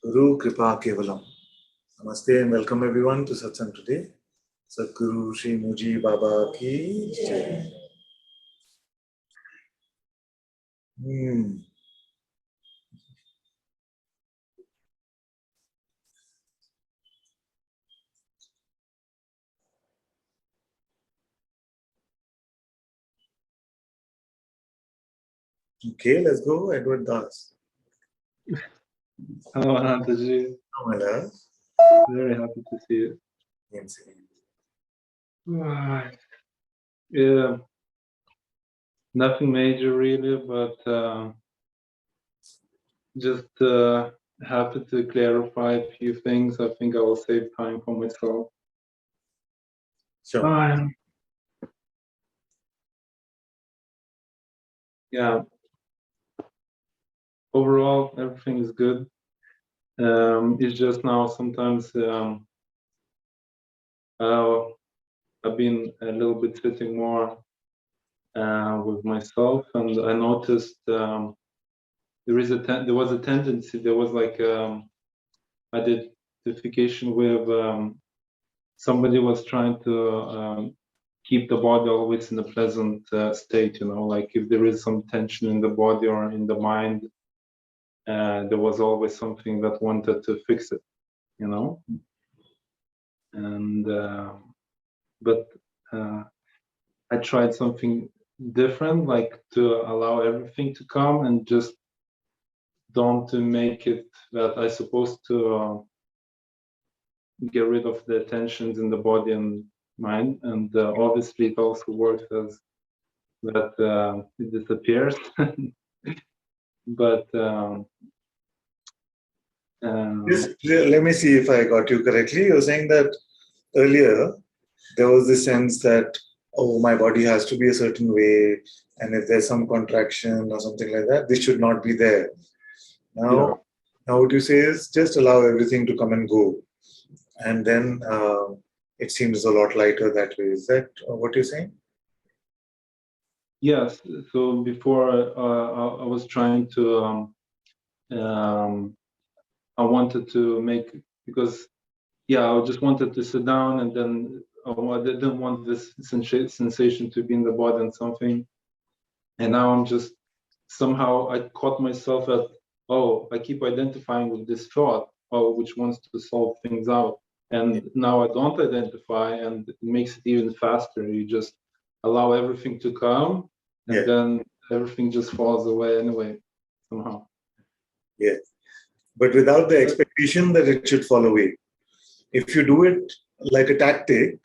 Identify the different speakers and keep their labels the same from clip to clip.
Speaker 1: Guru Kripa Kevalam. Namaste and welcome everyone to Satsang today. Sadhguru Shri Muji Baba ki Jai. Okay, let's go. Edward Das.
Speaker 2: Hello, Ananta-ji.
Speaker 1: Oh, my love.
Speaker 2: Very happy to see you.
Speaker 1: Yes.
Speaker 2: Yeah, nothing major really, but just happy to clarify a few things. I think I will save time for myself.
Speaker 1: Sure.
Speaker 2: Yeah. Overall, everything is good. It's just now sometimes I've been a little bit sitting more with myself, and I noticed there was a tendency. There was like identification with somebody was trying to keep the body always in a pleasant state, like if there is some tension in the body or in the mind, there was always something that wanted to fix it, and but I tried something different, like to allow everything to come and just don't to make it that I'm supposed to get rid of the tensions in the body and mind, and obviously it also works as that it disappears. But
Speaker 1: Let me see if I got you correctly. You're saying that earlier there was this sense that, oh, my body has to be a certain way, and if there's some contraction or something like that, this should not be there. Now what you say is just allow everything to come and go. And then it seems a lot lighter that way. Is that what you're saying?
Speaker 2: Yes. So before I was trying to, I wanted to make, because, I just wanted to sit down, and then I didn't want this sensation to be in the body and something. And now I'm just, somehow I caught myself at, I keep identifying with this thought, which wants to solve things out. And now I don't identify, and it makes it even faster. You just allow everything to come, and then everything just falls away anyway, somehow.
Speaker 1: Yes. But without the expectation that it should fall away. If you do it like a tactic,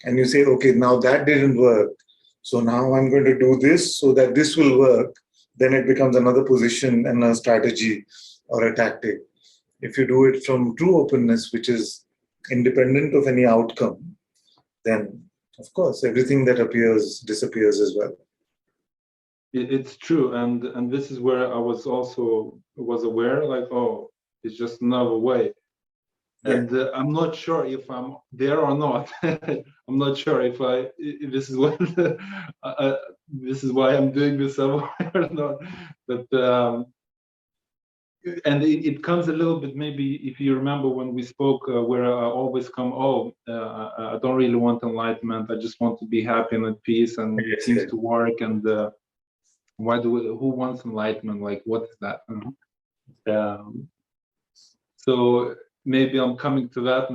Speaker 1: and you say, okay, now that didn't work, so now I'm going to do this so that this will work, then it becomes another position and a strategy or a tactic. If you do it from true openness, which is independent of any outcome, then of course everything that appears disappears as well.
Speaker 2: It's true, and this is where I was aware, like, it's just another way. And I'm not sure if I'm there or not. I'm not sure if this is what this is why I'm doing this or not. But and it comes a little bit, maybe if you remember when we spoke, where I always come, I don't really want enlightenment. I just want to be happy and at peace, and it seems to work. And who wants enlightenment? Like, what is that? So maybe I'm coming to that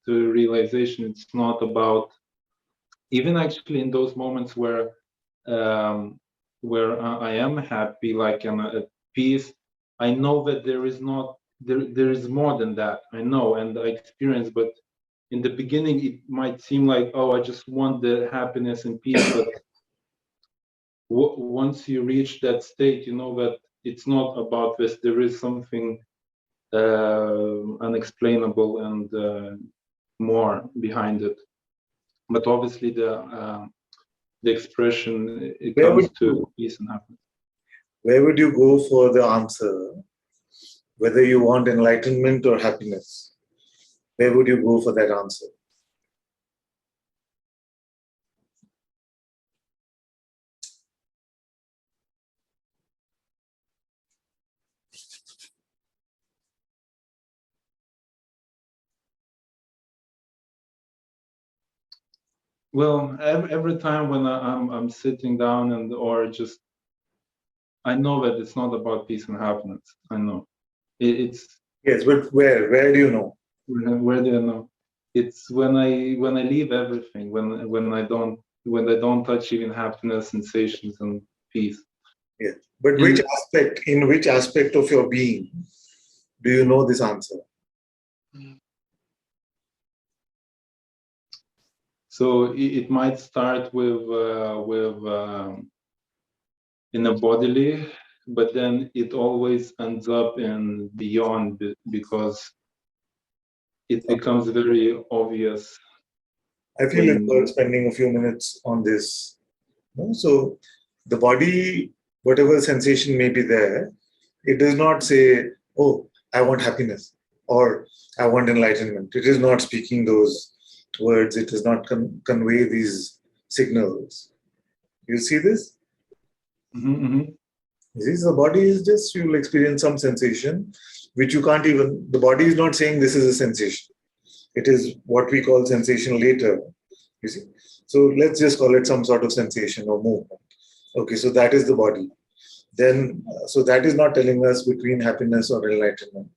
Speaker 2: to realization. It's not about, even actually in those moments where I am happy, like at peace, I know that there is not there is more than that. I know, and I experience. But in the beginning, it might seem like, I just want the happiness and peace. But once you reach that state, you know that it's not about this. There is something unexplainable and more behind it. But obviously the expression, it comes to peace and happiness.
Speaker 1: Where would you go for the answer, whether you want enlightenment or happiness? Where would you go for that answer?
Speaker 2: Well, every time when I'm sitting down or just, I know that it's not about peace and happiness. I know it's.
Speaker 1: Yes, but where do you know?
Speaker 2: Where do I know? It's when I leave everything, when I don't touch even happiness, sensations, and peace.
Speaker 1: Yes, but in which aspect of your being do you know this answer?
Speaker 2: So it might start with in a bodily, but then it always ends up in beyond because it becomes very obvious
Speaker 1: I feel it's worth
Speaker 2: when.
Speaker 1: spending a few minutes on this. No? So the body, whatever sensation may be there, it does not say, "Oh, I want happiness" or "I want enlightenment." It is not speaking those words. It does not convey these signals. You see this?
Speaker 2: Mhm.
Speaker 1: This the body is just, you will experience some sensation which you can't even. The body is not saying this is a sensation. It is what we call sensation later. You see? So let's just call it some sort of sensation or movement. Okay, so that is the body. Then, so that is not telling us between happiness or enlightenment.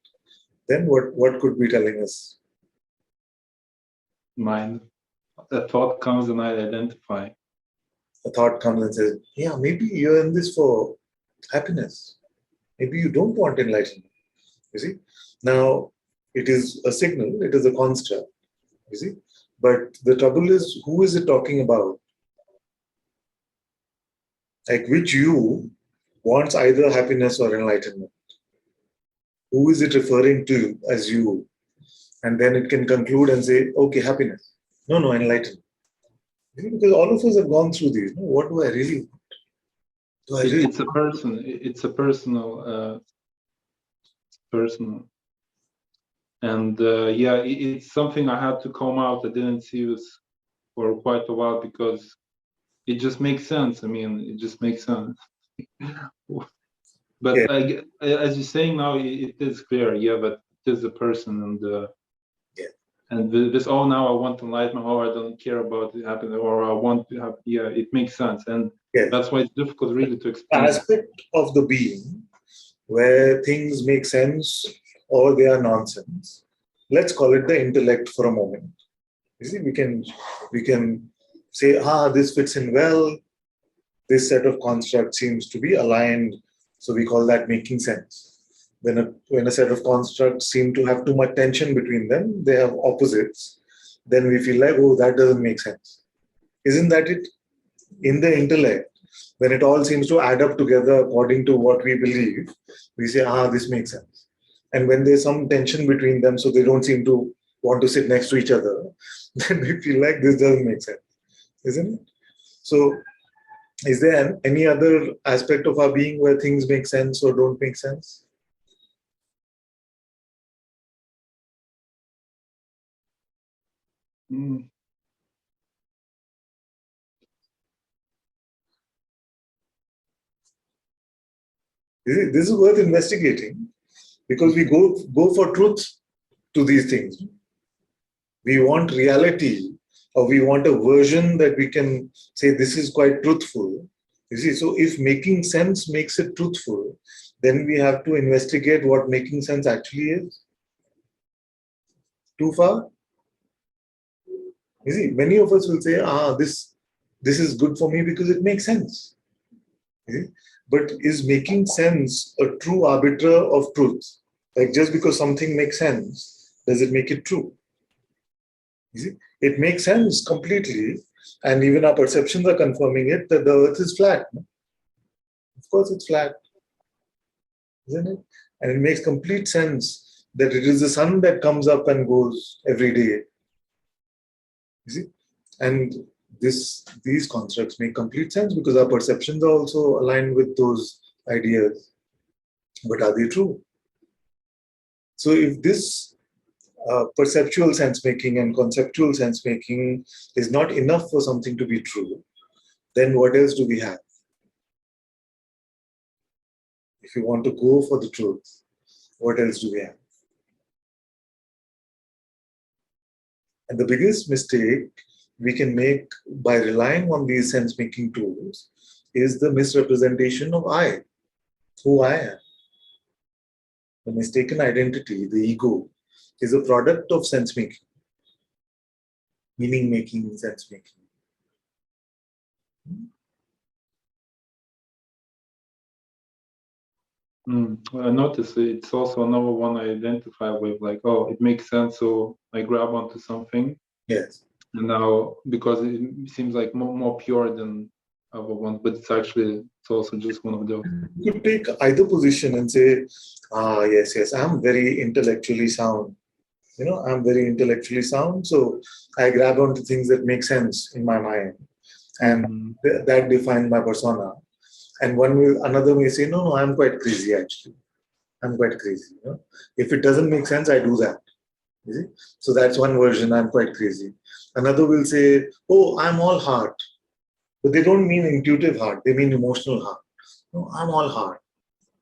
Speaker 1: Then what could be telling us?
Speaker 2: Mind. A thought comes and I identify.
Speaker 1: A thought comes and says, yeah, maybe you're in this for happiness. Maybe you don't want enlightenment. You see? Now, it is a signal, it is a construct. You see? But the trouble is, who is it talking about? Like, which you wants either happiness or enlightenment? Who is it referring to as you? And then it can conclude and say, okay, happiness. No, no, enlightenment. Because all of us have gone through these. No, what do I really want? Do I really
Speaker 2: It's a person. It's a personal. And yeah, it's something I had to come out. I didn't use for quite a while because it just makes sense. I mean, it just makes sense. But
Speaker 1: yeah,
Speaker 2: as you're saying now, it is clear. Yeah, but it is a person,
Speaker 1: yeah.
Speaker 2: and this. Oh, now I want enlightenment. Oh, I don't care about it happening, or I want to have. Yeah, it makes sense, and
Speaker 1: Yeah.
Speaker 2: that's why it's difficult really to explain.
Speaker 1: Aspect of the being where things make sense or they are nonsense. Let's call it the intellect for a moment. You see, we can say, this fits in well. This set of constructs seems to be aligned. So we call that making sense. When a set of constructs seem to have too much tension between them, they have opposites, then we feel like, oh, that doesn't make sense. Isn't that it? In the intellect, when it all seems to add up together according to what we believe, we say, this makes sense. And when there's some tension between them, so they don't seem to want to sit next to each other, then we feel like this doesn't make sense, isn't it? So, is there any other aspect of our being where things make sense or don't make sense?
Speaker 2: Mm.
Speaker 1: This is worth investigating because we go for truth to these things. We want reality, or we want a version that we can say this is quite truthful. You see, so if making sense makes it truthful, then we have to investigate what making sense actually is. Too far? You see, many of us will say, this is good for me because it makes sense. You see? But is making sense a true arbiter of truth? Like just because something makes sense, does it make it true? You see, it makes sense completely, and even our perceptions are confirming it that the Earth is flat. No? Of course, it's flat, isn't it? And it makes complete sense that it is the sun that comes up and goes every day. You see, and these constructs make complete sense because our perceptions are also aligned with those ideas. But are they true? So, if this perceptual sense making and conceptual sense making is not enough for something to be true, then what else do we have? If you want to go for the truth, what else do we have? And the biggest mistake we can make by relying on these sense-making tools is the misrepresentation of I, who I am. The mistaken identity, the ego, is a product of sense-making, meaning-making, sense-making.
Speaker 2: I notice it's also another one I identify with, like, oh, it makes sense, so I grab onto something.
Speaker 1: Yes.
Speaker 2: And now, because it seems like more pure than other ones, but it's also just one of those.
Speaker 1: You could take either position and say, yes, I'm very intellectually sound. I'm very intellectually sound, so I grab onto things that make sense in my mind, and that defines my persona. And another may say, no, I'm quite crazy actually. I'm quite crazy. If it doesn't make sense, I do that. You see? So that's one version, I'm quite crazy. Another will say, oh, I'm all heart. But they don't mean intuitive heart, they mean emotional heart. No, I'm all heart.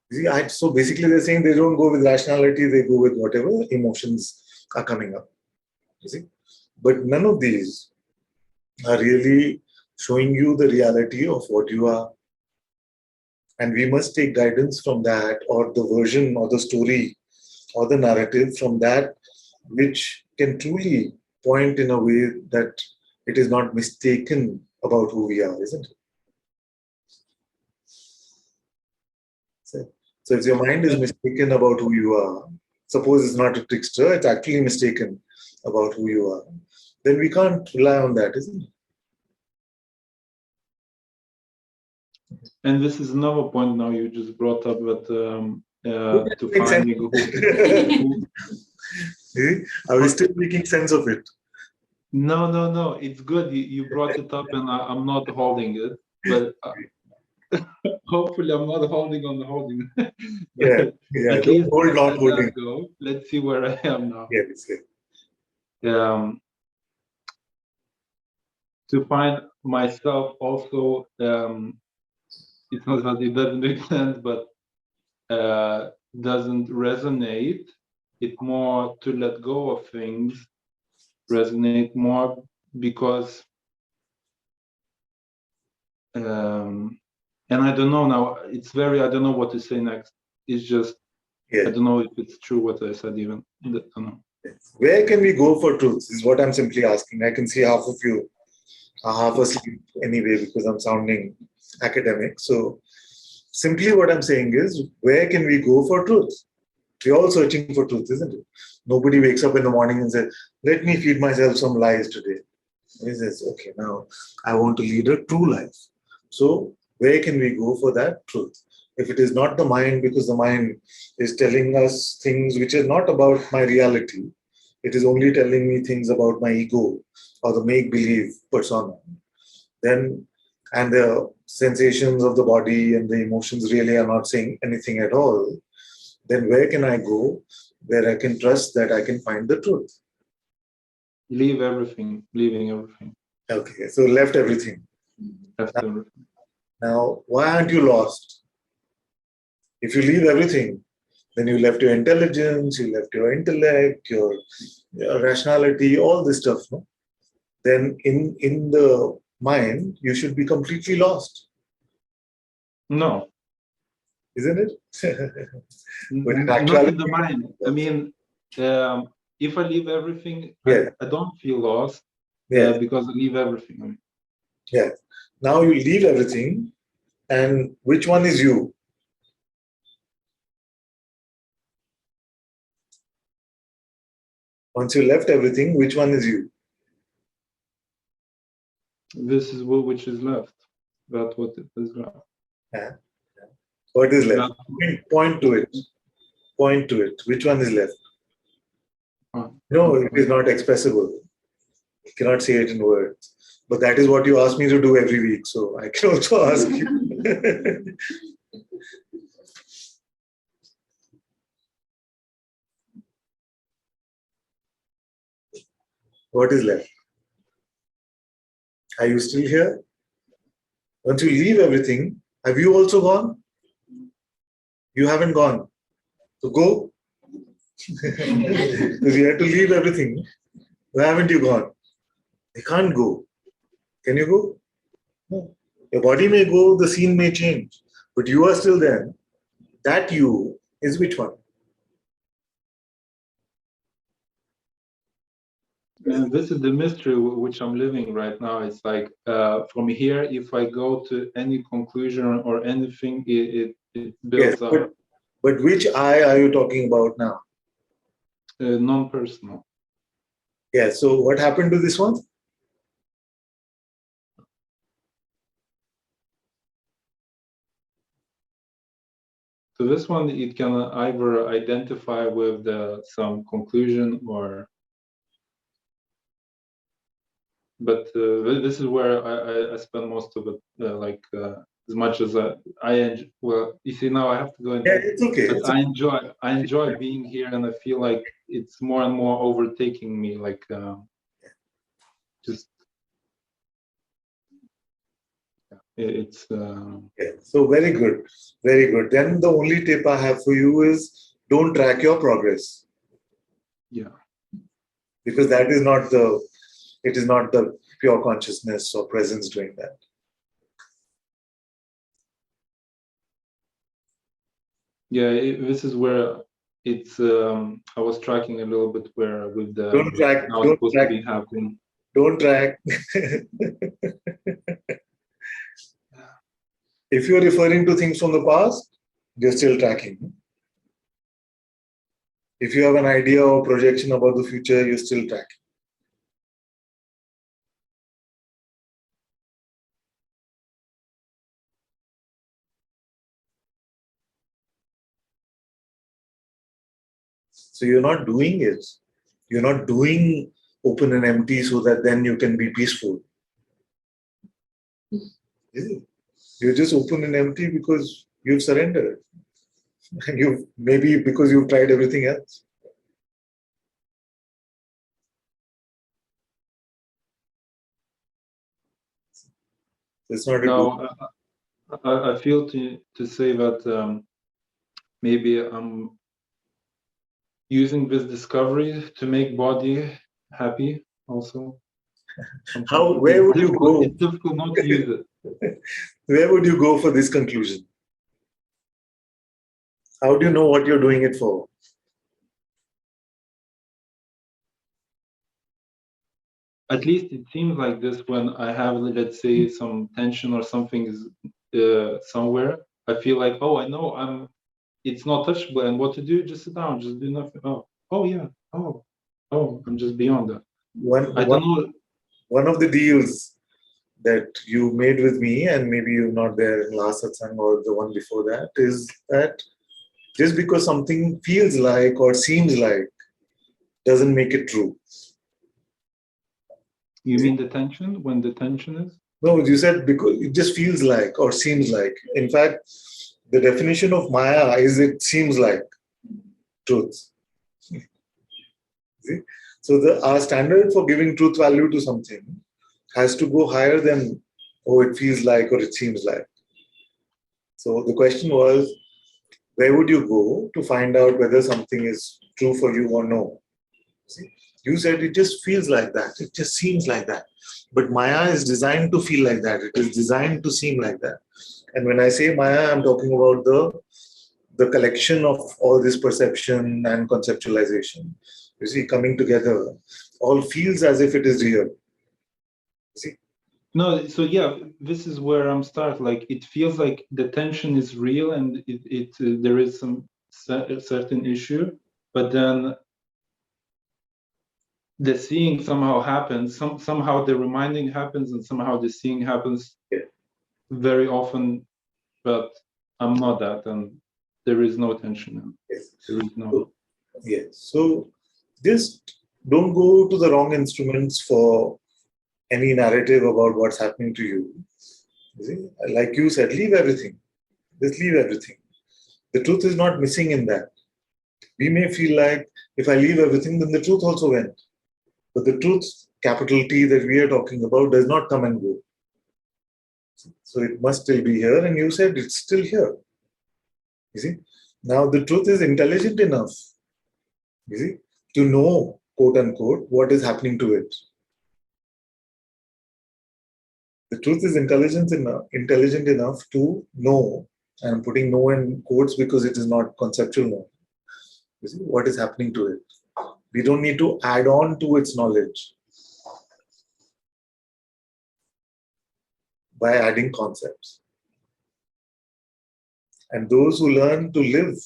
Speaker 1: You see, so basically they're saying they don't go with rationality, they go with whatever emotions are coming up. You see? But none of these are really showing you the reality of what you are. And we must take guidance from that, or the version or the story or the narrative from that, which can truly point in a way that it is not mistaken about who we are, isn't it? So if your mind is mistaken about who you are, suppose it's not a trickster, it's actually mistaken about who you are, then we can't rely on that, isn't it?
Speaker 2: And this is another point now you just brought up, that to find ego.
Speaker 1: Are we still making sense of it?
Speaker 2: No. It's good. You brought it up, and I'm not holding it, but hopefully I'm not holding on the holding.
Speaker 1: Yeah.
Speaker 2: At least
Speaker 1: not holding.
Speaker 2: Go. Let's see where I am now.
Speaker 1: Yeah.
Speaker 2: To find myself also, it's not that it doesn't make sense, but doesn't resonate. It more to let go of things, resonate more, because and I don't know now, I don't know what to say next. It's just, I don't know if it's true what I said even. I don't know.
Speaker 1: Where can we go for truth is what I'm simply asking. I can see half of you are half asleep anyway because I'm sounding academic. So simply what I'm saying is, where can we go for truth? We're all searching for truth, isn't it? Nobody wakes up in the morning and says, let me feed myself some lies today. He says, okay, now I want to lead a true life. So where can we go for that truth? If it is not the mind, because the mind is telling us things which are not about my reality, it is only telling me things about my ego or the make-believe persona, then, and the sensations of the body and the emotions really are not saying anything at all, then where can I go where I can trust that I can find the truth?
Speaker 2: Leaving everything.
Speaker 1: Okay, so left everything.
Speaker 2: Everything.
Speaker 1: Now, why aren't you lost? If you leave everything, then you left your intelligence, you left your intellect, your rationality, all this stuff. No? Then in the mind, you should be completely lost.
Speaker 2: No.
Speaker 1: Isn't it?
Speaker 2: But not in the mind. I mean, if I leave everything, I don't feel lost because I leave everything.
Speaker 1: Yeah. Now you leave everything, and which one is you? Once you left everything, which one is you?
Speaker 2: This is which is left. That's what it is left.
Speaker 1: Yeah. What is left? Point to it. Point to it. Which one is left? No, it is not expressible. You cannot say it in words. But that is what you ask me to do every week. So I can also ask you. What is left? Are you still here? Once you leave everything, have you also gone? You haven't gone. So go. Because you had to leave everything. Why haven't you gone? You can't go. Can you go? No. Your body may go, the scene may change, but you are still there. That you is which one?
Speaker 2: And this is the mystery which I'm living right now. It's like from here, if I go to any conclusion or anything, it
Speaker 1: Yes,
Speaker 2: builds up.
Speaker 1: but which I are you talking about now?
Speaker 2: Non-personal.
Speaker 1: Yeah, so what happened to this one?
Speaker 2: So this one, it can either identify with some conclusion or, but this is where I spend most of it, as much as I enjoy. Well, you see, now I have to go
Speaker 1: Yeah,
Speaker 2: into,
Speaker 1: it's okay.
Speaker 2: but I enjoy being here, and I feel like it's more and more overtaking me, like just it's.
Speaker 1: Yeah. So very good, very good. Then the only tip I have for you is don't track your progress,
Speaker 2: Yeah.
Speaker 1: because that is not the, it is not the pure consciousness or presence doing that.
Speaker 2: Yeah, this is where it's. I was tracking a little bit where with the
Speaker 1: Don't track,
Speaker 2: now it's
Speaker 1: don't
Speaker 2: supposed to
Speaker 1: track,
Speaker 2: be happening.
Speaker 1: don't track. If you're referring to things from the past, you're still tracking. If you have an idea or projection about the future, you're still tracking. So you're not doing it. You're not doing open and empty so that then you can be peaceful. Is it? You're just open and empty because you've surrendered. And you maybe because you've tried everything else. It's not a do.
Speaker 2: Now I feel to say that maybe I'm using this discovery to make body happy also. Sometimes
Speaker 1: How? Where would you go?
Speaker 2: it's difficult not to use it.
Speaker 1: Where would you go for this conclusion? How do you know what you're doing it for?
Speaker 2: At least it seems like this when I have, let's say, some tension or something is somewhere. I feel like, oh, I know it's not touchable, and what to do? Just sit down, just do nothing. Oh yeah, I'm just beyond that.
Speaker 1: One,
Speaker 2: I
Speaker 1: one,
Speaker 2: don't know.
Speaker 1: one of the deals that you made with me, and maybe you're not there in last satsang or the one before that, is that just because something feels like or seems like doesn't make it true.
Speaker 2: You mean the tension when the tension is?
Speaker 1: No, you said because it just feels like or seems like. In fact, the definition of Maya is it seems like truth. See? So our standard for giving truth value to something has to go higher than, oh, it feels like or it seems like. So the question was, where would you go to find out whether something is true for you or no? See? You said it just feels like that. It just seems like that. But Maya is designed to feel like that. It is designed to seem like that. And when I say Maya, I'm talking about the collection of all this perception and conceptualization. You see, coming together, all feels as if it is real. You see?
Speaker 2: No, so yeah, this is where I'm start. Like it feels like the tension is real and there is some certain issue, but then the seeing somehow happens. Somehow the reminding happens, and somehow the seeing happens
Speaker 1: Yeah.
Speaker 2: very often. But I'm not that, and there is no tension.
Speaker 1: Yes.
Speaker 2: There is no.
Speaker 1: So, yes. So just don't go to the wrong instruments for any narrative about what's happening to you. You see? Like you said, leave everything. Just leave everything. The truth is not missing in that. We may feel like if I leave everything, then the truth also went. But the truth, capital T, that we are talking about does not come and go. So it must still be here. And you said it's still here. You see? Now the truth is intelligent enough, you see, to know, quote unquote, what is happening to it. The truth is intelligent enough to know, and I'm putting know in quotes because it is not conceptual know. You see what is happening to it. We don't need to add on to its knowledge by adding concepts. And those who learn to live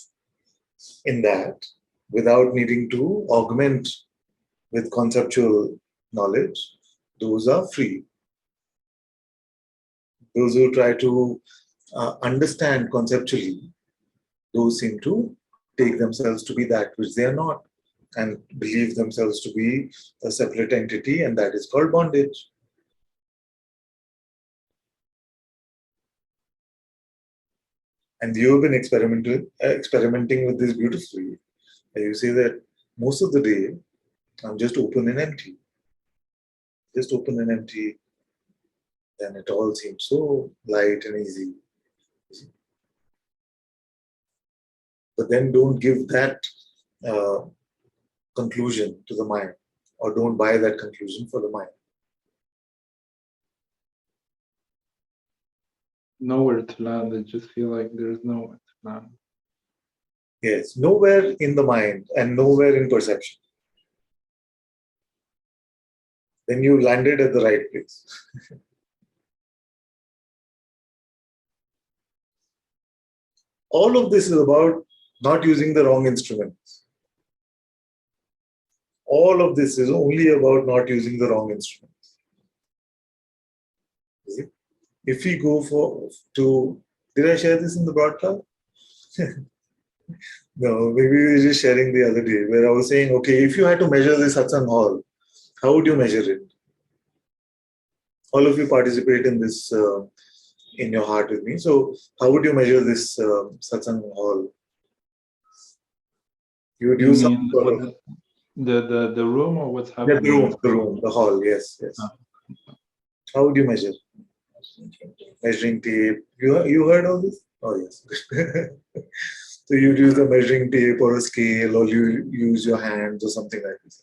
Speaker 1: in that without needing to augment with conceptual knowledge, those are free. Those who try to understand conceptually, those seem to take themselves to be that which they are not and believe themselves to be a separate entity, and that is called bondage. And you have been experimenting with this beautifully. You say that most of the day I'm just open and empty. Just open and empty, then it all seems so light and easy. But then don't give that uh, conclusion to the mind, or don't buy that conclusion for the mind.
Speaker 2: Nowhere to land. I just feel like there's nowhere to land.
Speaker 1: Yes, nowhere in the mind and nowhere in perception. Then you landed at the right place. All of this is about not using the wrong instruments. All of this is only about not using the wrong instruments. If we go did I share this in the broadcast? No, maybe we were just sharing the other day where I was saying, okay, if you had to measure this Satsang hall, how would you measure it? All of you participate in this in your heart with me. So, how would you measure this Satsang hall? You would
Speaker 2: You
Speaker 1: use some
Speaker 2: mean
Speaker 1: sort
Speaker 2: what
Speaker 1: of
Speaker 2: the room or what's
Speaker 1: yeah,
Speaker 2: happening inside?
Speaker 1: the room, the hall. Yes, yes.
Speaker 2: Ah.
Speaker 1: How would you measure? Measuring tape. You heard all this? Oh yes. So you'd use a measuring tape or a scale, or you use your hands or something like this.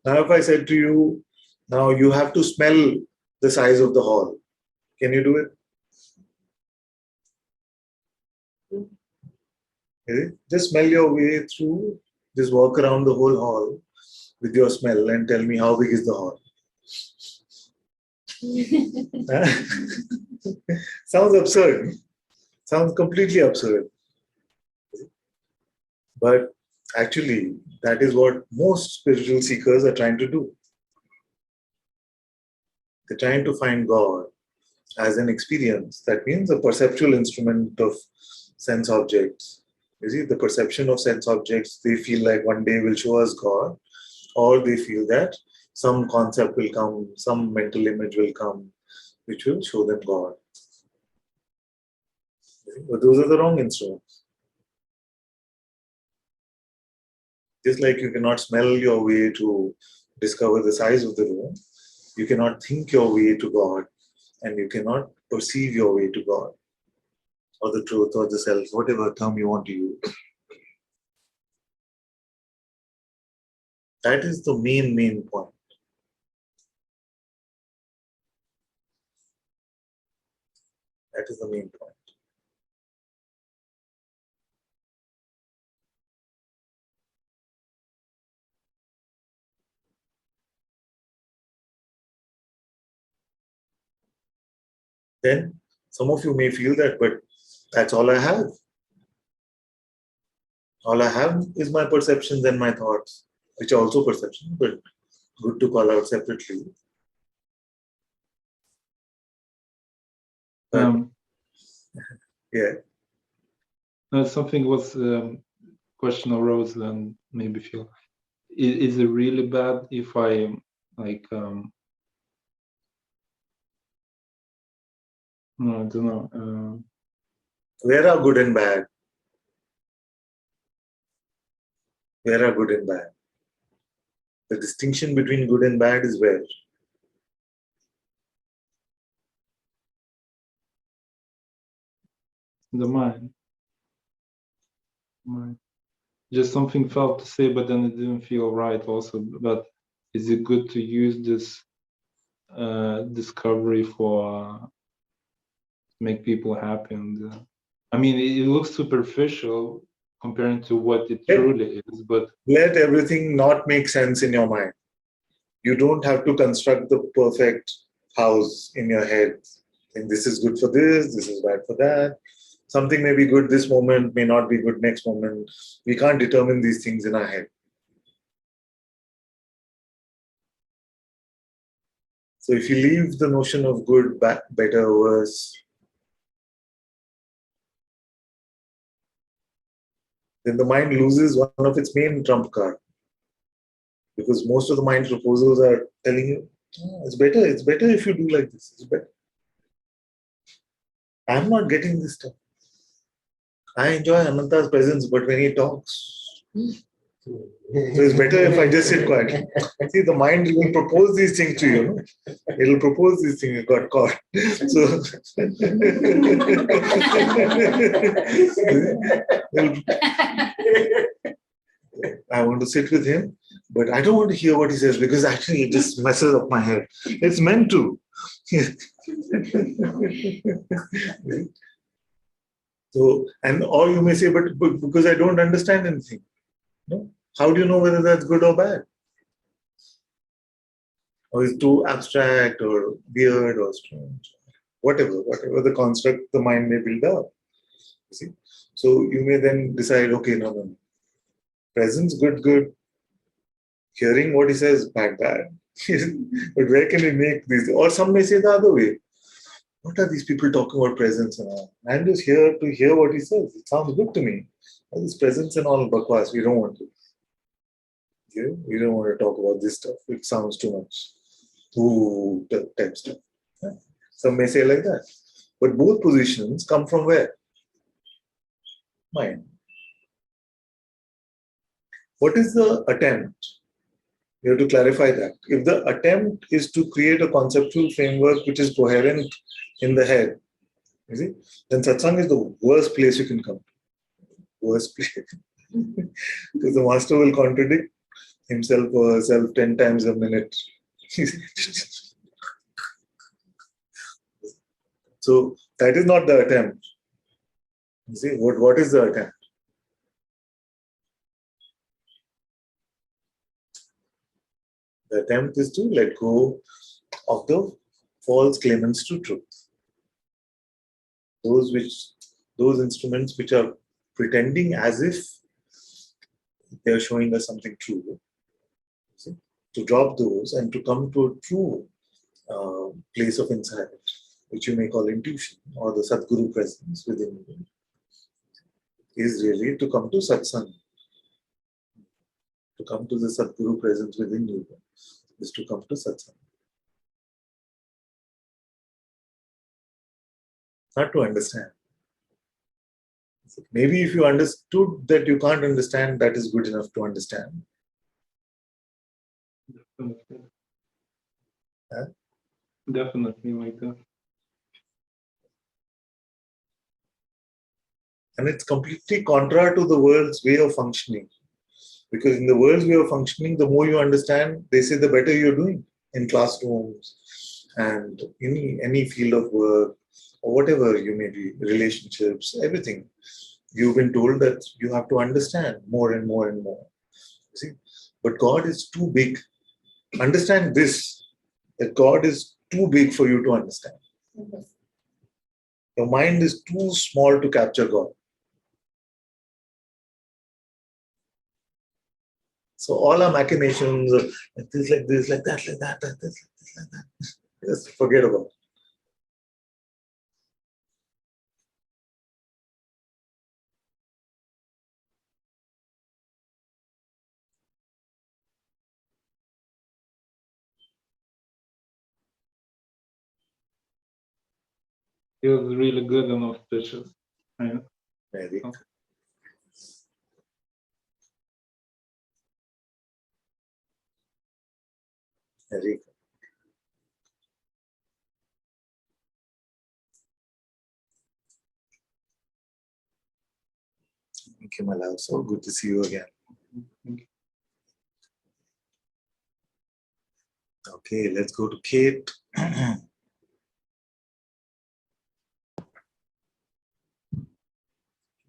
Speaker 1: Now, if I said to you, now you have to smell the size of the hall, can you do it? Just smell your way through, just walk around the whole hall with your smell and tell me how big is the hall. Sounds absurd. Sounds completely absurd. But actually, that is what most spiritual seekers are trying to do. They're trying to find God as an experience. That means a perceptual instrument of sense objects. You see, the perception of sense objects, they feel like one day will show us God, or they feel that some concept will come, some mental image will come, which will show them God. But those are the wrong instruments. Just like you cannot smell your way to discover the size of the room, you cannot think your way to God, and you cannot perceive your way to God, or the truth, or the self, whatever term you want to use. That is the main point. That is the main point. Then some of you may feel that, but that's all I have. All I have is my perceptions and my thoughts, which are also perceptions, but good to call out separately. But, yeah.
Speaker 2: Something was question arose and maybe feel is it really bad if I like no, I don't know.
Speaker 1: Where are good and bad? Where are good and bad? The distinction between good and bad is where?
Speaker 2: The mind. Just something felt to say, but then it didn't feel right also. But is it good to use this discovery for make people happy. And I mean, it looks superficial comparing to what it truly is, but
Speaker 1: let everything not make sense in your mind. You don't have to construct the perfect house in your head. And this is good for this is bad for that. Something may be good this moment, may not be good next moment. We can't determine these things in our head. So if you leave the notion of good, bad, better, worse, then the mind loses one of its main trump card. Because most of the mind proposals are telling you, oh, it's better if you do like this. It's better. I'm not getting this stuff. I enjoy Ananta's presence, but when he talks, so it's better if I just sit quietly. See, the mind will propose these things to you. No? It'll propose these things. You got caught. So I want to sit with him, but I don't want to hear what he says because actually it just messes up my head. It's meant to. So, and or you may say, but because I don't understand anything. No? How do you know whether that's good or bad? Or it's too abstract or weird or strange? Whatever the construct the mind may build up. You see? So you may then decide, okay, no. Presence, good. Hearing what he says, bad. But where can we make these? Or some may say the other way. What are these people talking about presence and all? I'm just here to hear what he says. It sounds good to me. All this presence and all bakwas, we don't want to. Okay? We don't want to talk about this stuff. It sounds too much. Ooh, type stuff. Yeah. Some may say like that. But both positions come from where? Mind. What is the attempt? You have to clarify that. If the attempt is to create a conceptual framework which is coherent in the head, you see, then satsang is the worst place you can come to. Worst place. Because the master will contradict himself or herself 10 times a minute. So that is not the attempt. You see, what is the attempt? The attempt is to let go of the false claimants to truth. Those instruments which are pretending as if they are showing us something true. See? To drop those and to come to a true place of insight, which you may call intuition or the Sadguru presence within you, is really to come to Satsang. To come to the Sadguru presence within you is to come to Satsang. Not to understand. Maybe if you understood that you can't understand, that is good enough to understand.
Speaker 2: definitely,
Speaker 1: Huh?
Speaker 2: definitely like that.
Speaker 1: And it's completely contrary to the world's way of functioning. Because in the world's way of functioning, the more you understand, they say the better you're doing in classrooms and in any field of work or whatever you may be, relationships, everything. You've been told that you have to understand more and more and more. See? But God is too big. Understand this, that God is too big for you to understand. Your mind is too small to capture God. So all our machinations, like this, like that, like that, like this, like that. Just forget about it.
Speaker 2: It was really good and auspicious. Yeah.
Speaker 1: Very
Speaker 2: Oh.
Speaker 1: Very good. Thank you, my love. So good to see you again.
Speaker 2: Thank you.
Speaker 1: Okay, let's go to Kate.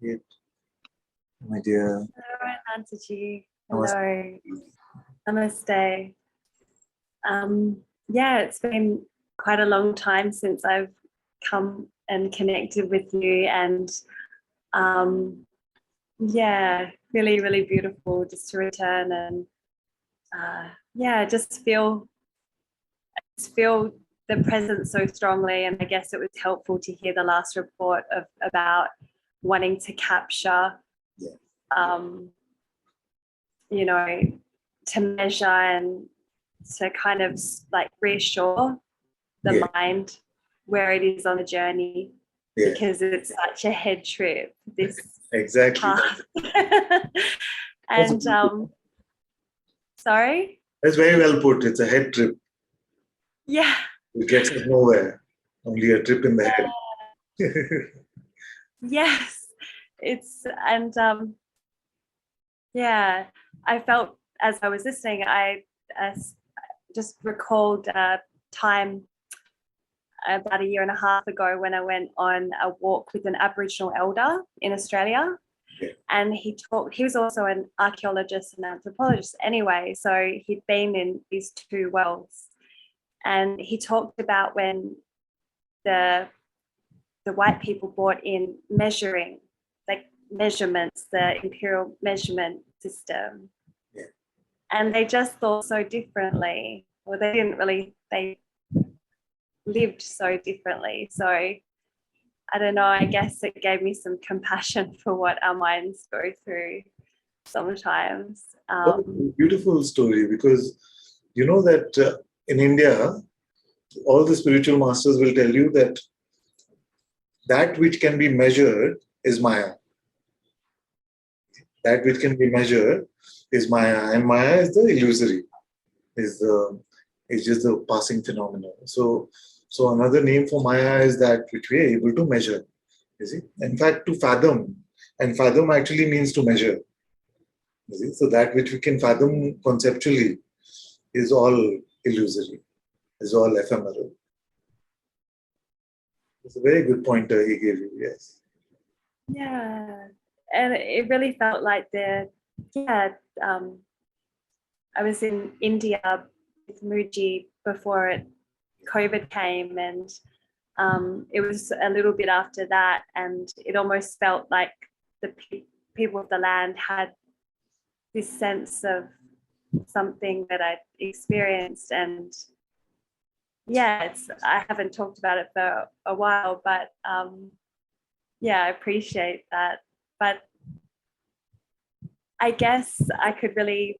Speaker 1: Kate, my dear.
Speaker 3: Hello, Ananta-Ji.
Speaker 1: Namaste.
Speaker 3: Hello. Namaste. Yeah, it's been quite a long time since I've come and connected with you, and yeah, really, really beautiful just to return and yeah, just feel the presence so strongly. And I guess it was helpful to hear the last report about wanting to capture, you know, to measure and to kind of like reassure the mind where it is on the journey, because it's such a head trip, this path. And sorry?
Speaker 1: That's very well put. It's a head trip.
Speaker 3: Yeah.
Speaker 1: It gets us nowhere. Only a trip in the head.
Speaker 3: Yes. It's, and yeah, I felt as I was listening, I just recalled a time about a year and a half ago when I went on a walk with an Aboriginal elder in Australia. And he was also an archaeologist and anthropologist anyway, so he'd been in these two worlds. And he talked about when the white people brought in measuring, like measurements, the imperial measurement system. And they just thought so differently, or they lived so differently. So I don't know, I guess it gave me some compassion for what our minds go through sometimes.
Speaker 1: Beautiful story, because you know that in India, all the spiritual masters will tell you that which can be measured is Maya. That which can be measured is Maya, and Maya is the illusory, is just the passing phenomenon. So another name for Maya is that which we are able to measure. You see, in fact, to fathom, and fathom actually means to measure. You see? So that which we can fathom conceptually is all illusory, is all ephemeral. It's a very good pointer he gave you, yes.
Speaker 3: Yeah, and it really felt like I was in India with Muji before COVID came, and it was a little bit after that, and it almost felt like the people of the land had this sense of something that I'd experienced. And yeah, I haven't talked about it for a while, but yeah, I appreciate that. But I guess I could really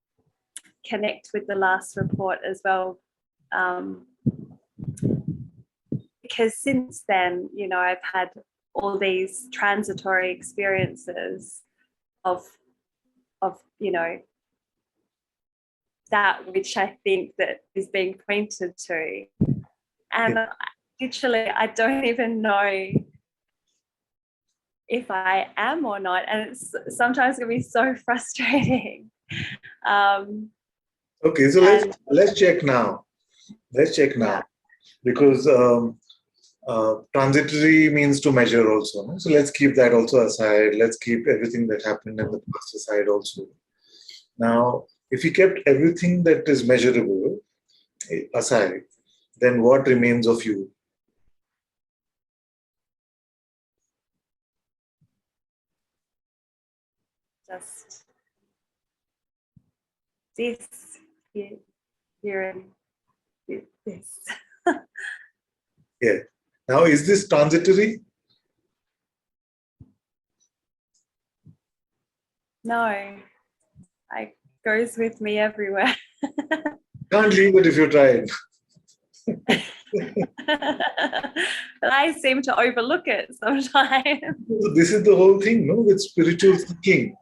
Speaker 3: connect with the last report as well, because since then, you know, I've had all these transitory experiences of you know, that which I think that is being pointed to, and literally I don't even know if I am or not, and it's sometimes going to be so frustrating.
Speaker 1: Okay, so let's check now. Because transitory means to measure also. No? So let's keep that also aside. Let's keep everything that happened in the past aside also. Now, if you kept everything that is measurable aside, then what remains of you?
Speaker 3: Just this here and this.
Speaker 1: Yeah. Now, is this transitory?
Speaker 3: No, it goes with me everywhere.
Speaker 1: Can't leave it if you tried.
Speaker 3: But I seem to overlook it sometimes.
Speaker 1: This is the whole thing, no, with spiritual seeking,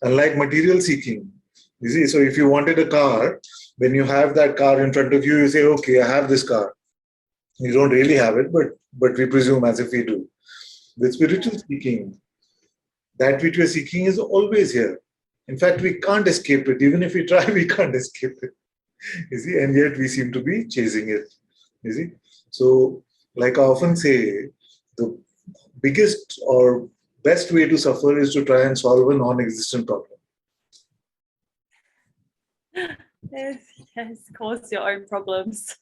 Speaker 1: unlike material seeking. You see, so if you wanted a car, when you have that car in front of you, you say, okay, I have this car. You don't really have it, but we presume as if we do. With spiritual seeking, that which we're seeking is always here. In fact, we can't escape it. Even if we try, we can't escape it. You see, and yet we seem to be chasing it. You see, so like I often say, the biggest or best way to suffer is to try and solve a non-existent problem.
Speaker 3: Yes, yes, cause your own problems.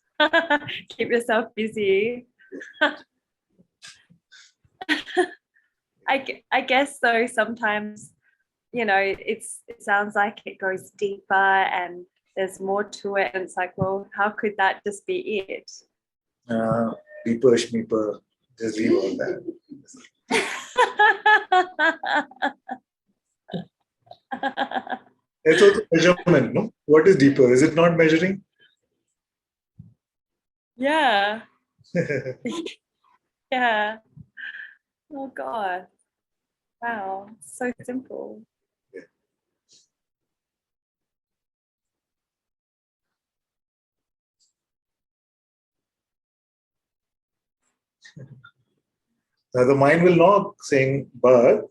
Speaker 3: Keep yourself busy. I guess though sometimes, you know, it sounds like it goes deeper and there's more to it, and it's like, well, how could that just be it?
Speaker 1: Deeper, schmeeper, just leave all that. It's also measurement, no? What is deeper? Is it not measuring?
Speaker 3: Yeah. Yeah. Oh God. Wow. So simple.
Speaker 1: Yeah. Now the mind will knock saying, but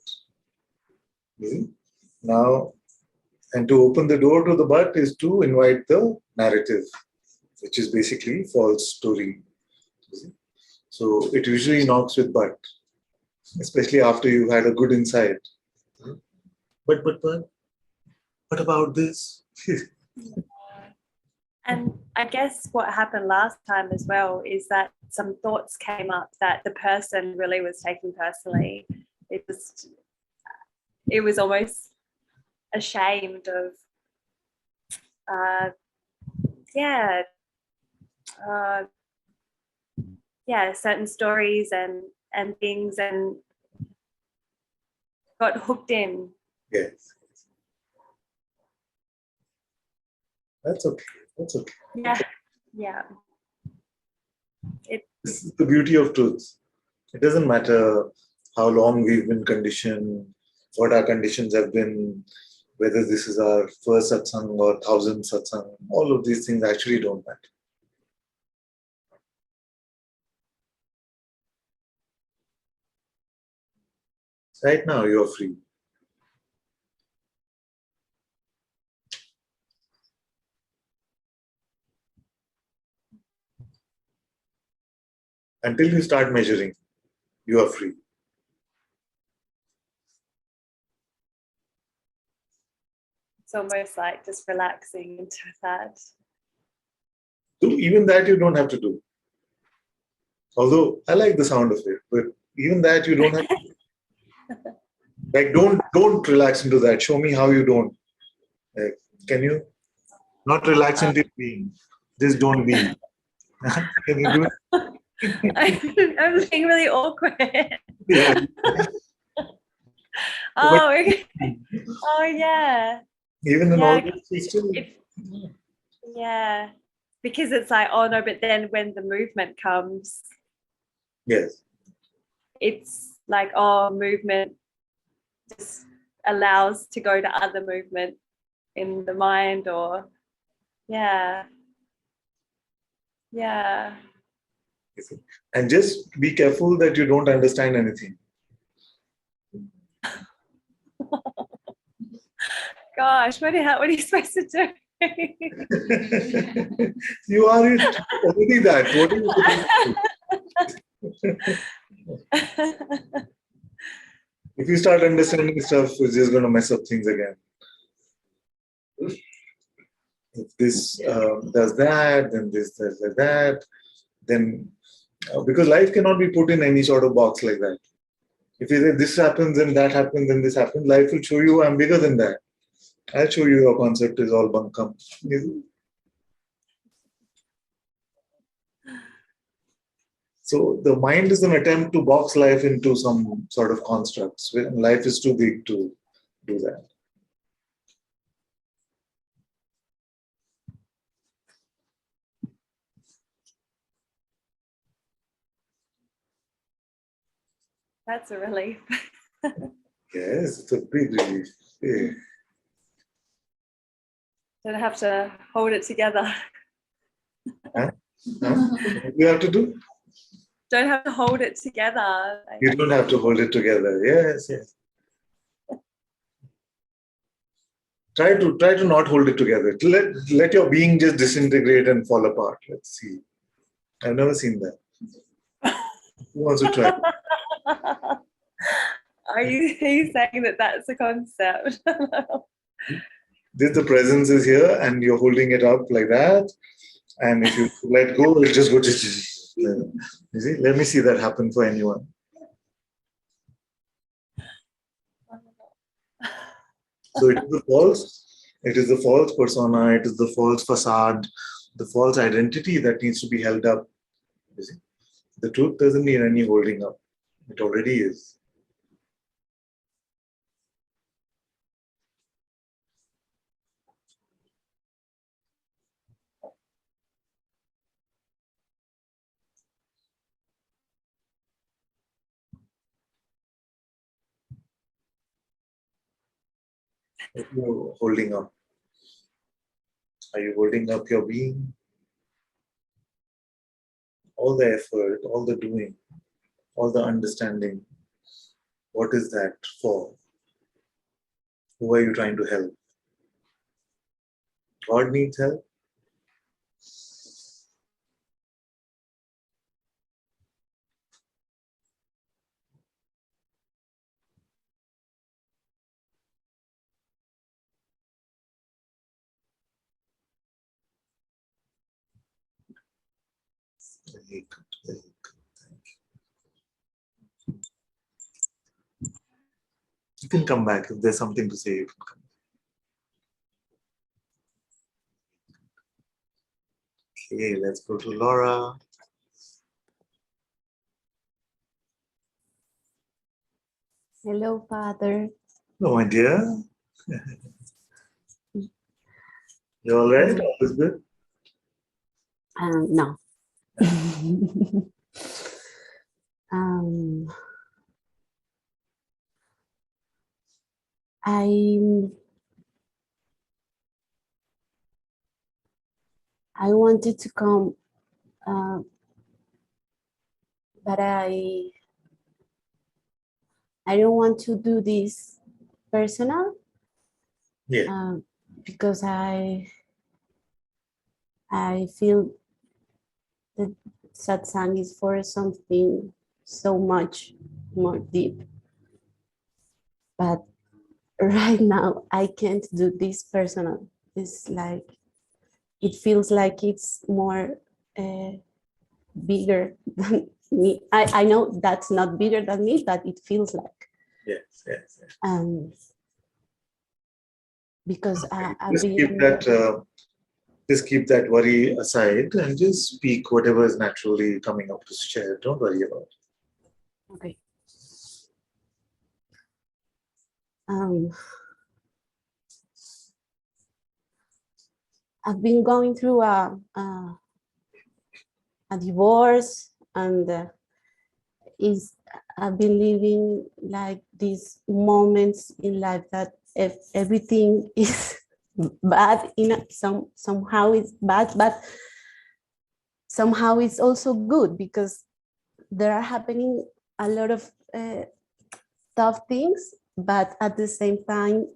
Speaker 1: now, and to open the door to the but is to invite the narrative, which is basically false story. So it usually knocks with but, especially after you've had a good insight. But, what about this?
Speaker 3: And I guess what happened last time as well is that some thoughts came up that the person really was taking personally. It was almost ashamed of, yeah, certain stories and things, and got hooked in.
Speaker 1: Yes. That's okay. That's okay.
Speaker 3: Yeah.
Speaker 1: This is the beauty of truth. It doesn't matter how long we've been conditioned, what our conditions have been, whether this is our first satsang or 1,000 satsang. All of these things actually don't matter. Right now, you're free. Until you start measuring, you are free.
Speaker 3: It's almost like just relaxing into that.
Speaker 1: So even that you don't have to do. Although I like the sound of it, but even that you don't have to do. Like don't relax into that. Show me how you don't. Like, can you not relax into being? Just don't be. Can you do it?
Speaker 3: I'm being really awkward.
Speaker 1: Yeah.
Speaker 3: Oh, okay. Oh yeah.
Speaker 1: Even in
Speaker 3: Yeah,
Speaker 1: all this, it's still.
Speaker 3: Yeah, because it's like, oh no, but then when the movement comes,
Speaker 1: Yes.
Speaker 3: it's like, oh, movement just allows to go to other movement in the mind, or yeah.
Speaker 1: And just be careful that you don't understand anything.
Speaker 3: Gosh, what are you supposed to do?
Speaker 1: You are it already that. What are you If you start understanding stuff, it's just going to mess up things again. If this does that, then this does like that, then because life cannot be put in any sort of box like that. If you say this happens and that happens and this happens, life will show you I'm bigger than that. I'll show you your concept is all bunkum. So the mind is an attempt to box life into some sort of constructs. Life is too big to do that.
Speaker 3: That's a relief.
Speaker 1: Yes, it's a big relief. Yeah.
Speaker 3: Don't have to hold it together.
Speaker 1: Huh? What do you have to do?
Speaker 3: Don't have to hold it together.
Speaker 1: You don't have to hold it together. Yes, yes. Try to not hold it together. Let your being just disintegrate and fall apart. Let's see. I've never seen that. Who wants to try?
Speaker 3: Are you saying that that's a concept?
Speaker 1: The presence is here, and you're holding it up like that. And if you let go, it'll just go. You see? Let me see that happen for anyone. So it is the false. It is the false persona. It is the false facade, the false identity that needs to be held up. You see? The truth doesn't need any holding up. It already is. What are you holding up? Are you holding up your being? All the effort, all the doing, all the understanding. What is that for? Who are you trying to help? God needs help. Very good, very good. Thank you. You can come back if there's something to say. You can come back. Okay, let's go to Laura.
Speaker 4: Hello, Father.
Speaker 1: No, my dear. You all right? All is good?
Speaker 4: No. um, I wanted to come, but I don't want to do this personal.
Speaker 1: Yeah.
Speaker 4: Because I feel that satsang is for something so much more deep. But right now, I can't do this personal. It's like, it feels like it's more bigger than me. I know that's not bigger than me, but it feels like.
Speaker 1: Yes, yes, yes.
Speaker 4: Because
Speaker 1: Okay.
Speaker 4: I've
Speaker 1: Just
Speaker 4: been...
Speaker 1: keep that worry aside and just speak whatever is naturally coming up to share. Don't worry about it.
Speaker 4: Okay. I've been going through a divorce, and I've been living like these moments in life that everything is bad. Somehow it's bad, but somehow it's also good, because there are happening a lot of tough things, but at the same time,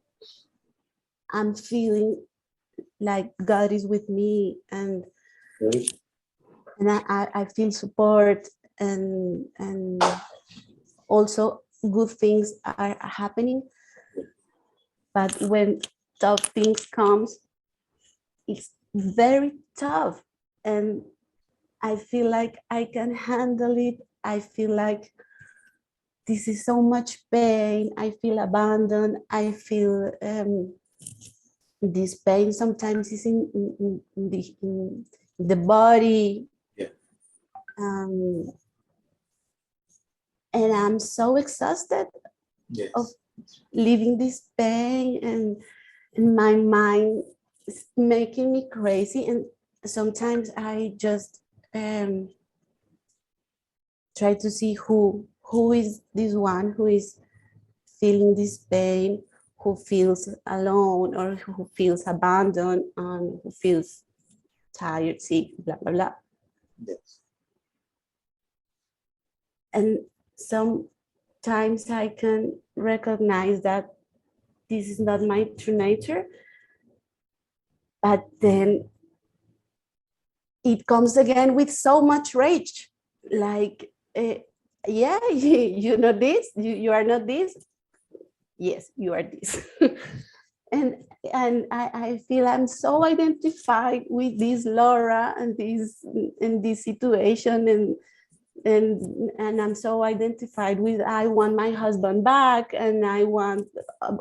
Speaker 4: I'm feeling like God is with me, and I feel support, and also good things are happening. But when tough things comes, it's very tough, and I feel like I can handle it. I feel like this is so much pain. I feel abandoned. I feel this pain sometimes is in the body.
Speaker 1: Yeah.
Speaker 4: And I'm so exhausted of living this pain, and my mind is making me crazy. And sometimes I just try to see who is this one who is feeling this pain, who feels alone, or who feels abandoned, and who feels tired, sick, blah, blah, blah.
Speaker 1: Yes.
Speaker 4: And sometimes I can recognize that this is not my true nature, but then it comes again with so much rage, like, yeah, you know this, you are not this. Yes, you are this. and I feel I'm so identified with this Laura and this situation, and I'm so identified with, I want my husband back and I want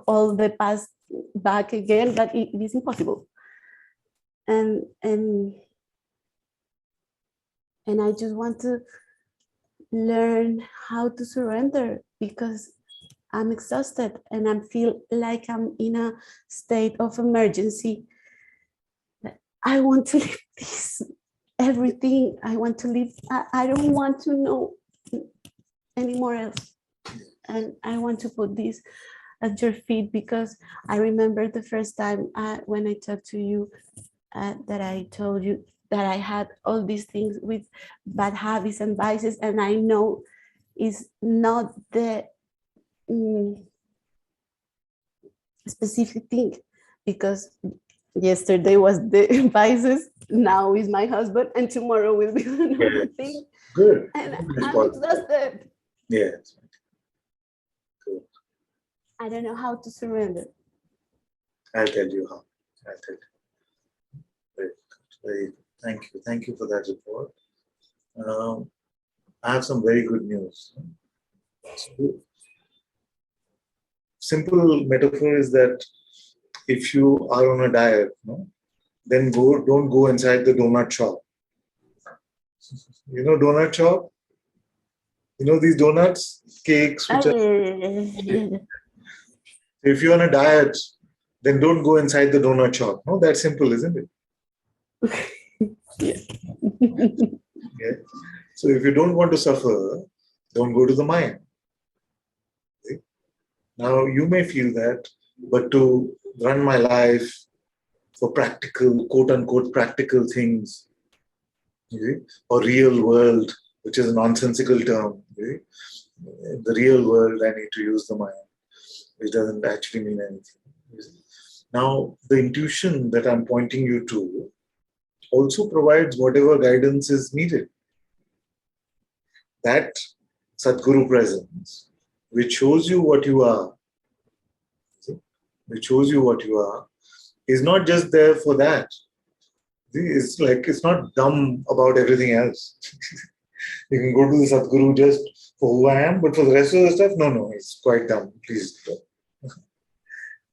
Speaker 4: all the past back again, but it is impossible. And I just want to learn how to surrender, because I'm exhausted and I feel like I'm in a state of emergency. I want to leave this, everything. I want to leave. I don't want to know anymore else. And I want to put this at your feet, because I remember the first time when I talked to you, that I told you that I had all these things with bad habits and vices, and I know it's not the specific thing, because yesterday was the vices, now is my husband, and tomorrow will be another thing.
Speaker 1: Good.
Speaker 4: And I'm exhausted.
Speaker 1: Yes. Good.
Speaker 4: I don't know how to surrender.
Speaker 1: I'll tell you how. I'll tell you. Very, thank you. Thank you for that report. I have some very good news. So, simple metaphor is that if you are on a diet, then don't go inside the donut shop. You know donut shop? You know these donuts, cakes, which are... If you're on a diet, then don't go inside the donut shop. No, that's simple, isn't it?
Speaker 4: Yeah.
Speaker 1: Yeah. So if you don't want to suffer, don't go to the mind. Okay? Now you may feel that, but to run my life for practical, quote unquote, practical things, okay, or real world, which is a nonsensical term. Okay? The real world, I need to use the mind, which doesn't actually mean anything. Now, the intuition that I'm pointing you to also provides whatever guidance is needed. That Sadguru presence, which shows you what you are, is not just there for that. It's like, it's not dumb about everything else. You can go to the Sadguru just for who I am, but for the rest of the stuff, no, it's quite dumb. Please don't.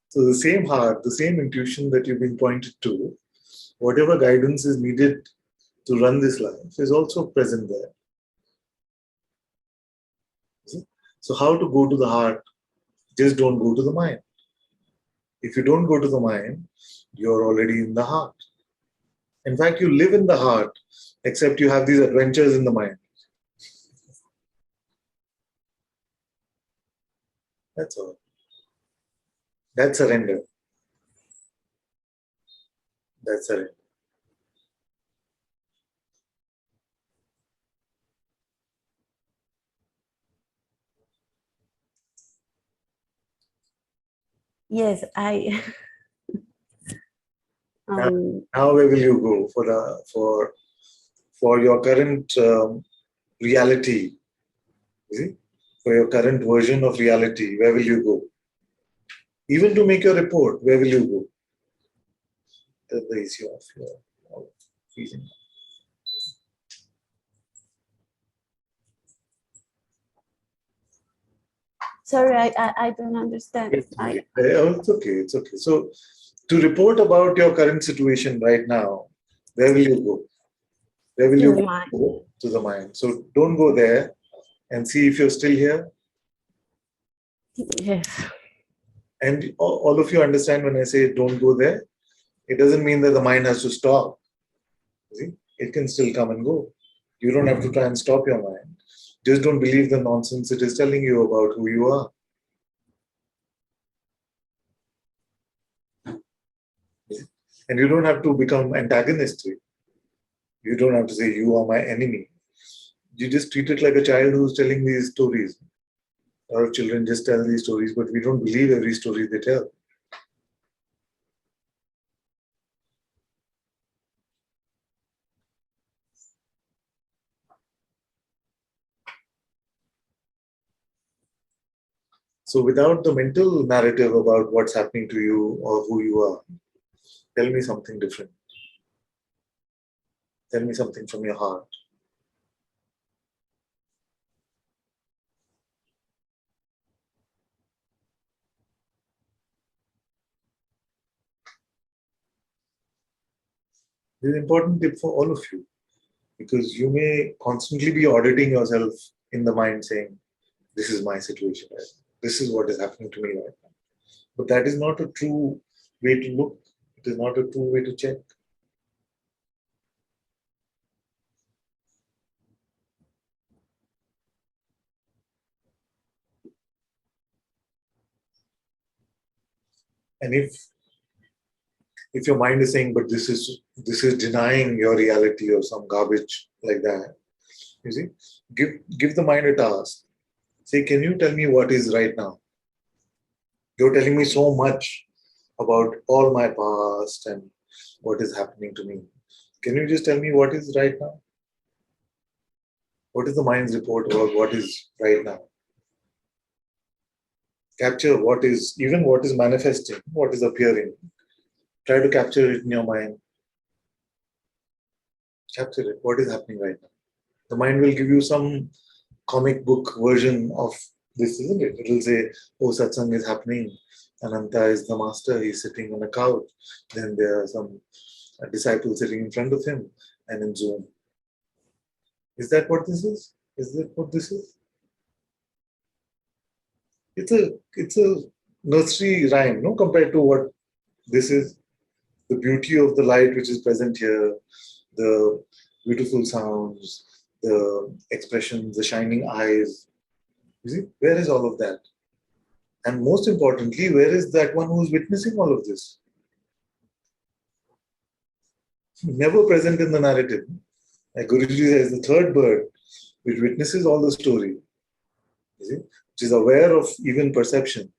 Speaker 1: So the same heart, the same intuition that you've been pointed to, whatever guidance is needed to run this life is also present there. So how to go to the heart? Just don't go to the mind. If you don't go to the mind, you're already in the heart. In fact, you live in the heart, except you have these adventures in the mind. That's all. That's surrender. That's surrender.
Speaker 4: Yes, I.
Speaker 1: Now where will you go for your current reality? See? For your current version of reality, where will you go? Even to make your report, where will you go? The issue of your feeling.
Speaker 4: Sorry, I don't understand.
Speaker 1: It's okay. It's okay. So, to report about your current situation right now, where will you go? Where will you go? To the mind. So don't go there and see if you're still here.
Speaker 4: Yes.
Speaker 1: And all of you understand when I say don't go there, it doesn't mean that the mind has to stop. See? It can still come and go. You don't have to try and stop your mind. Just don't believe the nonsense it is telling you about who you are. And you don't have to become antagonistic. You don't have to say, you are my enemy. You just treat it like a child who's telling these stories. Our children just tell these stories, but we don't believe every story they tell. So without the mental narrative about what's happening to you or who you are, tell me something different. Tell me something from your heart. This is an important tip for all of you, because you may constantly be auditing yourself in the mind saying, this is my situation right now. This is what is happening to me right now. But that is not a true way to look. It is not a true way to check. And if your mind is saying, but this is denying your reality or some garbage like that, you see, give the mind a task. Say, can you tell me what is right now? You're telling me so much about all my past and what is happening to me. Can you just tell me what is right now? What is the mind's report about what is right now? Capture what is, even what is manifesting, what is appearing. Try to capture it in your mind. Capture it. What is happening right now? The mind will give you some comic book version of this, isn't it? It will say, oh, Satsang is happening. Ananta is the master. He's sitting on a couch. Then there are some disciples sitting in front of him and in Zoom. Is that what this is? Is that what this is? It's a nursery rhyme, no, compared to what this is. The beauty of the light which is present here, the beautiful sounds, the expressions, the shining eyes. You see, where is all of that? And most importantly, where is that one who's witnessing all of this? Never present in the narrative. Like Guruji says, the third bird, which witnesses all the story, you see, which is aware of even perception,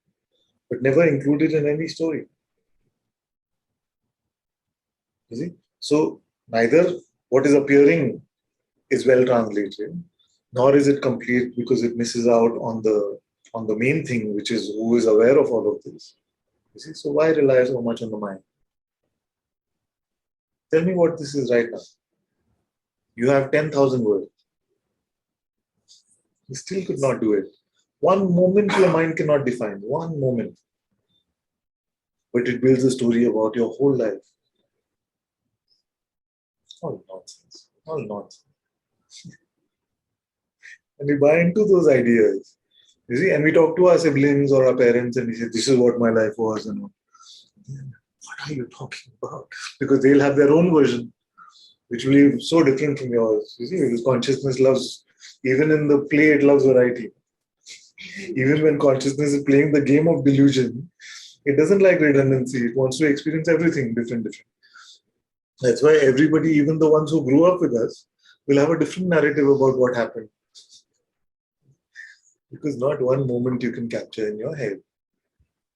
Speaker 1: but never included in any story. You see? So neither what is appearing is well translated, nor is it complete because it misses out on the main thing, which is who is aware of all of this. You see? So why rely so much on the mind? Tell me what this is right now. You have 10,000 words. You still could not do it. One moment your mind cannot define. One moment. But it builds a story about your whole life. All nonsense. All nonsense. And we buy into those ideas. You see, and we talk to our siblings or our parents and we say, this is what my life was. And what are you talking about? Because they'll have their own version, which will be so different from yours. You see, because consciousness loves, even in the play, it loves variety. Even when consciousness is playing the game of delusion, it doesn't like redundancy. It wants to experience everything different. That's why everybody, even the ones who grew up with us, will have a different narrative about what happened. Because not one moment you can capture in your head.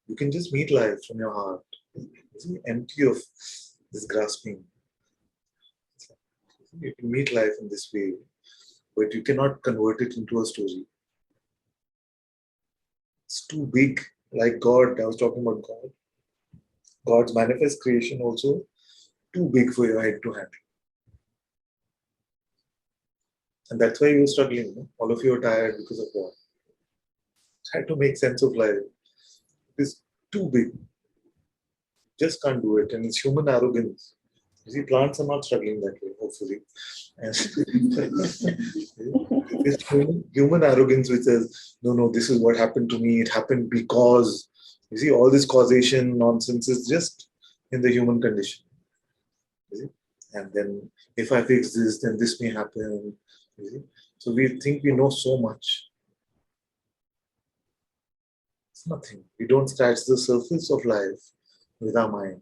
Speaker 1: You can just meet life from your heart. It's empty of this grasping. You can meet life in this way, but you cannot convert it into a story. It's too big, like God. I was talking about God. God's manifest creation also too big for your head to handle. And that's why you're struggling. No? All of you are tired because of what? Try to make sense of life. It is too big. Just can't do it. And it's human arrogance. You see, plants are not struggling that way, hopefully. And it's human arrogance which says, no, this is what happened to me. It happened because, you see, all this causation nonsense is just in the human condition. You see? And then if I fix this, then this may happen. You see? So we think we know so much. It's nothing. We don't scratch the surface of life with our mind.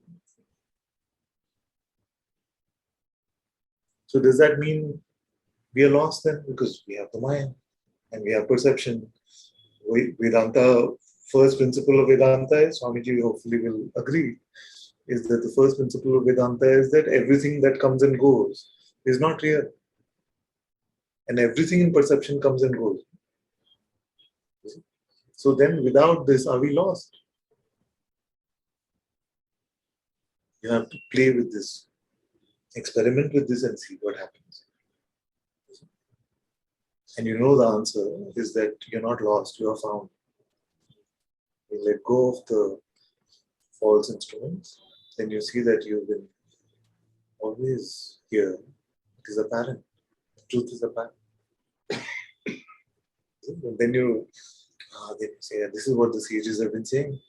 Speaker 1: So does that mean we are lost then? Because we have the mind and we have perception. Vedanta, first principle of Vedanta is, Swamiji hopefully will agree, is that the first principle of Vedanta is that everything that comes and goes is not real. And everything in perception comes and goes. So then without this, are we lost? You have to play with this, experiment with this and see what happens. And you know the answer is that you're not lost, you are found. You let go of the false instruments, then you see that you've been always here. It is apparent. The truth is apparent. And then you say, this is what the sages have been saying.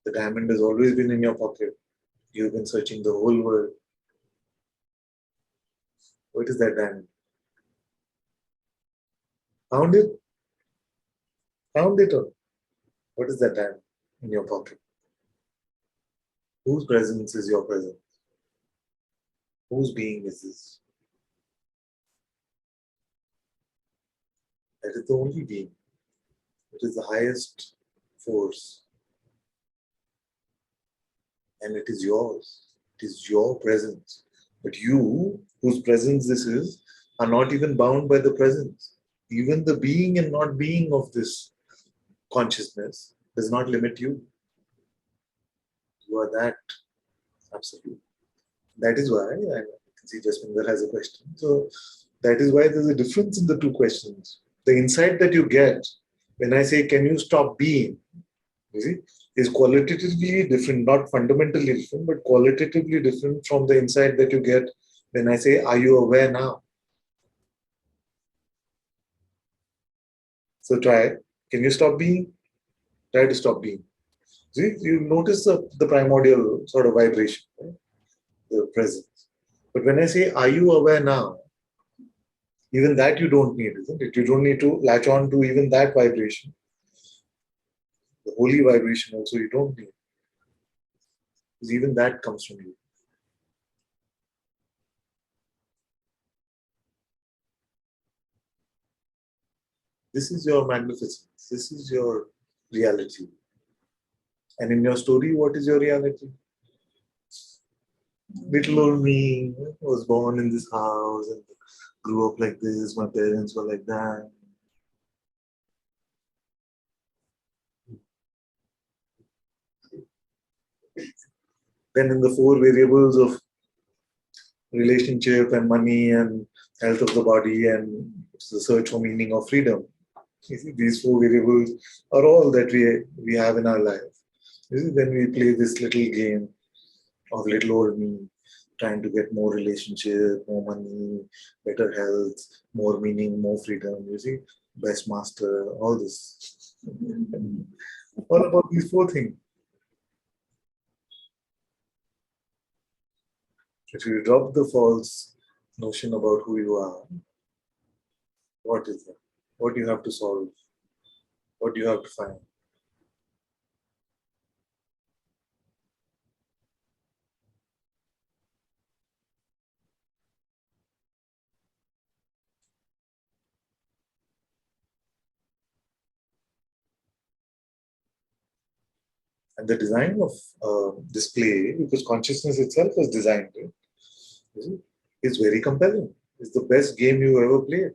Speaker 1: The diamond has always been in your pocket. You've been searching the whole world. What is that diamond? Found it? Found it or what is that diamond in your pocket? Whose presence is your presence? Whose being is this? That is the only being. It is the highest force. And it is yours. It is your presence. But you, whose presence this is, are not even bound by the presence. Even the being and not being of this consciousness does not limit you. You are that absolute. That is why, I can see Jasminder has a question. So that is why there's a difference in the two questions. The insight that you get when I say, can you stop being? You see, is qualitatively different, not fundamentally different, but qualitatively different from the insight that you get when I say, are you aware now? So try, can you stop being? Try to stop being. See, you notice the primordial sort of vibration, right? The presence. But when I say, are you aware now? Even that you don't need, isn't it? You don't need to latch on to even that vibration. The holy vibration also you don't need. Because even that comes from you. This is your magnificence. This is your reality. And in your story, what is your reality? Little old me was born in this house and grew up like this. My parents were like that. Then in the four variables of relationship and money and health of the body and the search for meaning of freedom. You see, these four variables are all that we have in our life. You see, then we play this little game of little old me, trying to get more relationship, more money, better health, more meaning, more freedom. You see, best master, all this. All about these four things. If you drop the false notion about who you are, what is that? What do you have to solve? What do you have to find? And the design of display, because consciousness itself was designed, is very compelling. It's the best game you ever played.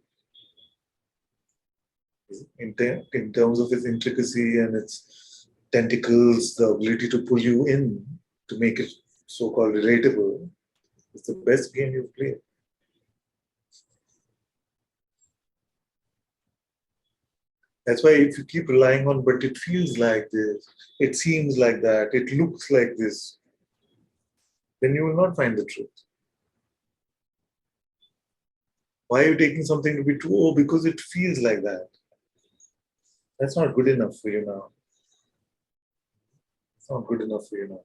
Speaker 1: In terms of its intricacy and its tentacles, the ability to pull you in to make it so-called relatable, it's the best game you've played. That's why if you keep relying on, but it feels like this, it seems like that, it looks like this, then you will not find the truth. Why are you taking something to be true? Oh, because it feels like that. That's not good enough for you now. It's not good enough for you now.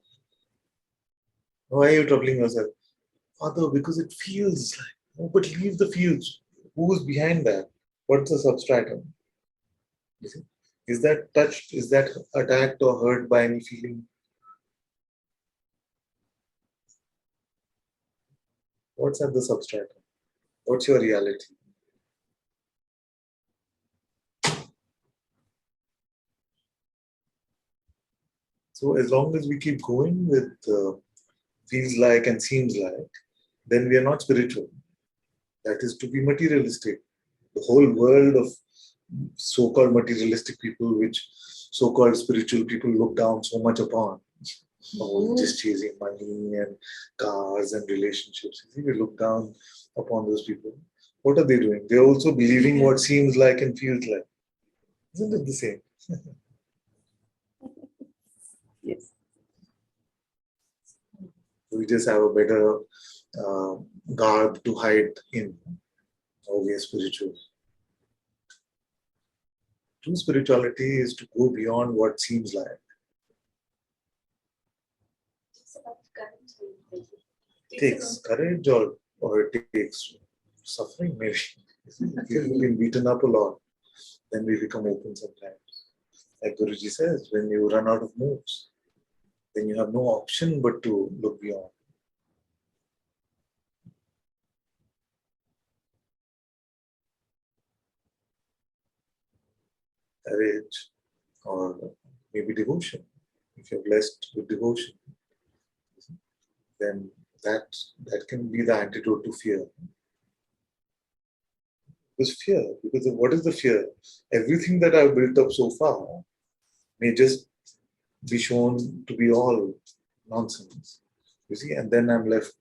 Speaker 1: Why are you troubling yourself? Father, because it feels like, oh, but leave the feels. Who's behind that? What's the substratum? You see? Is that touched? Is that attacked or hurt by any feeling? What's at the substratum? What's your reality? So as long as we keep going with feels like and seems like, then we are not spiritual. That is to be materialistic. The whole world of so-called materialistic people, which so-called spiritual people look down so much upon. Oh, just chasing money and cars and relationships. You think we look down upon those people. What are they doing? They're also believing what seems like and feels like. Isn't it the same?
Speaker 4: Yes.
Speaker 1: We just have a better garb to hide in. Oh, we are spiritual. True spirituality is to go beyond what seems like. It takes courage or it takes suffering, maybe. If you've been beaten up a lot, then we become open sometimes. Like Guruji says, when you run out of moves, then you have no option but to look beyond. Courage or maybe devotion. If you're blessed with devotion, then that can be the antidote to fear. Because what is the fear? Everything that I've built up so far may just be shown to be all nonsense. You see, and then I'm left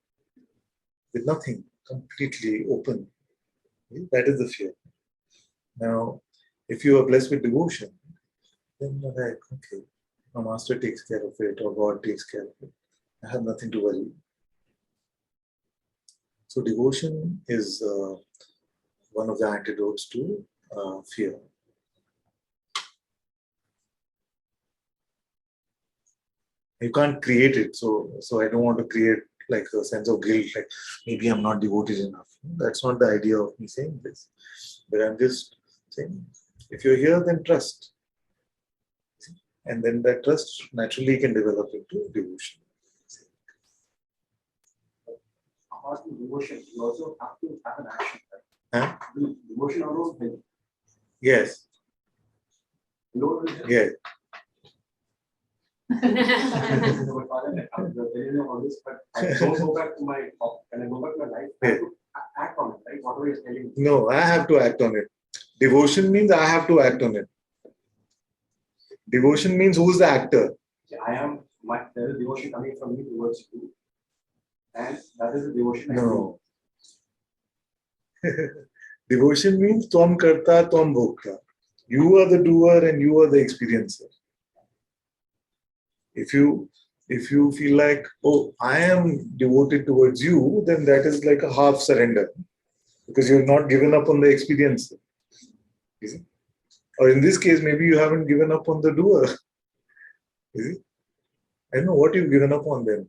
Speaker 1: with nothing, completely open. That is the fear. Now, if you are blessed with devotion, then you're like, okay, my master takes care of it, or God takes care of it. I have nothing to worry. So devotion is one of the antidotes to fear. You can't create it, so I don't want to create like a sense of guilt, like maybe I'm not devoted enough. That's not the idea of me saying this. But I'm just saying, if you're here, then trust. And then that trust naturally can develop into devotion.
Speaker 5: Apart from devotion, you also have to have an action.
Speaker 1: Huh?
Speaker 5: Devotion alone.
Speaker 1: Yes.
Speaker 5: No,
Speaker 1: Yeah.
Speaker 5: I don't know all this, but I don't go back to my talk. When I go back to my life, I have to act on it, right? Whatever you're telling me.
Speaker 1: No, I have to act on it. Devotion means I have to act on it. Devotion means who's the actor?
Speaker 5: There is devotion coming from me towards you. And that is the devotion.
Speaker 1: No. Devotion means Tvam Karta, Tvam Bhokta. You are the doer and you are the experiencer. If you feel like, oh, I am devoted towards you, then that is like a half surrender. Because you have not given up on the experience. Or in this case, maybe you haven't given up on the doer. Is it? I don't know what you've given up on then.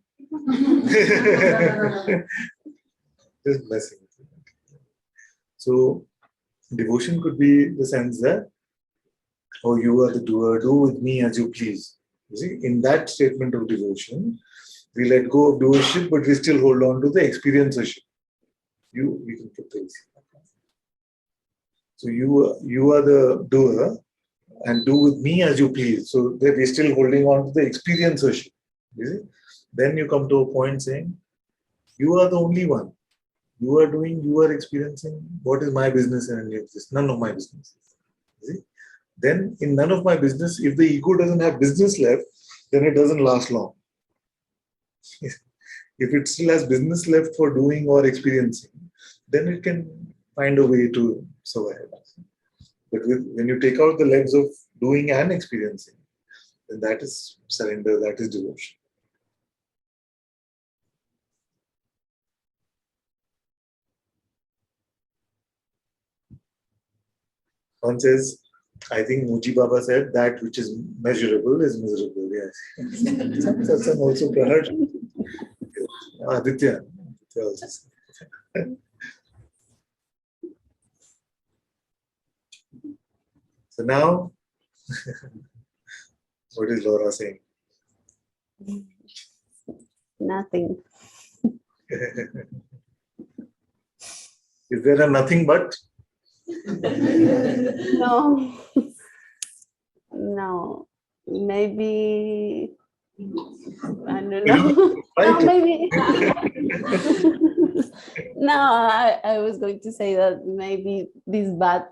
Speaker 1: Just blessing. So, devotion could be the sense that, oh, you are the doer, do with me as you please. You see, in that statement of devotion, we let go of doership, but we still hold on to the experiencership. We can put this. So you are the doer and do with me as you please. So that we're still holding on to the experiencership. You see? Then you come to a point saying, you are the only one. You are doing, you are experiencing. What is my business in any of this? None of my business. You see? Then in none of my business, if the ego doesn't have business left, then it doesn't last long. If it still has business left for doing or experiencing, then it can find a way to survive. But when you take out the legs of doing and experiencing, then that is surrender, that is devotion. One says, I think Muji Baba said, that which is measurable is miserable. Yes. Satsang also heard. Aditya also said. So now, what is Laura saying?
Speaker 4: Nothing.
Speaker 1: Is there a nothing but?
Speaker 4: No. No. Maybe, I don't know. No, maybe. No, I was going to say that maybe this bad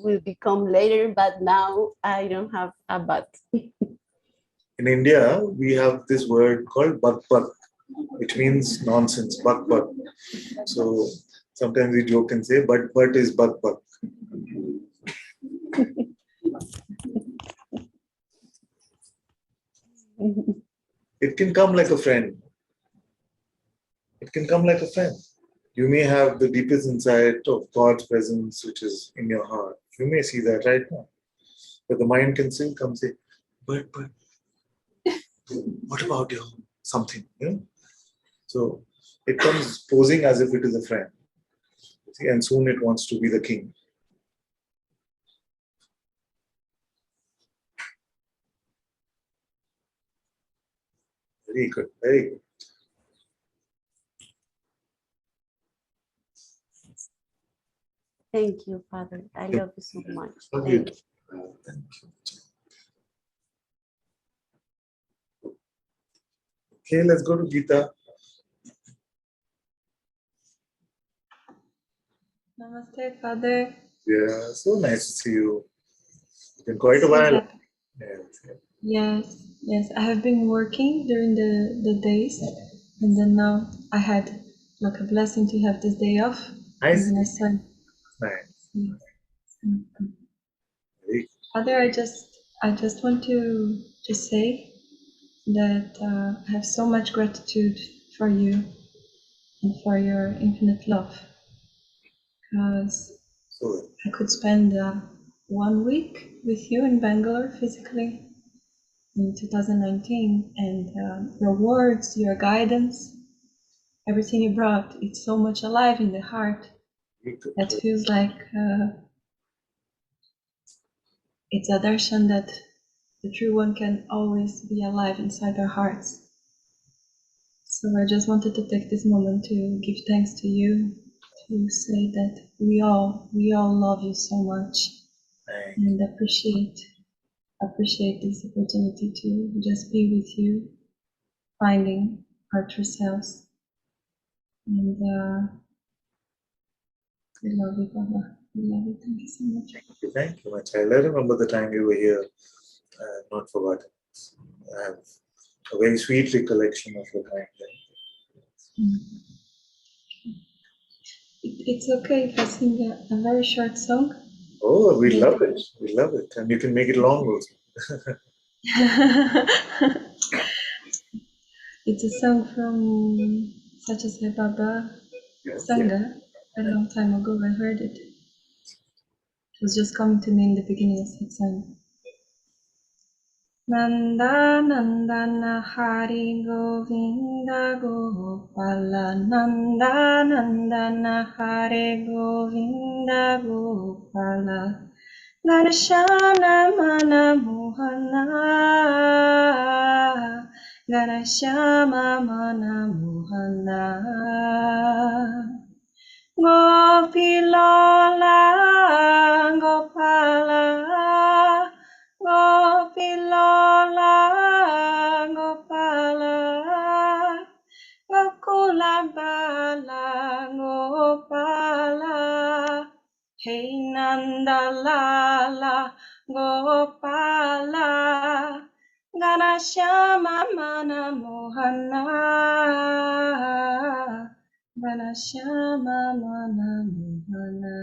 Speaker 4: will become later, but now I don't have a but.
Speaker 1: In India, we have this word called bak bak, which means nonsense, bak bak. So sometimes we joke and say, but is bak bak. It can come like a friend. It can come like a friend. You may have the deepest insight of God's presence, which is in your heart. You may see that right now. But the mind can still come say, but, what about your something? You know? So it comes posing as if it is a friend. See, and soon it wants to be the king. Very good, very good.
Speaker 4: Thank you, Father. I love you so much.
Speaker 1: Love
Speaker 4: Thank
Speaker 1: you.
Speaker 4: you.
Speaker 1: Thank you. Okay, let's go to Geeta.
Speaker 6: Namaste, Father.
Speaker 1: Yeah, so nice to see you. It's been quite a
Speaker 6: So
Speaker 1: while.
Speaker 6: happy.
Speaker 1: Yes.
Speaker 6: Yes. I have been working during the days, and then now I had like a blessing to have this day off.
Speaker 1: I
Speaker 6: And then I
Speaker 1: see.
Speaker 6: said,
Speaker 1: Nice.
Speaker 6: yes. Mhm.
Speaker 1: Very
Speaker 6: Father, I just want to say that I have so much gratitude for you and for your infinite love, because
Speaker 1: so
Speaker 6: I could spend 1 week with you in Bangalore physically in 2019, and your words, your guidance, everything you brought, it's so much alive in the heart
Speaker 1: very good.
Speaker 6: that feels like it's a darshan that the true one can always be alive inside our hearts. So I just wanted to take this moment to give thanks to you, to say that we all love you so much
Speaker 1: Thank
Speaker 6: and appreciate this opportunity to just be with you, finding our true selves. And we love you, Baba. We love you. Thank you so much.
Speaker 1: you. Thank you much. I remember the time you were here. Not forgotten. I have a very sweet recollection of your time there.
Speaker 6: It's okay if I sing a very short song.
Speaker 1: Oh, we
Speaker 6: But
Speaker 1: love it. We love it. And you can make it long also.
Speaker 6: it's a song from Sacha Sai Baba
Speaker 1: Yes, yes.
Speaker 6: Sangha. A long time ago, I heard it. It was just coming to me in the beginning of Satsang. Nanda Nandana Hari Govinda Gopala Nanda Nandana Hari Govinda Gopala Ganashana Mana Mohana Ganashama Mana Mohana Gopilola Gopala Gopilola Gopala Gokula Bala Gopala Hey Nanda Lala Gopala Ganashama Mana Mohana Ganashama Mana Mohana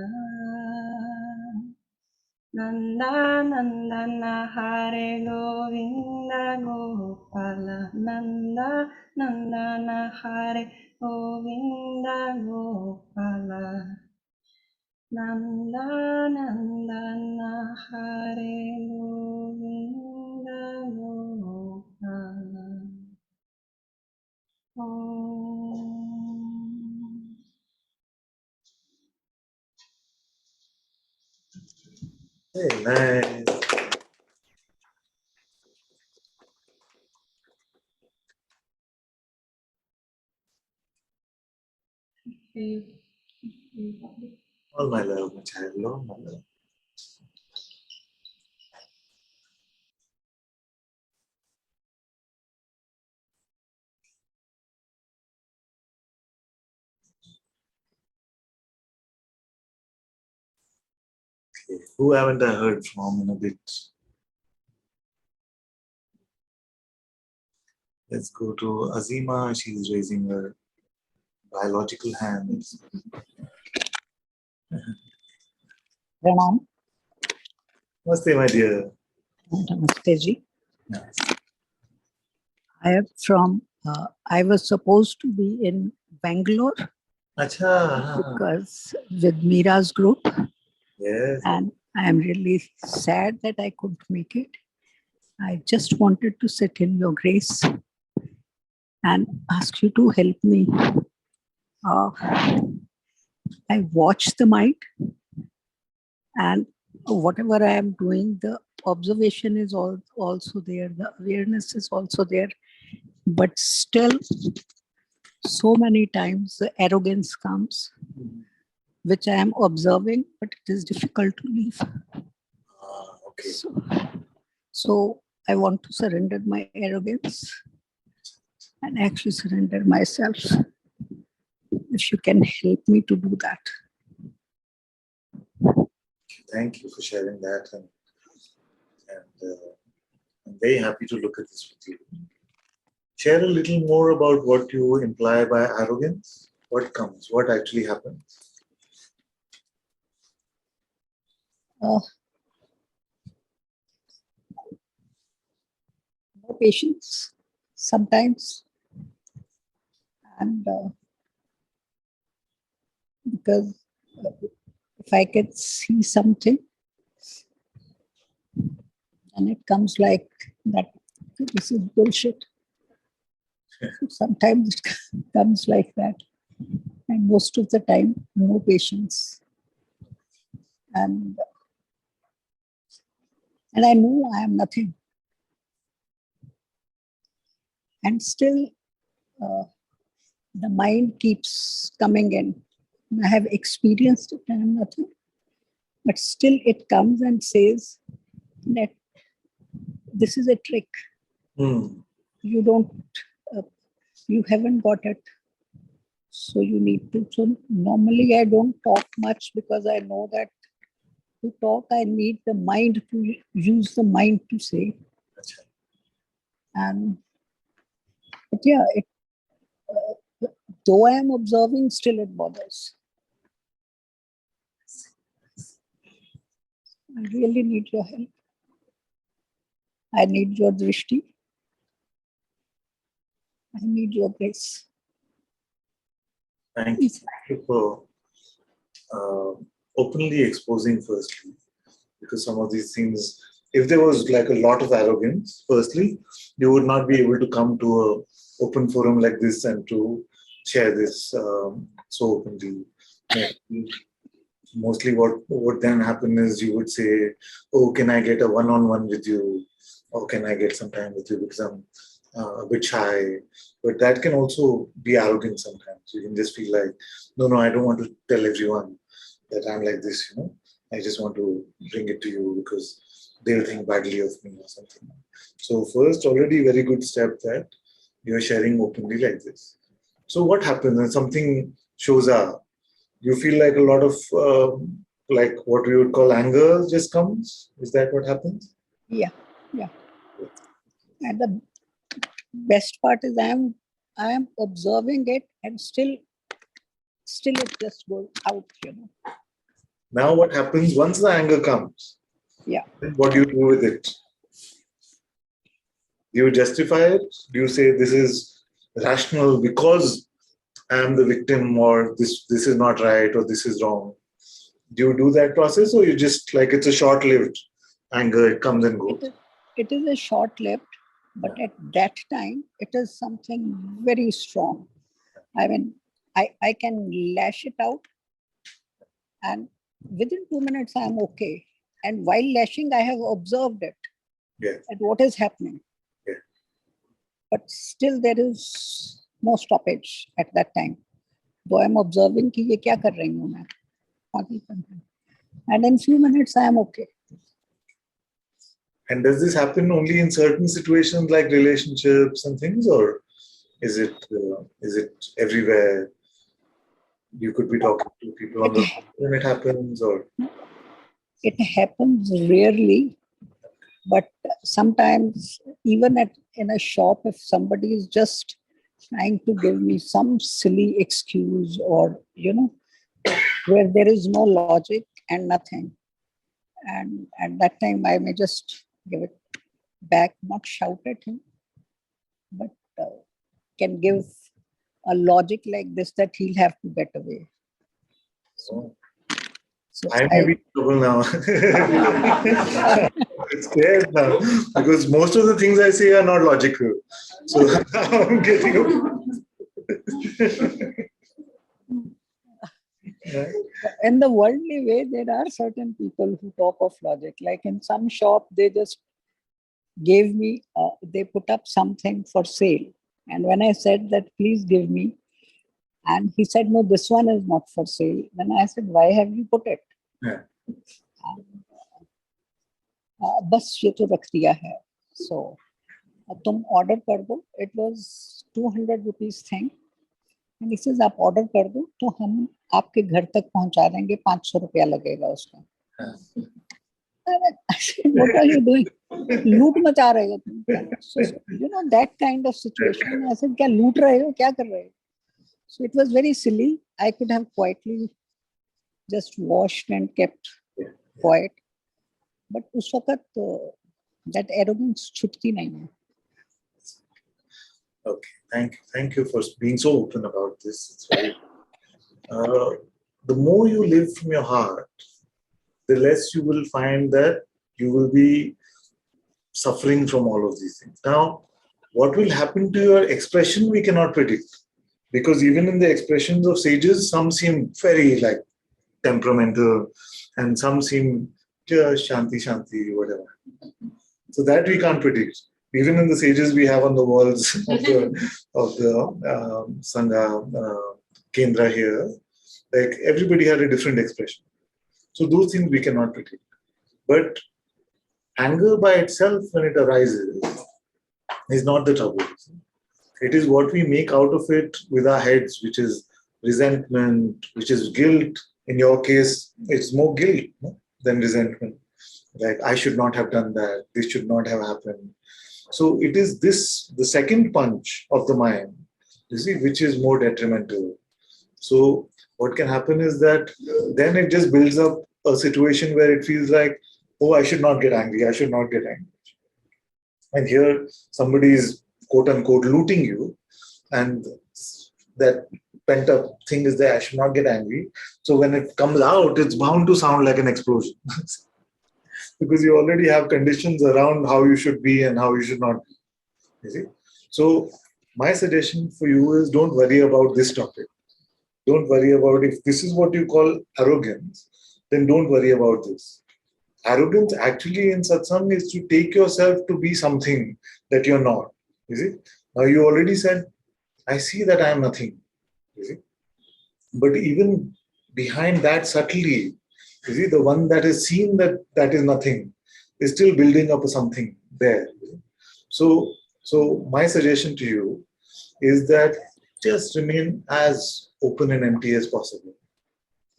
Speaker 6: Nanda Nandana Hare Govinda Gopala Nanda Nandana Hare Govinda Gopala Nanda Nandana Hare Govinda Gopala Om.
Speaker 1: Hey, nice. All my love, my child. All my love. Okay. Who haven't I heard from in a bit? Let's go to Azima. She's raising her biological hands.
Speaker 7: Pranam.
Speaker 1: Namaste, my dear.
Speaker 7: Namaste ji.
Speaker 1: Yes.
Speaker 7: I am from, I was supposed to be in Bangalore
Speaker 1: Acha.
Speaker 7: because with Mira's group,
Speaker 1: Yes.
Speaker 7: and I am really sad that I couldn't make it. I just wanted to sit in your grace and ask you to help me. I watch the mind, and whatever I am doing, the observation is also there, the awareness is also there, but still so many times the arrogance comes, which I am observing, but it is difficult to leave.
Speaker 1: Okay.
Speaker 7: So I want to surrender my arrogance and actually surrender myself. If you can help me to do that.
Speaker 1: Thank you for sharing that, and I'm very happy to look at this with you. Share a little more about what you imply by arrogance. What comes? What actually happens?
Speaker 7: No patience sometimes, and because if I can see something, and it comes like that, this is bullshit. Sometimes it comes like that, and most of the time, no patience. And I know I am nothing. And still, the mind keeps coming in. I have experienced it, I am nothing. But still it comes and says that this is a trick. You don't, you haven't got it. So you need to. So normally I don't talk much because I know that to talk, I need the mind to use the mind to say. And but yeah, though I am observing, still it bothers. I really need your help. I need your drishti. I need your grace.
Speaker 1: Thank you for openly exposing firstly, because some of these things, if there was like a lot of arrogance, firstly, you would not be able to come to an open forum like this and to share this so openly. Mostly what would then happen is you would say, oh, can I get a one-on-one with you? Or can I get some time with you because I'm a bit shy? But that can also be arrogant sometimes. You can just feel like, no, I don't want to tell everyone that I'm like this, I just want to bring it to you because they'll think badly of me or something. So first, already very good step that you're sharing openly like this. So what happens when something shows up? You feel like a lot of like what we would call anger just comes? Is that what happens?
Speaker 7: Yeah. And the best part is I am observing it and still it just goes out,
Speaker 1: Now what happens once the anger comes?
Speaker 7: Yeah.
Speaker 1: What do you do with it? Do you justify it? Do you say this is rational because I am the victim, or this is not right, or this is wrong? Do you do that process, or you just like it's a short-lived anger, it comes and goes?
Speaker 7: It is a short-lived, but at that time, it is something very strong. I mean, I can lash it out, and within 2 minutes, I'm okay. And while lashing, I have observed it.
Speaker 1: Yeah.
Speaker 7: And what is happening.
Speaker 1: Yeah.
Speaker 7: But still, there is no stoppage at that time. Though I'm observing कि ये क्या कर रही हूँ मैं, and in few minutes, I am okay.
Speaker 1: And does this happen only in certain situations like relationships and things, or is it everywhere? You could be talking to people on the phone when it happens, or
Speaker 7: it happens rarely, but sometimes even in a shop, if somebody is just trying to give me some silly excuse, or where there is no logic and nothing, and at that time I may just give it back, not shout at him, but can give a logic like this, that he'll have to get away.
Speaker 1: So
Speaker 7: So
Speaker 1: I may be in trouble now. It's scared now because most of the things I say are not logical. So I'm getting
Speaker 7: in the worldly way, there are certain people who talk of logic. Like in some shop, they just gave me, they put up something for sale. And when I said that, please give me, and he said, no, this one is not for sale. Then I said, why have you put it?
Speaker 1: Yeah.
Speaker 7: बस ये तो रख दिया है. So तुम order कर दो. It was 200 rupees thing. And he says, आप order कर दो तो हम आपके घर तक पहुंचा देंगे, 500 रुपया लगेगा उसका. I said, what are you doing? लूट मचा रहे हो तुम. So, that kind of situation. I said, क्या लूट रहे हो, क्या कर रहे हो? So it was very silly. I could have quietly just washed and kept quiet. But उस वक्त that arrogance छुटती नहीं है.
Speaker 1: Okay, thank you for being so open about this. It's very, the more you live from your heart, the less you will find that you will be suffering from all of these things. Now, what will happen to your expression, we cannot predict. Because even in the expressions of sages, some seem very like temperamental and some seem just shanti, whatever. So that we can't predict. Even in the sages we have on the walls of the Sangha Kendra here, like everybody had a different expression. So those things we cannot predict. But anger by itself, when it arises, is not the trouble. It is what we make out of it with our heads, which is resentment, which is guilt. In your case, it's more guilt than resentment. Like, I should not have done that. This should not have happened. So it is this, the second punch of the mind, you see, which is more detrimental. So what can happen is that then it just builds up a situation where it feels like, oh, I should not get angry. I should not get angry. And here somebody is quote unquote looting you, and that pent up thing is there. I should not get angry. So when it comes out, it's bound to sound like an explosion because you already have conditions around how you should be and how you should not be. You see? So my suggestion for you is, don't worry about this topic. Don't worry about, if this is what you call arrogance, then don't worry about this. Arrogance actually in satsang is to take yourself to be something that you're not. You see? Now you already said, I see that I am nothing. You see? But even behind that subtly, you see, the one that is seen that is nothing is still building up something there. So my suggestion to you is that just remain as open and empty as possible.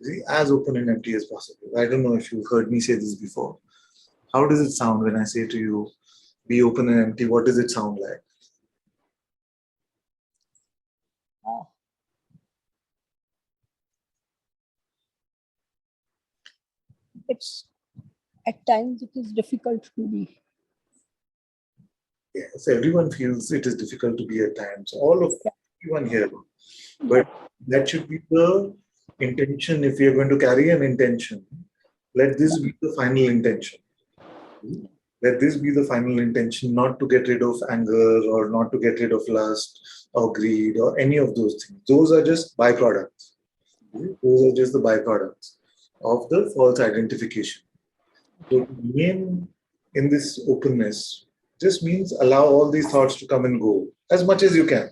Speaker 1: See, as open and empty as possible. I don't know if you've heard me say this before. How does it sound when I say to you, be open and empty? What does it sound like?
Speaker 7: It's at times it is difficult to be.
Speaker 1: Yes, everyone feels it is difficult to be at times. All of everyone here. But that should be the intention. If you're going to carry an intention, let this be the final intention. Let this be the final intention, not to get rid of anger or not to get rid of lust or greed or any of those things. Those are just byproducts. Those are just the byproducts of the false identification. So to remain in this openness just means allow all these thoughts to come and go as much as you can.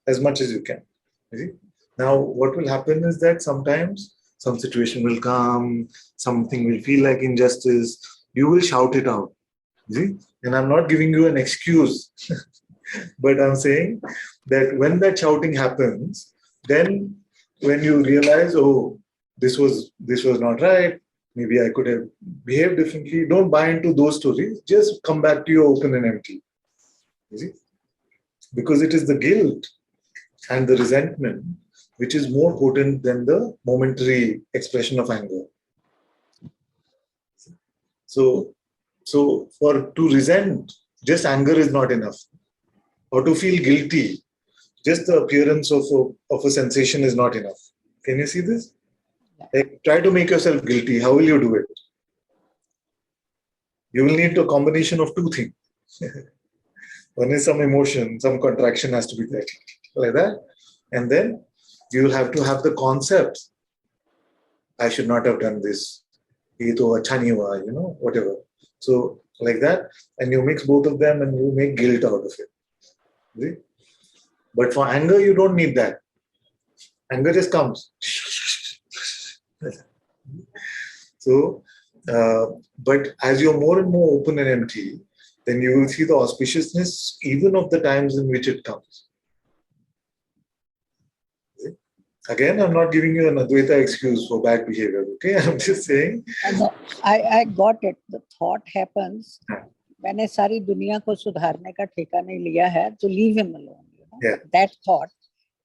Speaker 1: As much as you can. You see? Now, what will happen is that sometimes some situation will come, something will feel like injustice, you will shout it out. You see? And I'm not giving you an excuse, but I'm saying that when that shouting happens, then when you realize, oh, this was not right, Maybe I could have behaved differently. Don't buy into those stories. Just come back to your open and empty. You see? Because it is the guilt and the resentment which is more potent than the momentary expression of anger. So for to resent, just anger is not enough. Or to feel guilty, just the appearance of a sensation is not enough. Can you see this? Like, try to make yourself guilty. How will you do it? You will need a combination of two things. One is some emotion, some contraction has to be there, like that. And then you will have to have the concept, I should not have done this. Ye to acha nahi hua, whatever. So, like that. And you mix both of them and you make guilt out of it. See? But for anger, you don't need that. Anger just comes. So, but as you're more and more open and empty, then you will see the auspiciousness even of the times in which it comes. Okay? Again, I'm not giving you an Advaita excuse for bad behavior, okay? I'm just saying.
Speaker 7: I got it. The thought happens. मैंने सारी दुनिया को सुधारने का ठेका नहीं लिया है, तो leave him alone.
Speaker 1: Yeah.
Speaker 7: That thought,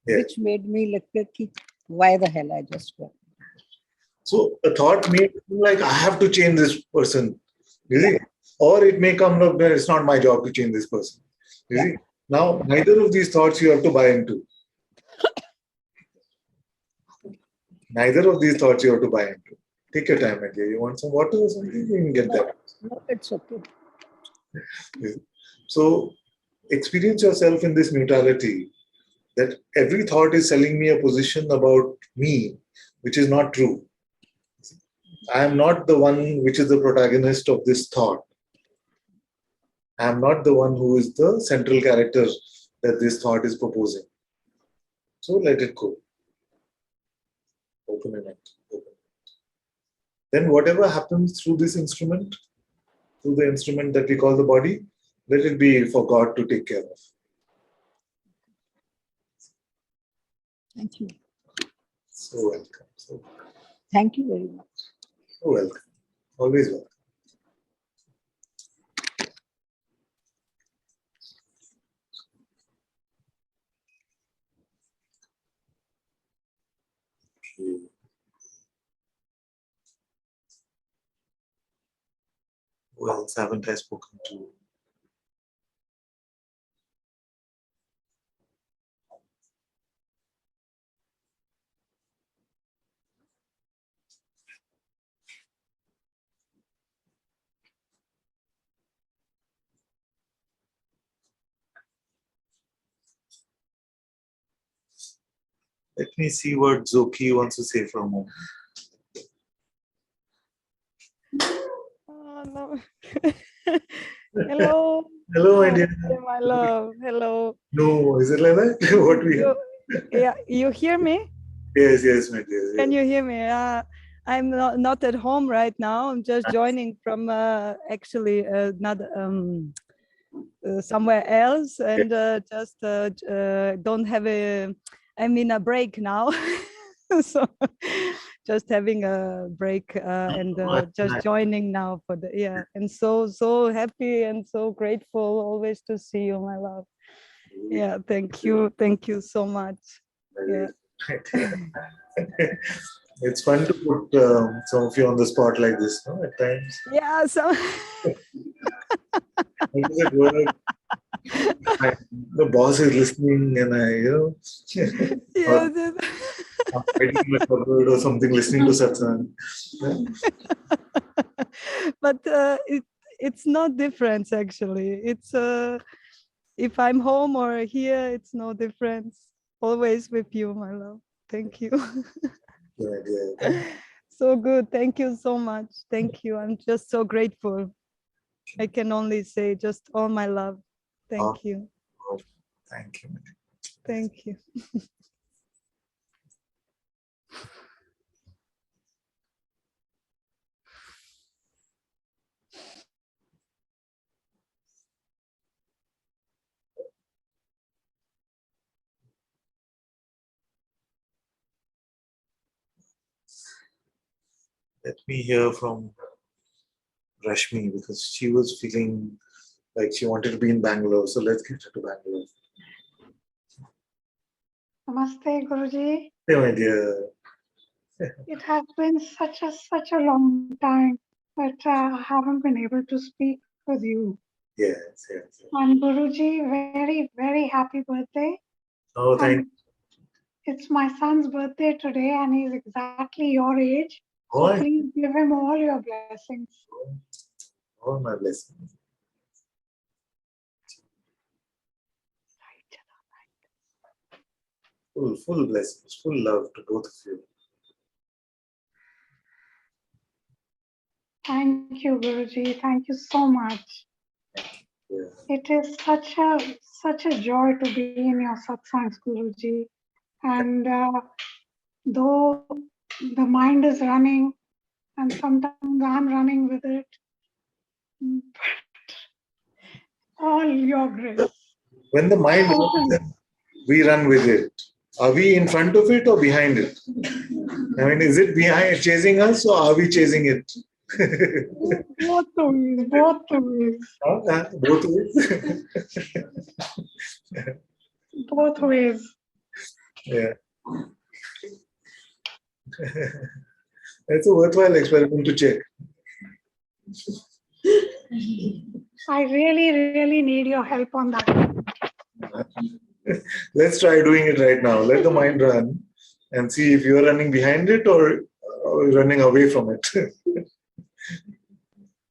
Speaker 1: Yeah.
Speaker 7: which made me like, why the hell I just go.
Speaker 1: So a thought may feel like I have to change this person, you see, or it may come up that it's not my job to change this person. You see, now neither of these thoughts you have to buy into. Neither of these thoughts you have to buy into. Take your time, my dear. You want some water or something? You can get that.
Speaker 7: No, it's okay.
Speaker 1: So experience yourself in this neutrality, that every thought is selling me a position about me, which is not true. I am not the one which is the protagonist of this thought. I am not the one who is the central character that this thought is proposing. So let it go. Open and empty. Open. Then whatever happens through this instrument, through the instrument that we call the body, let it be for God to take care of.
Speaker 7: Thank you.
Speaker 1: So welcome. So
Speaker 7: Thank you very much.
Speaker 1: welcome. Always welcome. Okay. Who else haven't I spoken to? Let me see what Zoki wants to say for a moment.
Speaker 8: Oh, no. Hello.
Speaker 1: Hello, my dear.
Speaker 8: My love. Hello.
Speaker 1: No, is it like that? What we have?
Speaker 8: You hear me?
Speaker 1: Yes, yes, my dear.
Speaker 8: Can
Speaker 1: Yes.
Speaker 8: you hear me? I'm not at home right now. I'm just joining from actually not somewhere else, and just don't have a. I'm in a break now, so just having a break and just joining now for the and so happy and so grateful always to see you, my love. Yeah, thank you so much. Yeah.
Speaker 1: It's fun to put some of you on the spot like this, no? At times.
Speaker 8: Yeah, so
Speaker 1: How does it work? The boss is listening, and
Speaker 8: yeah,
Speaker 1: I'm writing my forward or something, listening to Satsang. Yeah.
Speaker 8: but it's not difference actually. It's if I'm home or here, it's no difference. Always with you, my love. Thank you.
Speaker 1: Yeah.
Speaker 8: So good. Thank you so much. Thank you. I'm just so grateful. I can only say just all my love. Thank you.
Speaker 1: Thank you.
Speaker 8: Thank you.
Speaker 1: Let me hear from Rashmi because she was feeling like she wanted to be in Bangalore. So let's get her to Bangalore.
Speaker 9: Namaste, Guruji.
Speaker 1: Hey, my dear.
Speaker 9: It has been such a long time, but I haven't been able to speak with you.
Speaker 1: Yes, yes.
Speaker 9: And Guruji, very happy birthday.
Speaker 1: Oh, thank you.
Speaker 9: It's my son's birthday today, and he's exactly your age. So
Speaker 1: Oh,
Speaker 9: please give him all your blessings.
Speaker 1: all my blessings. Full blessings, full love to both of you.
Speaker 9: Thank you, Guruji. Thank you so much.
Speaker 1: Yeah.
Speaker 9: It is such a joy to be in your satsangs, Guruji. And though the mind is running, and sometimes I'm running with it, but all your grace.
Speaker 1: When the mind runs, we run with it. Are we in front of it or behind it? I mean, is it behind chasing us or are we chasing it?
Speaker 9: Both ways, both ways.
Speaker 1: Both ways.
Speaker 9: Both ways.
Speaker 1: Yeah. It's a worthwhile experiment to check.
Speaker 9: I really need your help on that.
Speaker 1: Let's try doing it right now. Let the mind run and see if you're running behind it or running away from it.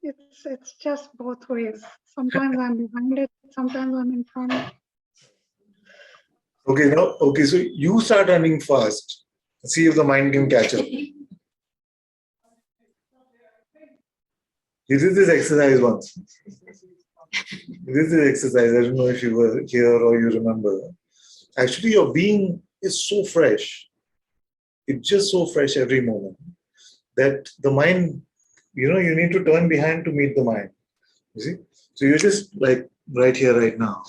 Speaker 9: It's just both ways. Sometimes I'm behind it, sometimes I'm in front.
Speaker 1: Okay, so you start running fast. See if the mind can catch up. You did this exercise once. This is exercise. I don't know if you were here or you remember. Actually, your being is so fresh. It's just so fresh every moment that the mind, you need to turn behind to meet the mind. You see? So you're just like right here, right now.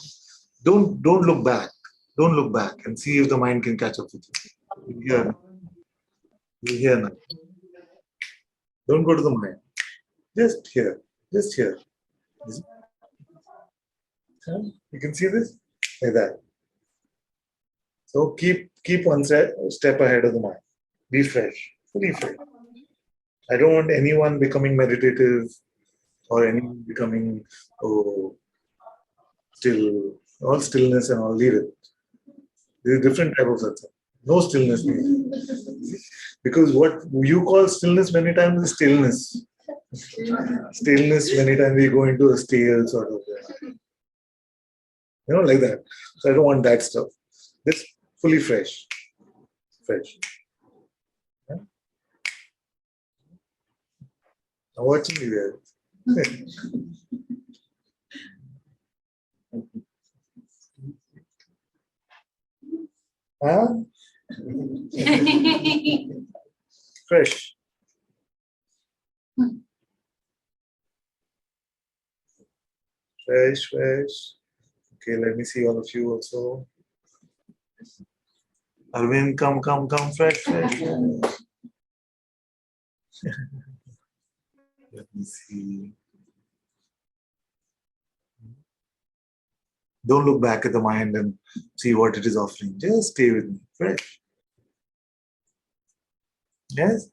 Speaker 1: Don't look back. Don't look back and see if the mind can catch up with you. You're here. You're here now. Don't go to the mind. Just here. Just here. You can see this? Like that. So keep one step ahead of the mind. Be fresh. Fully fresh. I don't want anyone becoming meditative or anyone becoming still, all stillness and all. Leave it. There's a different type of satsang. No stillness needed. Because what you call stillness many times is stillness. Stillness many times we go into a stale sort of, like that. So I don't want that stuff. This fully fresh. Fresh. Yeah? I'm watching you there. Huh? Fresh. Fresh. Okay, let me see all of you also. Arvind, come, fresh. Let me see. Don't look back at the mind and see what it is offering. Just stay with me. Fresh. Yes?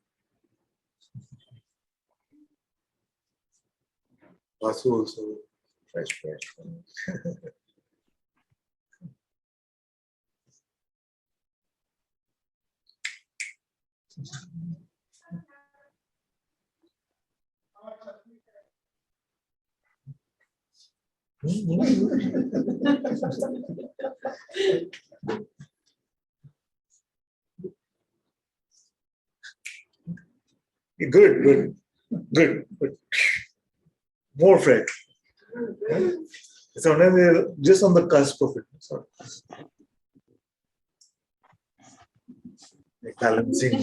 Speaker 1: Vasu also. Fresh. Good. More fresh. Sometimes they're just on the cusp of it. Sorry. Like balancing.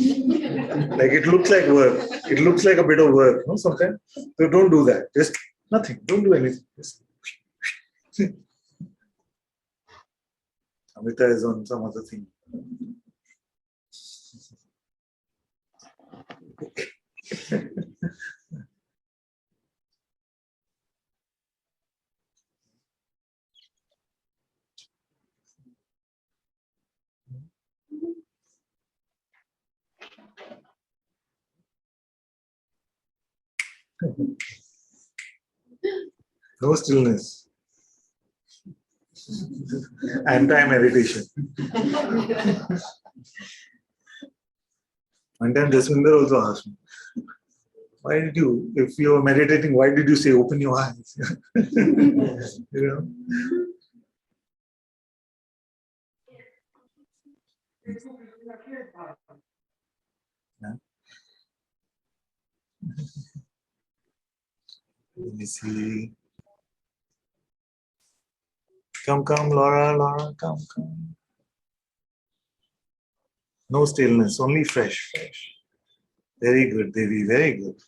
Speaker 1: Like it looks like work. It looks like a bit of work, sometimes. So don't do that. Just nothing. Don't do anything. Just Amita is on some other thing. No stillness. Anti-meditation. One time Jaswinder also asked me, why did you, if you were meditating, why did you say open your eyes? You know? Yeah. Let me see. Come, Laura, come. No stillness, only fresh. Very good, Devi, very good.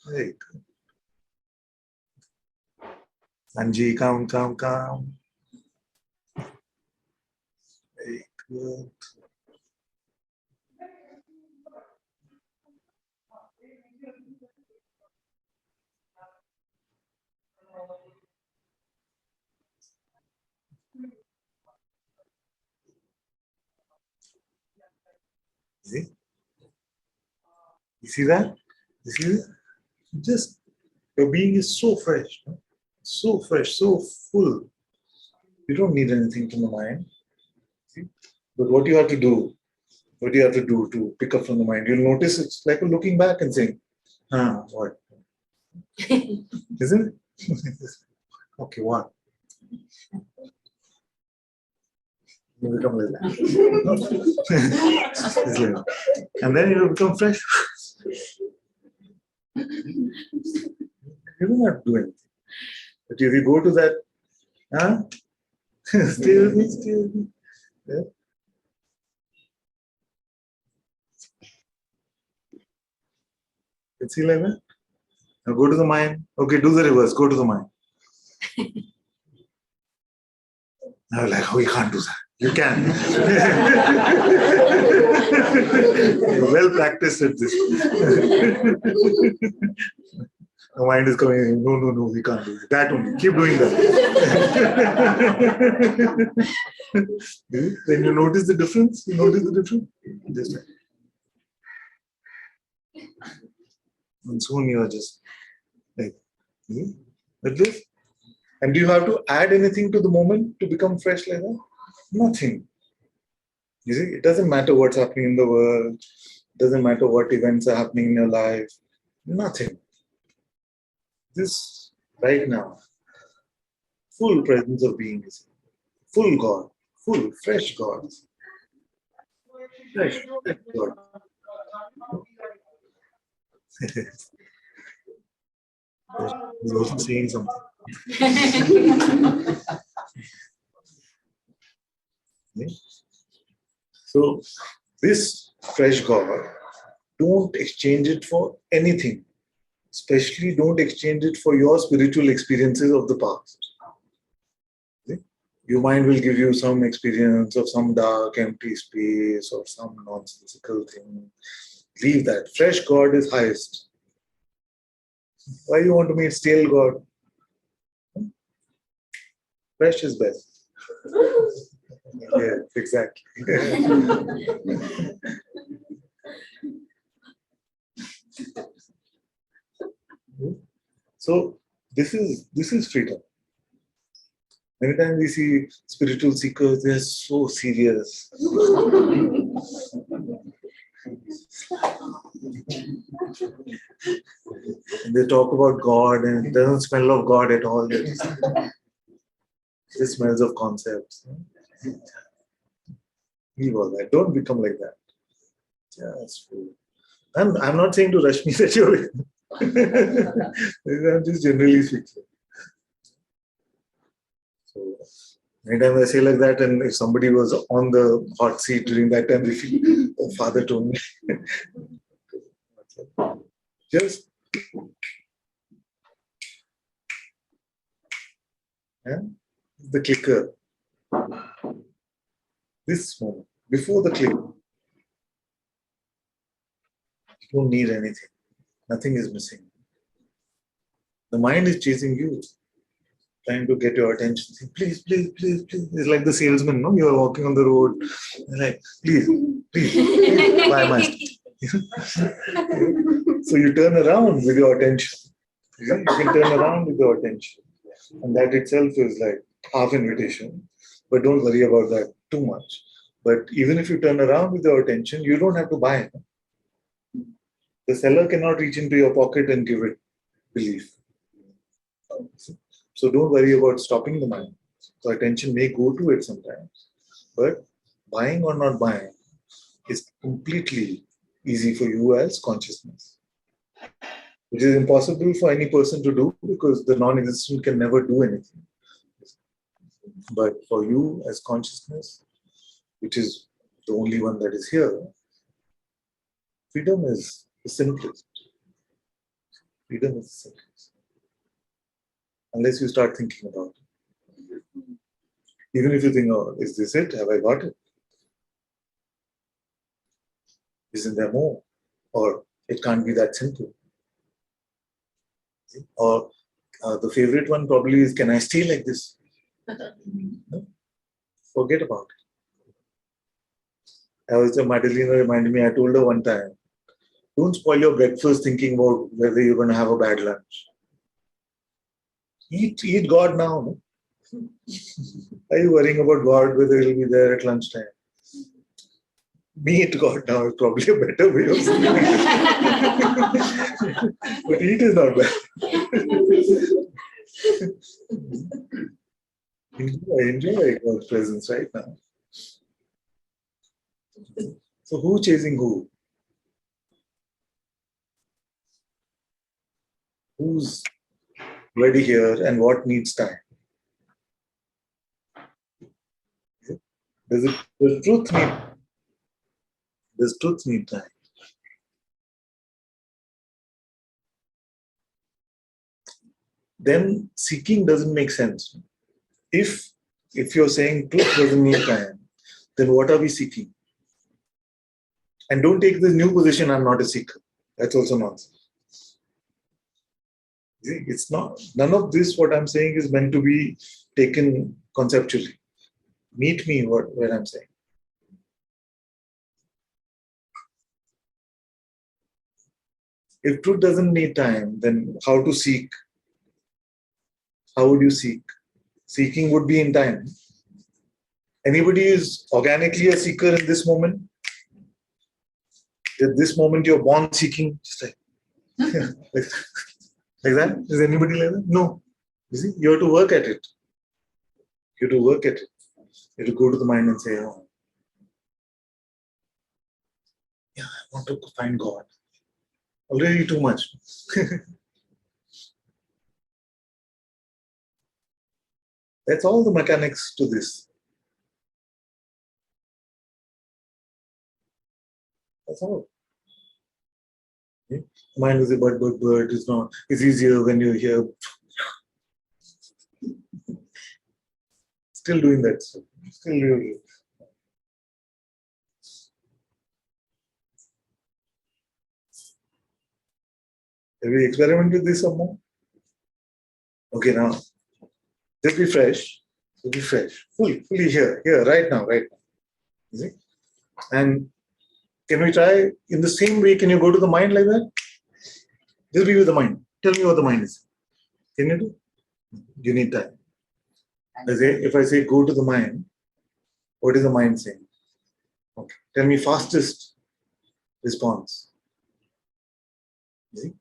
Speaker 1: Anji, come. Very good. See? You see that? Just your being is so fresh, no? So fresh, so full. You don't need anything from the mind. See? But what you have to do to pick up from the mind, you'll notice it's like looking back and saying, what? Isn't it? Okay, what? You become like that. And then you become fresh. You don't have to do anything. But if you go to that, stay with me. Yeah. You see like that? Now go to the mind. Okay, do the reverse. Go to the mind. Now like, we can't do that. You can. You're well practiced at this. The mind is coming, no, we can't do that. That only. Keep doing that. Then you notice the difference? Just like. And soon you are just like this. And do you have to add anything to the moment to become fresh like that? Nothing. You see, it doesn't matter what's happening in the world. It doesn't matter what events are happening in your life. Nothing. This right now, full presence of being is full God, full fresh God. Fresh God. He's also saying something. Okay. So this fresh God, don't exchange it for anything. Especially don't exchange it for your spiritual experiences of the past. Okay? Your mind will give you some experience of some dark, empty space or some nonsensical thing. Leave that. Fresh God is highest. Why you want to meet stale God? Fresh is best. Yeah, exactly. So this is freedom. Many times we see spiritual seekers, they're so serious. They talk about God and it doesn't smell of God at all. It smells of concepts. Leave all that. Don't become like that. Just fool. I'm not saying to rush me that you're I'm just generally speaking. So many times I say like that, and if somebody was on the hot seat during that time, they feel, oh, Father told me. Just the clicker. This moment, before the click, you don't need anything. Nothing is missing. The mind is chasing you, trying to get your attention. Saying, please, please, please, please. It's like the salesman, no? You are walking on the road. Like, please, please, please buy mine. So you turn around with your attention. You can turn around with your attention. And that itself is like half invitation. But don't worry about that too much. But even if you turn around with your attention, you don't have to buy it. The seller cannot reach into your pocket and give it belief. So don't worry about stopping the mind. So attention may go to it sometimes. But buying or not buying is completely easy for you as consciousness. Which is impossible for any person to do because the non-existent can never do anything. But for you as consciousness, which is the only one that is here, freedom is the simplest. Freedom is the simplest. Unless you start thinking about it. Even if you think, oh, is this it? Have I got it? Isn't there more? Or it can't be that simple. Or the favorite one probably is, can I stay like this? No? Forget about it. Madalena reminded me, I told her one time, don't spoil your breakfast thinking about whether you're going to have a bad lunch. Eat God now. No? Are you worrying about God, whether he'll be there at lunchtime? Meet God now is probably a better way of saying it. But eat is not bad. Enjoy God's presence right now. So who chasing who? Who's ready here and what needs time? Does truth need time? Then seeking doesn't make sense. If you're saying truth doesn't need time, then what are we seeking? And don't take this new position, I'm not a seeker. That's also nonsense. It's not, none of this, what I'm saying, is meant to be taken conceptually. Meet me where I'm saying. If truth doesn't need time, then how to seek? How would you seek? Seeking would be in time. Anybody is organically a seeker in this moment? At this moment you're born seeking, just like that? Is anybody like that? No. You see, you have to work at it. You have to work at it. You have to go to the mind and say, oh, yeah, I want to find God. Already too much. That's all the mechanics to this. That's all. Okay? Mind is a bird. It's not. It's easier when you hear. Still doing that. Still doing it. Have we experimented with this some more? Okay, now. Just be fresh. Be fresh. Fully here, right now. You see? And can we try in the same way? Can you go to the mind like that? Just be with the mind. Tell me what the mind is. Can you do? You need time. If I say go to the mind, what is the mind saying? Okay. Tell me fastest response. See?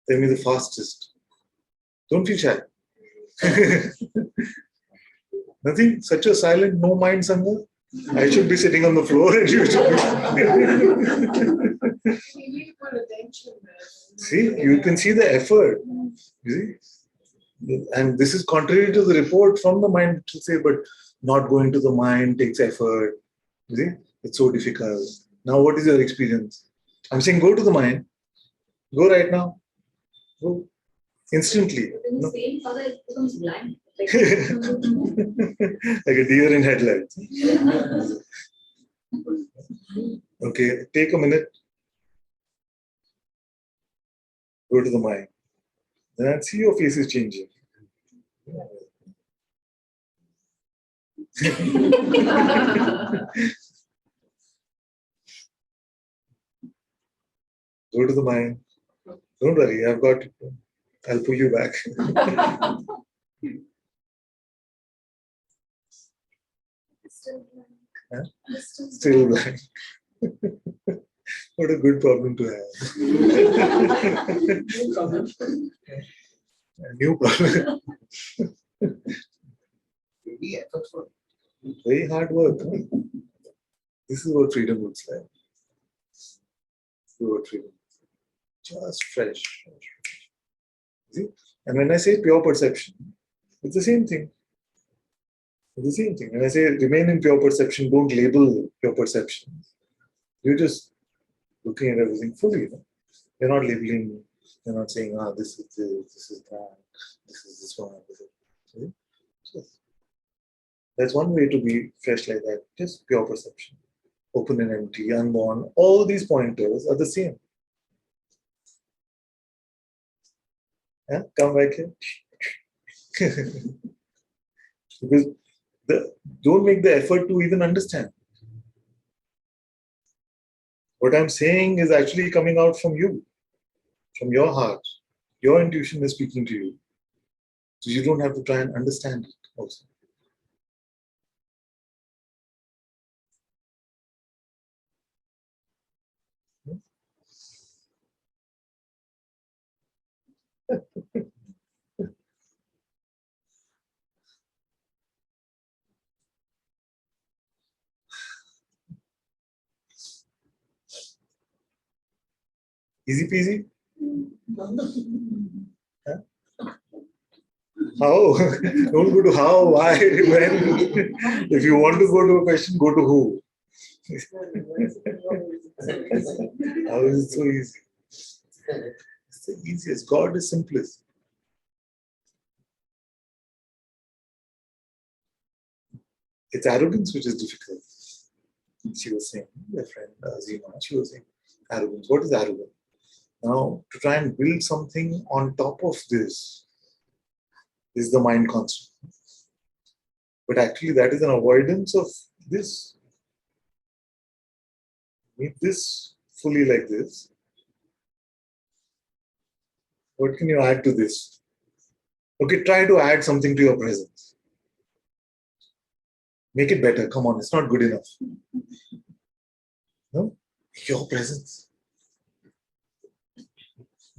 Speaker 1: Tell me the fastest. Don't feel shy. Nothing. Such a silent, no mind Sangha. I should be sitting on the floor and you should be. See, you can see the effort. You see? And this is contrary to the report from the mind to say, but not going to the mind takes effort. You see? It's so difficult. Now, what is your experience? I'm saying go to the mind. Go right now. Go. Instantly.
Speaker 10: In the same color, it becomes blind.
Speaker 1: Like a deer in headlights. Okay, take a minute. Go to the mind. Then I'd see your face is changing. Go to the mind. Don't worry, I'll pull you back. Huh? Still blank. What a good problem to have. A new problem. Very hard work. Huh? This is what freedom looks like. This is what freedom looks like. Just fresh. See? And when I say pure perception, it's the same thing. It's the same thing. When I say remain in pure perception, don't label pure perception. You're just looking at everything fully. You know? You're not labeling, you're not saying, this is this is that, this is this one. See? Just, that's one way to be fresh like that. Just pure perception. Open and empty, unborn. All these pointers are the same. Yeah? Come back here. Because don't make the effort to even understand. What I'm saying is actually coming out from you, from your heart. Your intuition is speaking to you. So you don't have to try and understand it also. Easy peasy? Huh? How? Don't go to how, why, when. If you want to go to a question, go to who. How is it so easy? It's the easiest. God is simplest. It's arrogance which is difficult. She was saying, my friend Zima, she was saying, arrogance. What is arrogance? Now, to try and build something on top of this is the mind construct. But actually, that is an avoidance of this. Meet this fully like this. What can you add to this? Okay, try to add something to your presence. Make it better. Come on, it's not good enough. No? Your presence.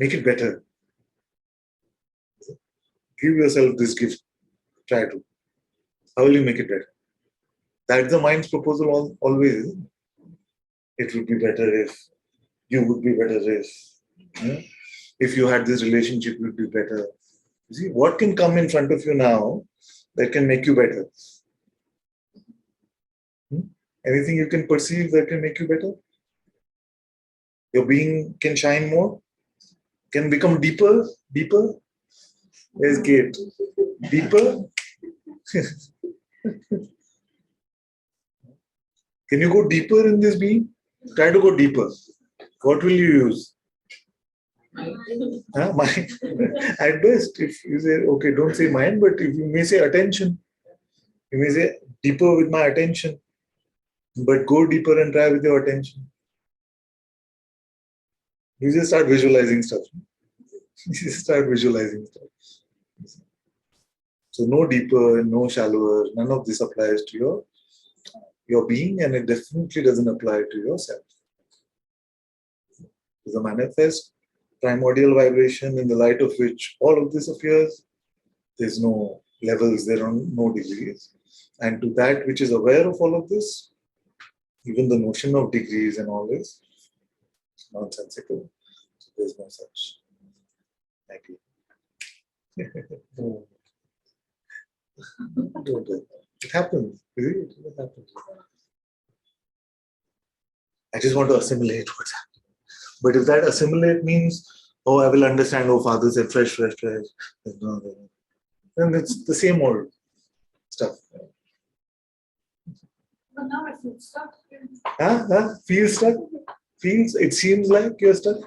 Speaker 1: Make it better. Give yourself this gift. Try to. How will you make it better? That's the mind's proposal always. It would be better if, you would be better if you had this relationship, it would be better. You see, what can come in front of you now that can make you better? Anything you can perceive that can make you better? Your being can shine more? Can become deeper? Deeper? Where's Kate? Deeper? Can you go deeper in this being? Try to go deeper. What will you use? Mind. At best, if you say, okay, don't say mind, but if you may say attention, you may say deeper with my attention, but go deeper and try with your attention. You just start visualizing stuff. You just start visualizing stuff. So no deeper, no shallower, none of this applies to your being, and it definitely doesn't apply to yourself. It's a manifest primordial vibration in the light of which all of this appears. There's no levels, there are no degrees. And to that which is aware of all of this, even the notion of degrees and all this is nonsensical. So there's no such idea. Don't do it. It happens. It happens. I just want to assimilate what's happening. But if that assimilate means, oh, I will understand, oh, Father said fresh, fresh, fresh, then it's the same old stuff.
Speaker 10: But now I feel stuck.
Speaker 1: Feel stuck? It seems like you're stuck.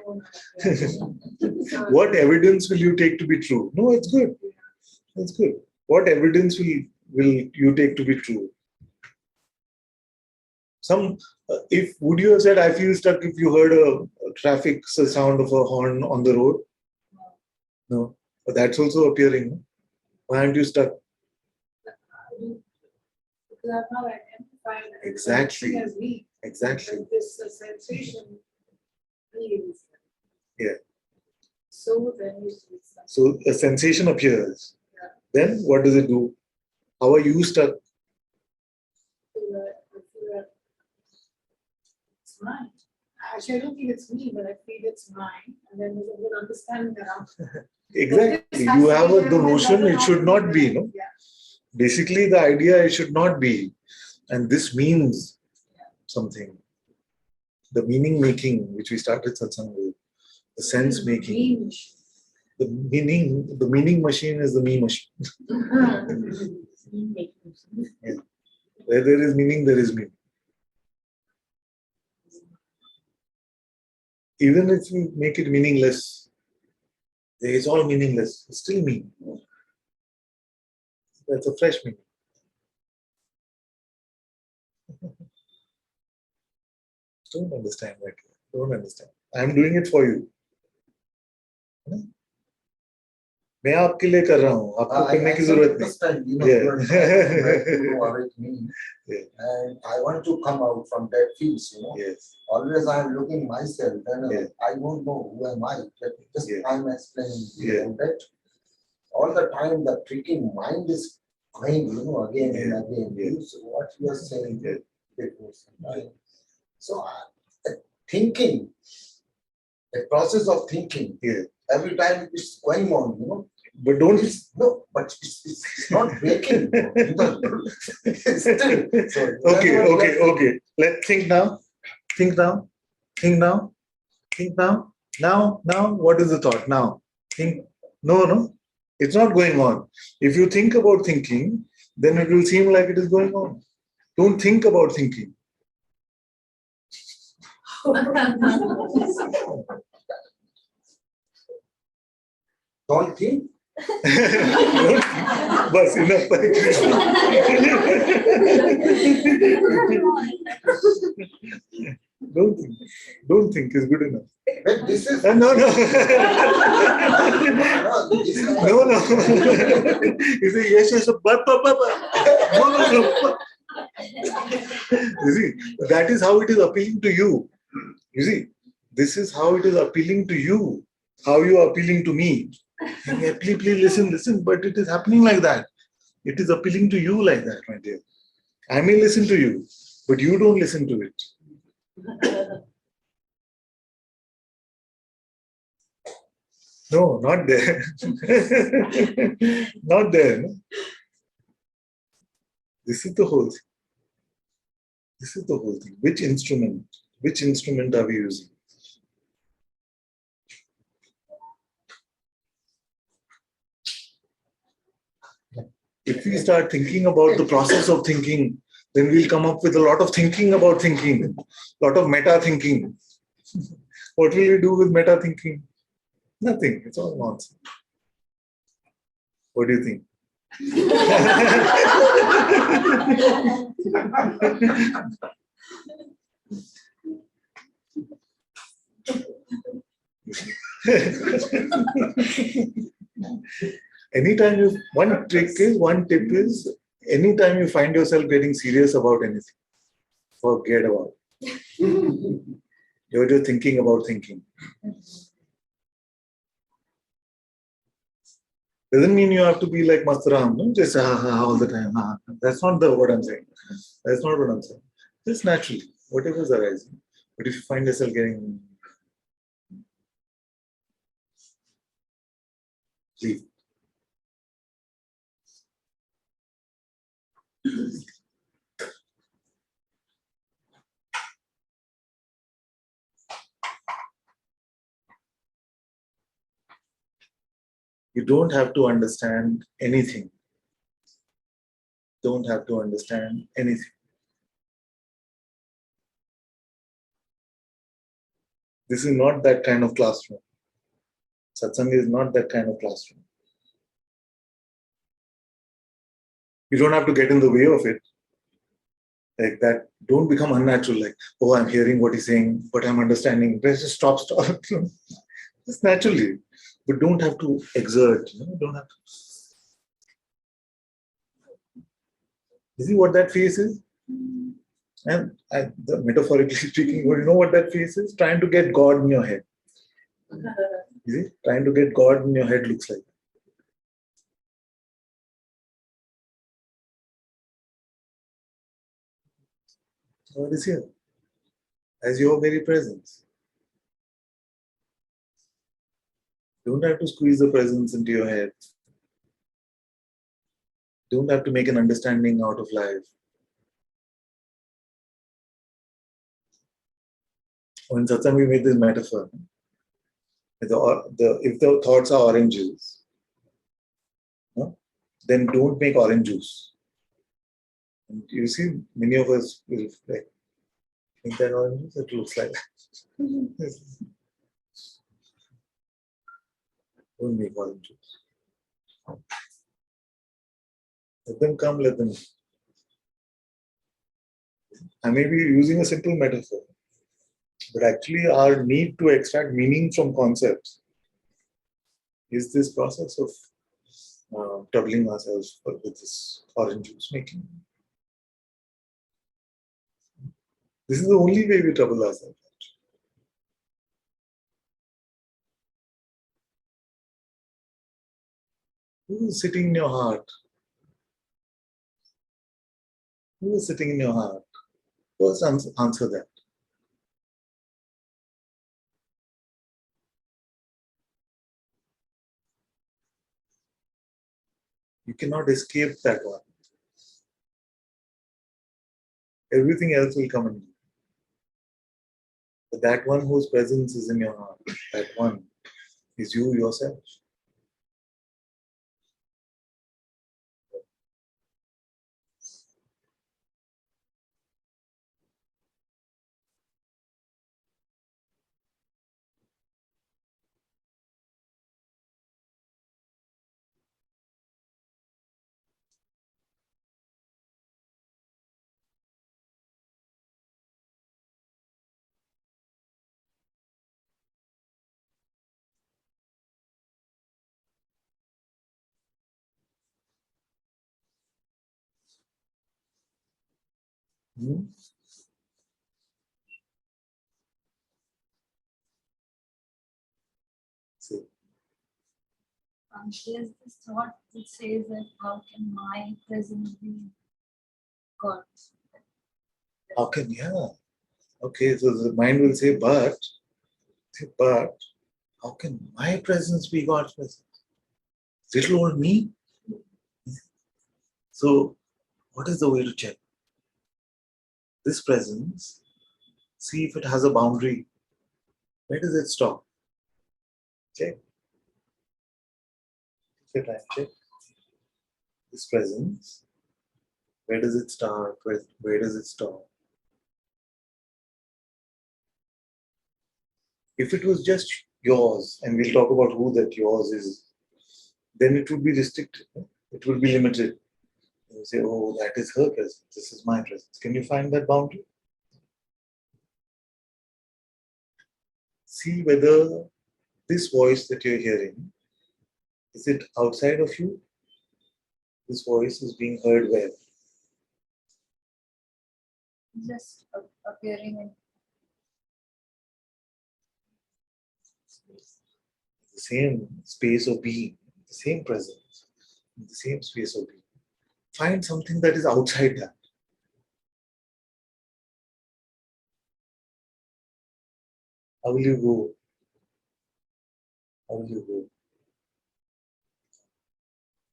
Speaker 1: What evidence will you take to be true? No, it's good. It's good. What evidence will you take to be true? Would you have said, I feel stuck if you heard a traffic sound of a horn on the road? No. But that's also appearing. Why aren't you stuck?
Speaker 10: Because I'm not identifying
Speaker 1: Exactly.
Speaker 10: as me.
Speaker 1: Exactly.
Speaker 10: But this sensation means.
Speaker 1: Yeah.
Speaker 10: So then you see something.
Speaker 1: So a sensation appears.
Speaker 10: Yeah.
Speaker 1: Then what does it do? How are you stuck?
Speaker 10: I feel that it's mine. Actually, I don't feel it's me, but I feel it's mine. And then there's a good understanding around it.
Speaker 1: Exactly. You have the notion it should not be. No?
Speaker 10: Yeah.
Speaker 1: Basically, the idea it should not be. And this means something. The meaning making, which we started Satsang with, the sense making. The meaning machine is the me machine. Yeah. Where there is meaning, there is meaning. Even if you make it meaningless, it's all meaningless. It's still me. That's a fresh meaning. Don't understand that. Don't understand. I'm doing it for you. मैं आपके लिए कर रहा हूँ आपको करने की जरूरत नहीं
Speaker 11: and I want to come out from that fields,
Speaker 1: Yes.
Speaker 11: Always I am looking myself, and I don't know who am I. Just I'm explaining that. All the time the freaking mind is going, again and again. What you are saying, right? So thinking, the process of thinking, every time it's going on,
Speaker 1: But don't.
Speaker 11: But it's not breaking. It's still. So
Speaker 1: Okay. Let's think now. Think now. Think now. Think now. Now. What is the thought now? Think. No. It's not going on. If you think about thinking, then it will seem like it is going on. Don't think about thinking.
Speaker 11: Don't think.
Speaker 1: Bas, enough. Don't think is good enough.
Speaker 11: But this is
Speaker 1: No. No. You say yes, but. No. You see, that is how it is appealing to you. You see, this is how it is appealing to you. How you are appealing to me. Please listen, but it is happening like that. It is appealing to you like that, my dear. I may listen to you, but you don't listen to it. No, not there. Not there. No? This is the whole thing. This is the whole thing. Which instrument are we using? If we start thinking about the process of thinking, then we'll come up with a lot of thinking about thinking, a lot of meta thinking. What will we do with meta thinking? Nothing. It's all nonsense. What do you think? One tip is, anytime you find yourself getting serious about anything, forget about it. You're just thinking about thinking. Doesn't mean you have to be like Mastaram, no? Just all the time. That's not what I'm saying. That's not what I'm saying. Just naturally, whatever is arising. But if you find yourself getting, leave. You don't have to understand anything. Don't have to understand anything. This is not that kind of classroom. Satsang is not that kind of classroom. You don't have to get in the way of it. Like that, don't become unnatural. Like, oh, I'm hearing what he's saying, but I'm understanding. Just stop. Just naturally. But don't have to exert. Don't have to. You see what that face is? And metaphorically speaking, you know what that face is? Trying to get God in your head. You see? Trying to get God in your head looks like. God is here. As your very presence. Don't have to squeeze the presence into your head. Don't have to make an understanding out of life. In Satsang, we made this metaphor. If the thoughts are oranges, then don't make orange juice. And you see, many of us will like, think that orange juice, it looks like that. Don't make orange juice. Let them come, let them. I may be using a simple metaphor, but actually our need to extract meaning from concepts is this process of troubling ourselves with this orange juice making. This is the only way we trouble ourselves. Who is sitting in your heart? Who is sitting in your heart? First answer that. You cannot escape that one. Everything else will come in. But that one whose presence is in your heart, that one is you yourself. Hmm? See.
Speaker 12: There's this thought that says that how can my presence be God?
Speaker 1: How can, yeah. Okay, so the mind will say, but how can my presence be God's presence? Little old me? So, what is the way to check? This presence, see if it has a boundary. Where does it stop? Check. Take your time, check. This presence, where does it start? Where does it stop? If it was just yours, and we'll talk about who that yours is, then it would be restricted. It would be limited. You say, oh, that is her presence. This is my presence. Can you find that boundary? See whether this voice that you're hearing, is it outside of you? This voice is being heard where?
Speaker 12: Just appearing in
Speaker 1: The same space of being, the same presence, the same space of being. Find something that is outside that. How will you go? How will you go?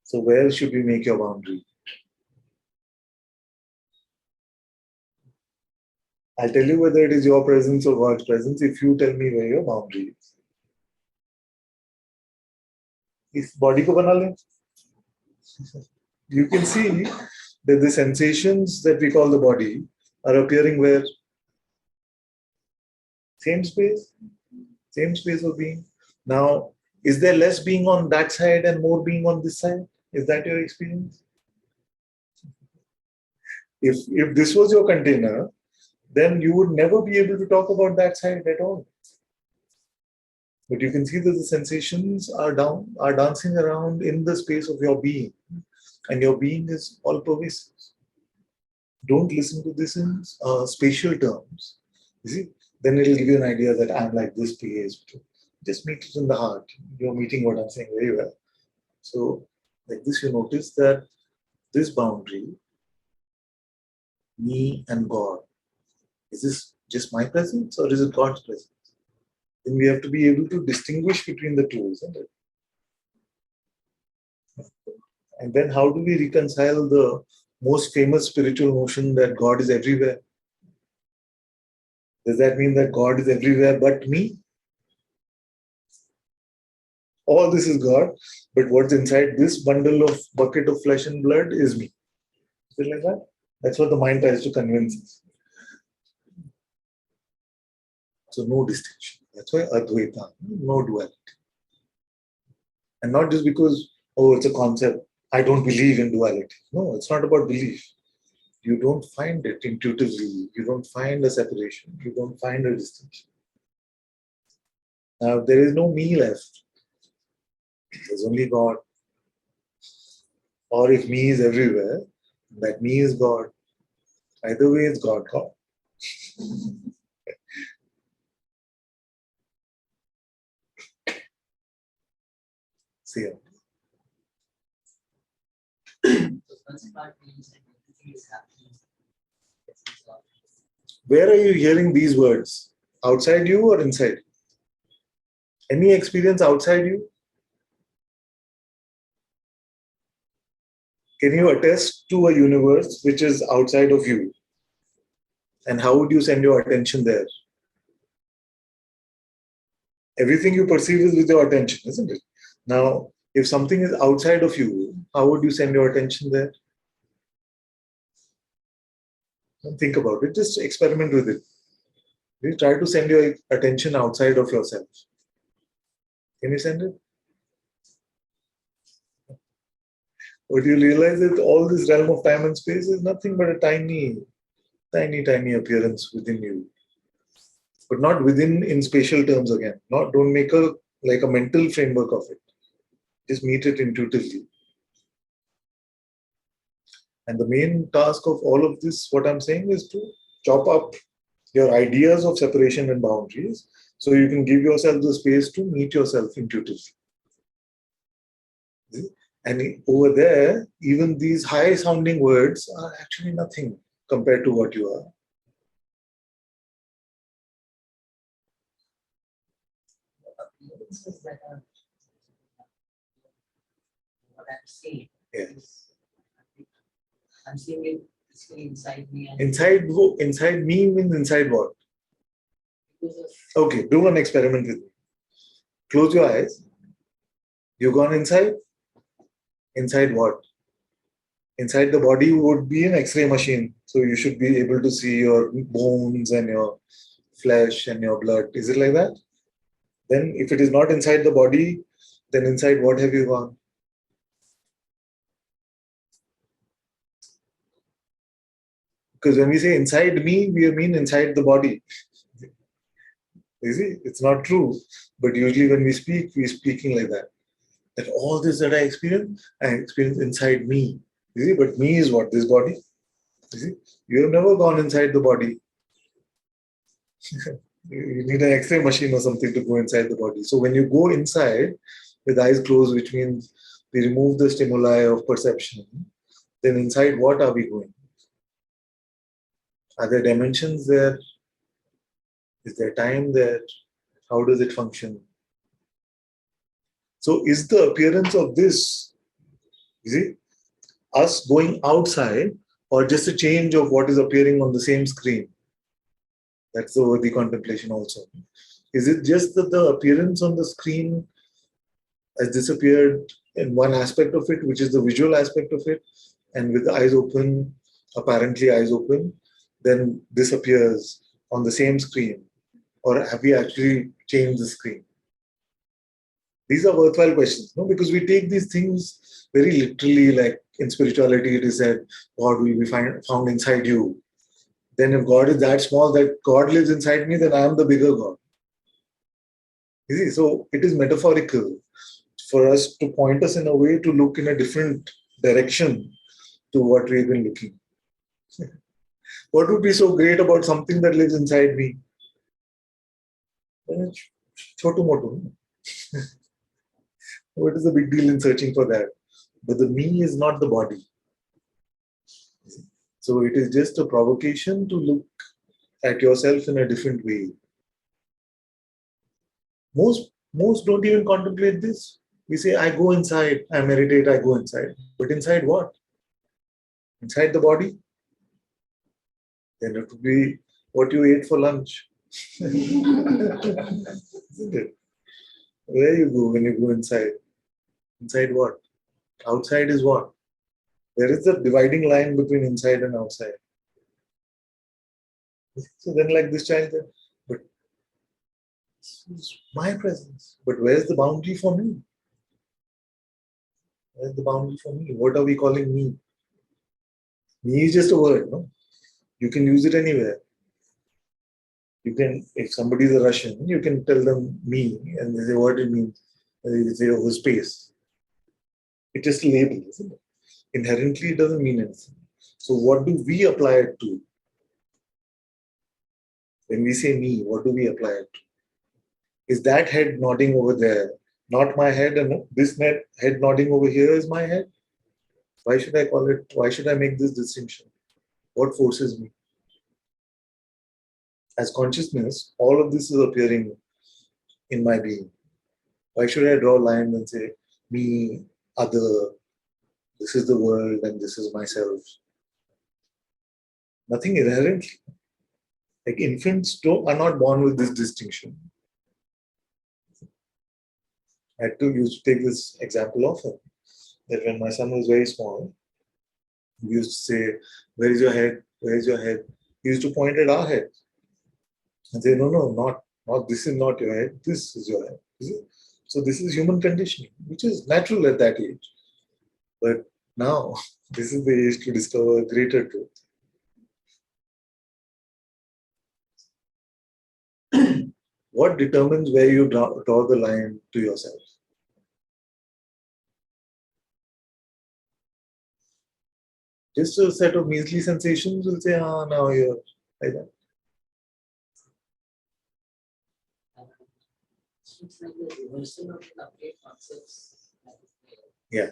Speaker 1: So where should we make your boundary? I'll tell you whether it is your presence or God's presence if you tell me where your boundary is. Is body ko bana le? You can see that the sensations that we call the body are appearing where? Same space? Same space of being. Now, is there less being on that side and more being on this side? Is that your experience? If this was your container, then you would never be able to talk about that side at all. But you can see that the sensations are dancing around in the space of your being, and your being is all pervasive. Don't listen to this in spatial terms. You see, then it'll give you an idea that I'm like this place. Just meet it in the heart. You're meeting what I'm saying very well. So, like this, you notice that this boundary, me and God, is this just my presence or is it God's presence? Then we have to be able to distinguish between the two, isn't it? And then how do we reconcile the most famous spiritual notion that God is everywhere? Does that mean that God is everywhere but me? All this is God, but what's inside this bundle of bucket of flesh and blood is me. Is it like that? That's what the mind tries to convince us. So no distinction. That's why Advaita, no duality. And not just because, oh, it's a concept, I don't believe in duality. No, it's not about belief. You don't find it intuitively. You don't find a separation. You don't find a distinction. Now, there is no me left. There's only God. Or if me is everywhere, that me is God. Either way, it's God. See ya. Where are you hearing these words? Outside you or inside? Any experience outside you? Can you attest to a universe which is outside of you? And how would you send your attention there? Everything you perceive is with your attention, isn't it? Now, if something is outside of you, how would you send your attention there? Don't think about it, just experiment with it. You try to send your attention outside of yourself. Can you send it? But you realize that all this realm of time and space is nothing but a tiny appearance within you. But not within in spatial terms again. Don't make a mental framework of it. Just meet it intuitively. And the main task of all of this, what I'm saying, is to chop up your ideas of separation and boundaries so you can give yourself the space to meet yourself intuitively. And over there, even these high sounding words are actually nothing compared to what you are.
Speaker 13: What I'm seeing.
Speaker 1: Yes.
Speaker 13: I'm seeing it physically inside me.
Speaker 1: Inside me means inside what? Okay, do an experiment with me. Close your eyes. You've gone inside? Inside what? Inside the body would be an X-ray machine. So you should be able to see your bones and your flesh and your blood. Is it like that? Then if it is not inside the body, then inside what have you gone? Because when we say inside me, we mean inside the body. You see, it's not true. But usually when we speak, we're speaking like that. That all this that I experience inside me. You see, but me is what? This body. You see, you have never gone inside the body. You need an X-ray machine or something to go inside the body. So when you go inside with eyes closed, which means we remove the stimuli of perception, then inside what are we going? Are there dimensions there? Is there time there? How does it function? So is the appearance of this, you see, us going outside or just a change of what is appearing on the same screen? That's the worthy contemplation also. Is it just that the appearance on the screen has disappeared in one aspect of it, which is the visual aspect of it, and with the eyes open, apparently eyes open, then disappears on the same screen? Or have we actually changed the screen? These are worthwhile questions, no? Because we take these things very literally, like in spirituality, it is said, God will be found inside you. Then if God is that small that God lives inside me, then I am the bigger God. You see, so it is metaphorical for us to point us in a way to look in a different direction to what we've been looking. What would be so great about something that lives inside me? Chotu motu. What is the big deal in searching for that? But the me is not the body. So it is just a provocation to look at yourself in a different way. Most don't even contemplate this. We say, I go inside, I meditate, I go inside. But inside what? Inside the body? Then it would be what you ate for lunch. Isn't it? Where you go when you go inside? Inside what? Outside is what? There is a dividing line between inside and outside. So then like this child said, but this is my presence. But where's the boundary for me? Where's the boundary for me? What are we calling me? Me is just a word, no? You can use it anywhere. You can, if somebody is a Russian, you can tell them me and they say what it means. And they say over space. It's just a label, isn't it? Inherently, it doesn't mean anything. So what do we apply it to? When we say me, what do we apply it to? Is that head nodding over there not my head, and this head nodding over here is my head? Why should I call it? Why should I make this distinction? What forces me? As consciousness, all of this is appearing in my being. Why should I draw lines and say, me, other, this is the world and this is myself? Nothing inherently. Like infants are not born with this distinction. I had to use to take this example often. That when my son was very small, we used to say, where is your head? Where is your head? He used to point at our head and say, no, not this is not your head, this is your head. So this is human conditioning, which is natural at that age. But now, this is the age to discover greater truth. What determines where you draw the line to yourself? Just a set of measly sensations will say, now you're like that.
Speaker 13: It's like the reversal of the upgrade concepts.
Speaker 1: Yeah.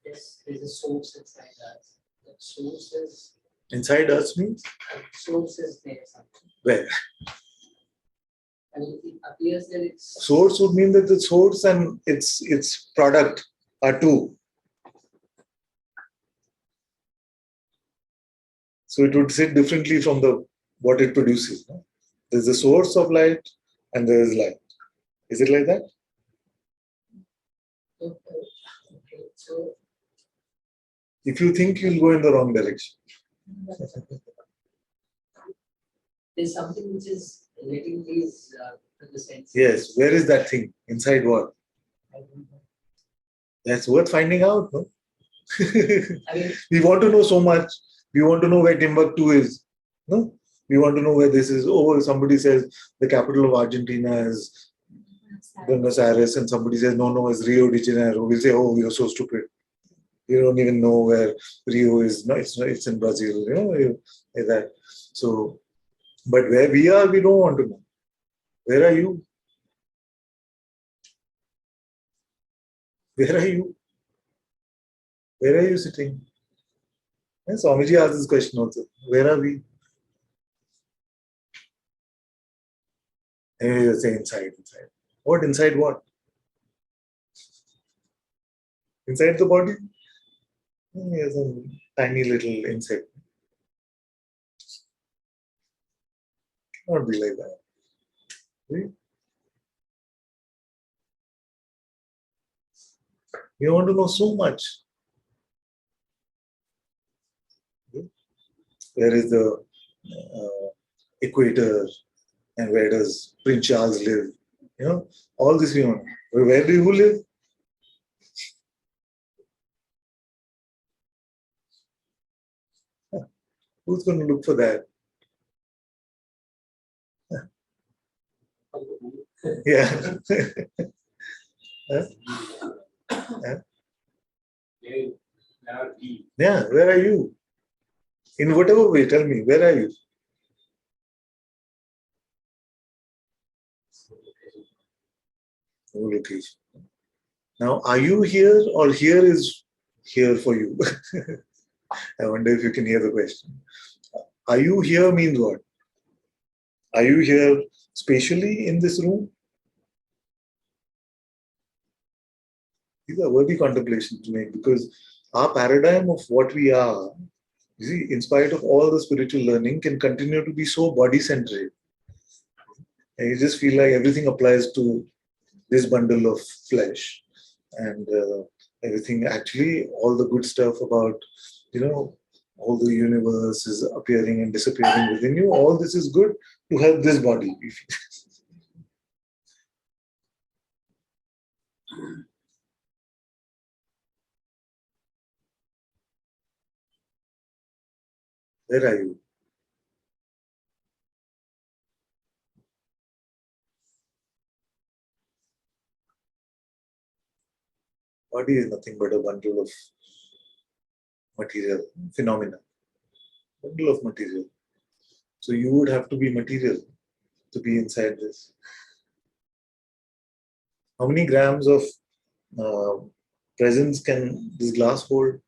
Speaker 13: There's a source inside us. That source is.
Speaker 1: Inside us means?
Speaker 13: Source is there something.
Speaker 1: Where?
Speaker 13: I mean, it appears that it's.
Speaker 1: Source would mean that the source and its product are two. So it would sit differently from what it produces. No? There's a source of light and there is light. Is it like that?
Speaker 13: Okay, so.
Speaker 1: If you think, you'll go in the wrong direction.
Speaker 13: There's something which is letting these the sense.
Speaker 1: Yes, where is that thing? Inside what?
Speaker 13: I don't know.
Speaker 1: That's worth finding out, no?
Speaker 13: I mean,
Speaker 1: we want to know so much. We want to know where Timbuktu is. No? We want to know where this is. Oh, somebody says the capital of Argentina is Buenos Aires, and somebody says, no, it's Rio de Janeiro. We say, oh, you're so stupid. You don't even know where Rio is. No, it's in Brazil. Like that. So, but where we are, we don't want to know. Where are you? Where are you? Where are you sitting? And Swamiji asked this question also. Where are we? And you say inside. What inside what? Inside the body? There's a tiny little insect. Not be like that. See? You want to know so much. Where is the equator, and where does Prince Charles live? You know, all this we know. Where do you live? Who's going to look for that? Yeah. Huh? Huh? Yeah, where are you? In whatever way, tell me, where are you? No location. Now, are you here, or here is here for you? I wonder if you can hear the question. Are you here means what? Are you here spatially in this room? These are worthy contemplations to make, because our paradigm of what we are, you see, in spite of all the spiritual learning, can continue to be so body-centered. And you just feel like everything applies to this bundle of flesh. And everything, actually, all the good stuff about, all the universe is appearing and disappearing within you, all this is good to help this body. Where are you? Body is nothing but a bundle of material phenomena. Bundle of material. So you would have to be material to be inside this. How many grams of presence can this glass hold?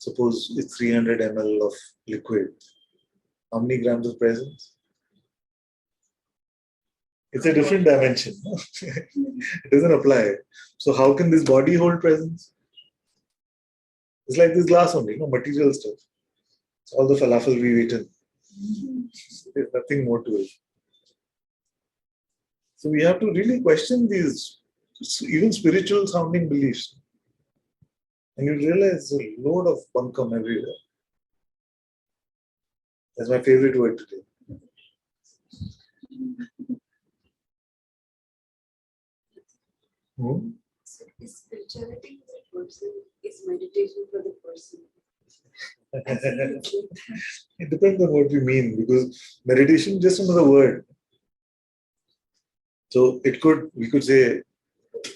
Speaker 1: Suppose it's 300 ml of liquid. How many grams of presence? It's a different dimension. It doesn't apply. So how can this body hold presence? It's like this glass only, material stuff. It's all the falafel we've eaten. There's nothing more to it. So we have to really question these, even spiritual sounding beliefs. And you realize there's a load of bunkum everywhere. That's my favorite word today.
Speaker 14: So is spirituality for the person? Is meditation for the person?
Speaker 1: It depends on what you mean, because meditation is just another word. So we could say,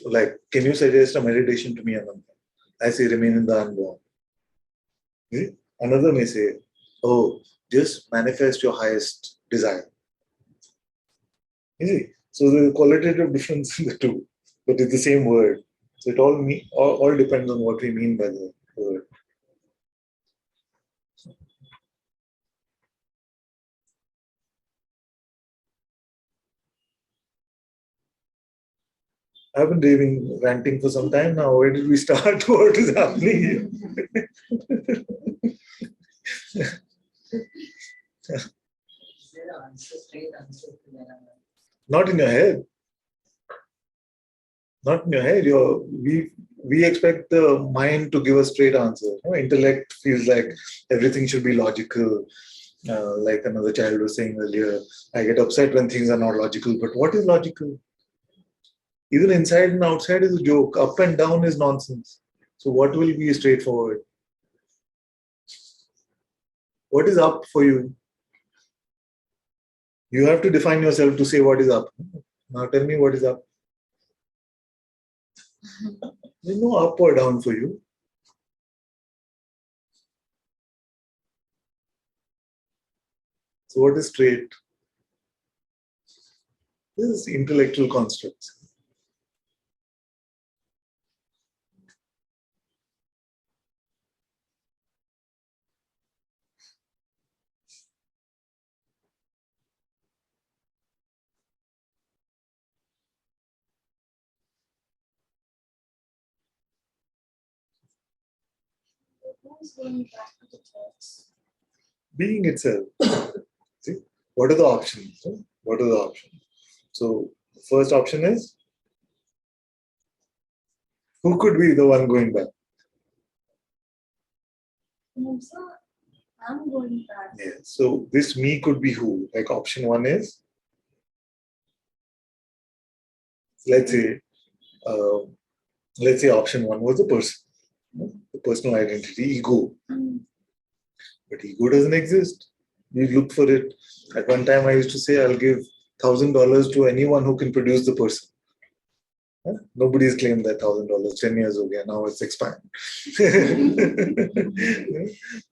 Speaker 1: like, can you suggest a meditation to me, Ananta? I say, remain in the unborn. See? Another may say, oh, just manifest your highest desire. You see? So there's a qualitative difference in the two, but it's the same word. So it all depends on what we mean by the word. I've been ranting for some time now. Where did we start? What is happening?
Speaker 13: Is there an answer, straight answer to that?
Speaker 1: Not in your head. Not in your head. We expect the mind to give a straight answer. Intellect feels like everything should be logical. Like another child was saying earlier, I get upset when things are not logical. But what is logical? Even inside and outside is a joke. Up and down is nonsense. So what will be straightforward? What is up for you? You have to define yourself to say what is up. Now tell me what is up. There's no up or down for you. So what is straight? This is intellectual constructs.
Speaker 14: Who's going back to the text?
Speaker 1: Being itself. See, what are the options? What are the options? So the first option is, who could be the one going back?
Speaker 14: No, sir.
Speaker 12: I'm going back.
Speaker 1: Yeah. So this me could be who? Like option one is, let's say, option one was the person, the personal identity, ego. But ego doesn't exist. You look for it. At one time, I used to say, I'll give $1,000 to anyone who can produce the person. Huh? Nobody's claimed that $1,000 10 years ago. Now it's expired.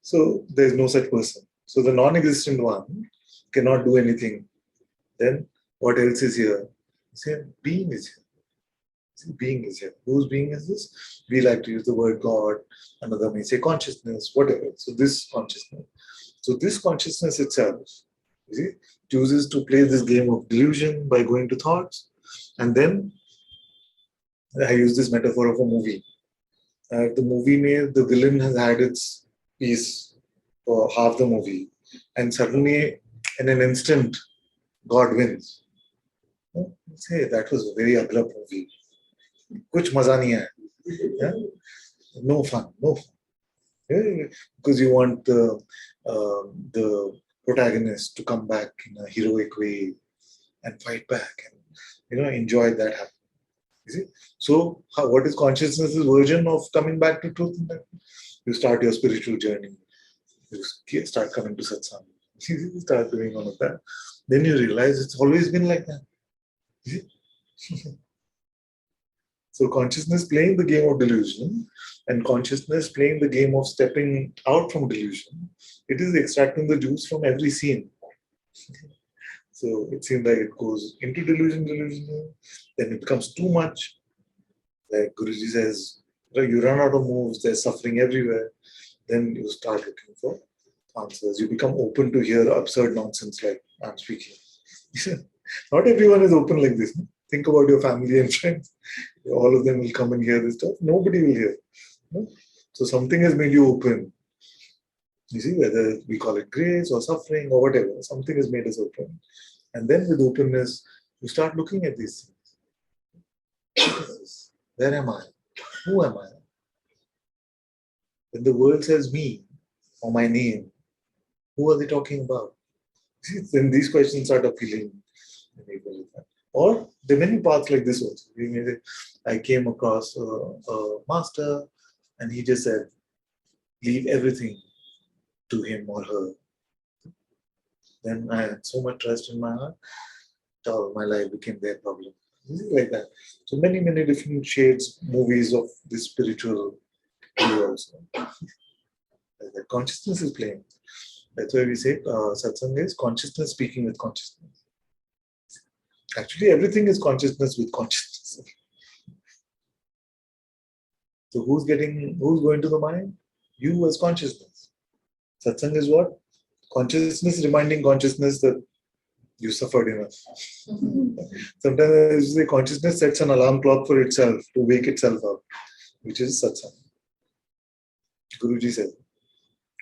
Speaker 1: So there's no such person. So the non-existent one cannot do anything. Then what else is here? Say being is here. See, being is here. Whose being is this? We like to use the word God. Another may say consciousness, whatever. So this consciousness. So this consciousness itself, you see, chooses to play this game of delusion by going to thoughts. And then I use this metaphor of a movie. The movie may, the villain has had its piece for half the movie. And suddenly, in an instant, God wins. Say, that was a very ugly movie. Kuch maza nahi hai. Yeah? No fun, no fun. Yeah? Because you want the protagonist to come back in a heroic way and fight back and enjoy that happening. You see? So what is consciousness's version of coming back to truth? You start your spiritual journey. You start coming to Satsang. You start doing all of that. Then you realize it's always been like that. You see? So consciousness playing the game of delusion and consciousness playing the game of stepping out from delusion, it is extracting the juice from every scene. So it seems like it goes into delusion, then it becomes too much. Like Guruji says, you run out of moves, there's suffering everywhere. Then you start looking for answers. You become open to hear absurd nonsense like I'm speaking. Not everyone is open like this. Think about your family and friends. All of them will come and hear this stuff. Nobody will hear. So something has made you open. You see, whether we call it grace or suffering or whatever, something has made us open. And then with openness, you start looking at these things. Where am I? Who am I? When the world says me or my name, who are they talking about? See, then these questions start appealing. Or there are many paths like this also. I came across a master and he just said, leave everything to him or her. Then I had so much trust in my heart, all my life became their problem. Like that. So many, many different shades, movies of this spiritual view also. Like that. Consciousness is playing. That's why we say Satsang is consciousness speaking with consciousness. Actually, everything is consciousness with consciousness. So who's going to the mind? You as consciousness. Satsang is what? Consciousness reminding consciousness that you suffered enough. Sometimes I say consciousness sets an alarm clock for itself to wake itself up, which is Satsang. Guruji said,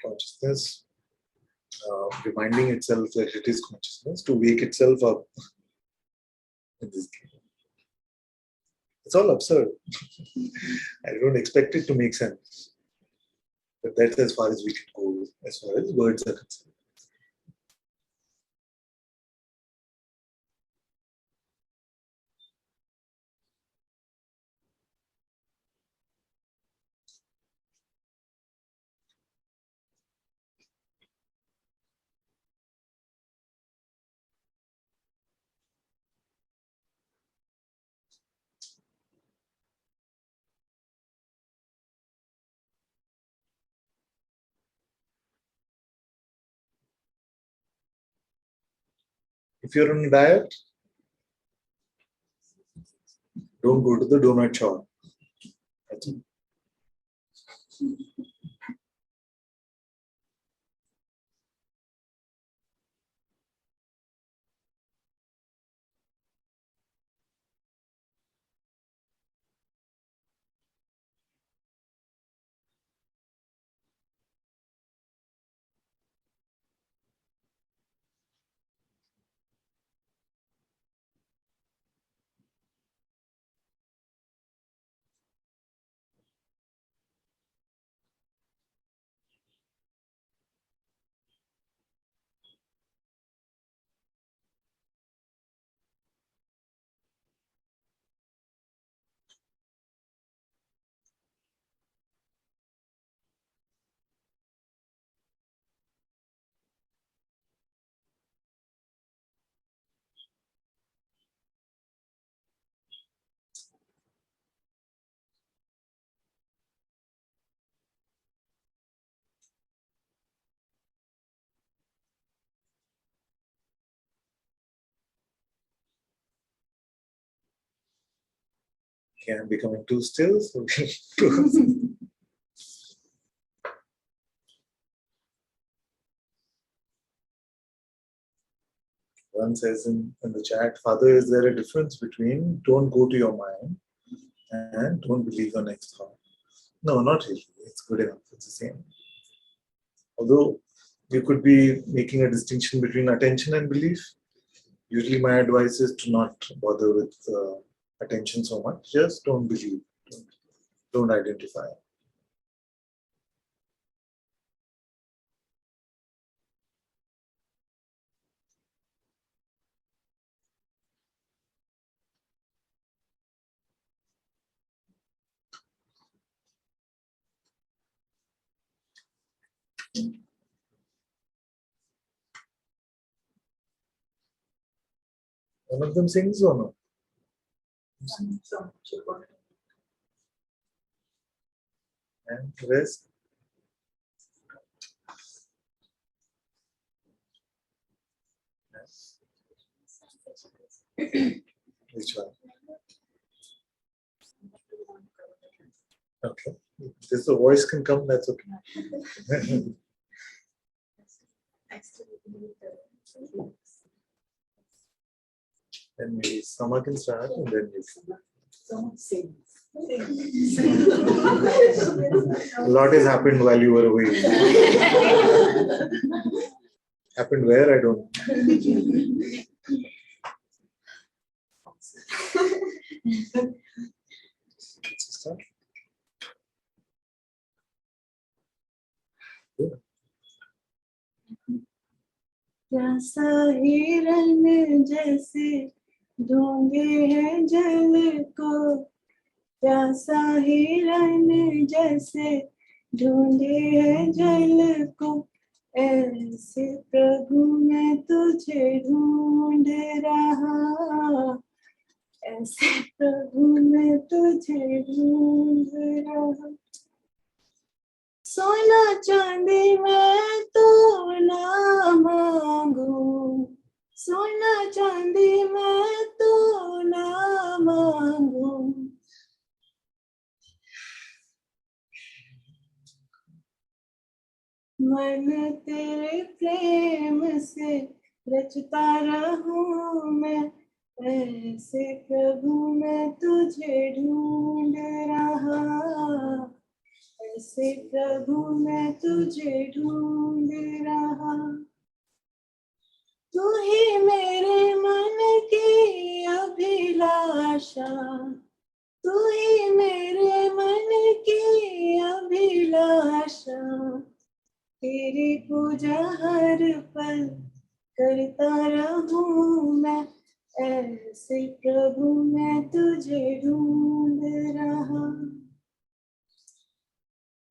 Speaker 1: consciousness reminding itself that it is consciousness to wake itself up in this game. It's all absurd. I don't expect it to make sense. But that's as far as we can go as far as words are concerned. If you're on a diet, don't go to the donut shop. That's it. Okay, I'm becoming too still. So one says in the chat, Father, is there a difference between don't go to your mind and don't believe your next thought? No, not really. It's good enough. It's the same. Although you could be making a distinction between attention and belief. Usually my advice is to not bother with attention so much. Just don't believe. Don't identify. One of them sings or no? And the rest? Which one? Okay. If the voice can come, that's okay. Then maybe Sama can start and then you can. A lot has happened while you were away. Happened where? I don't know.
Speaker 15: प्यासा हिरन जैसे ढूंढे हैं जल को, प्यासा हिरन जैसे ढूंढे हैं जल को, ऐसे प्रभु मैं तुझे ढूंढ रहा, ऐसे प्रभु मैं तुझे ढूंढ रहा। सोना चांदी मैं तो ना मांगू, सोना चांदी मैं तो ना मांगू, मन तेरे प्रेम से रचता रहूं मैं, ऐसे प्रभु मैं तुझे ढूंढ रहा, ऐसे प्रभु मैं तुझे ढूंढ रहा। तू ही मेरे मन की अभिलाषा, तू ही मेरे मन की अभिलाषा, तेरी पूजा हर पल करता रहूं मैं, ऐसे प्रभु मैं तुझे ढूंढ रहा।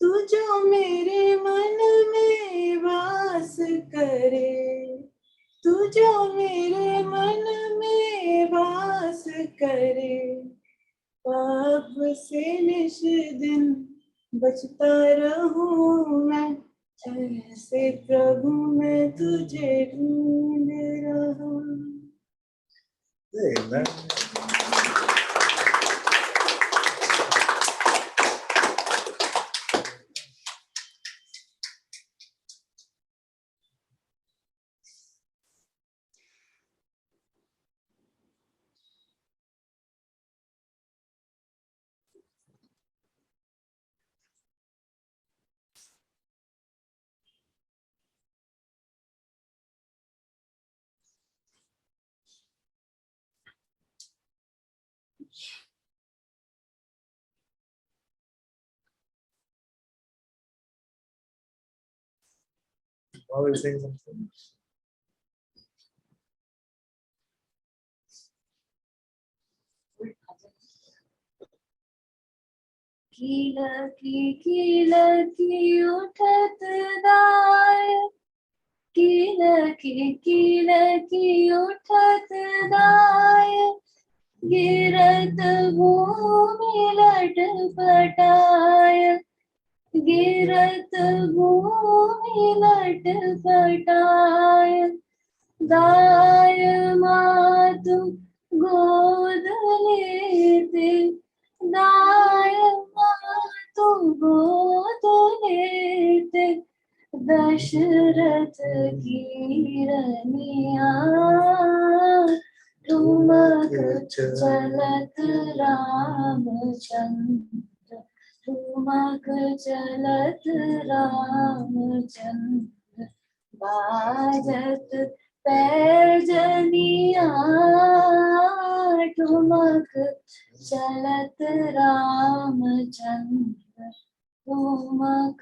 Speaker 15: तू जो मेरे मन में वास करे, तू जो मेरे मन में वास करे, पाप से निश दिन बचता रहूं मैं, ऐसे प्रभु मैं तुझे ढूंढ रहा।
Speaker 1: Amen. Now we're saying something.
Speaker 12: की उठत दाय, की उठत दाय, गिरत भूमि लटपटाय, गिरत भूमि लटपटाय, दाय मातु गोद लेते, दायमा तो गोद लेते दशरथ की रनिया ठुमक चलत रामचंद्र ठुमक चलत रामचंद्र बाजत पैजनिया ठुमक चलत रामचंद्र ठुमक.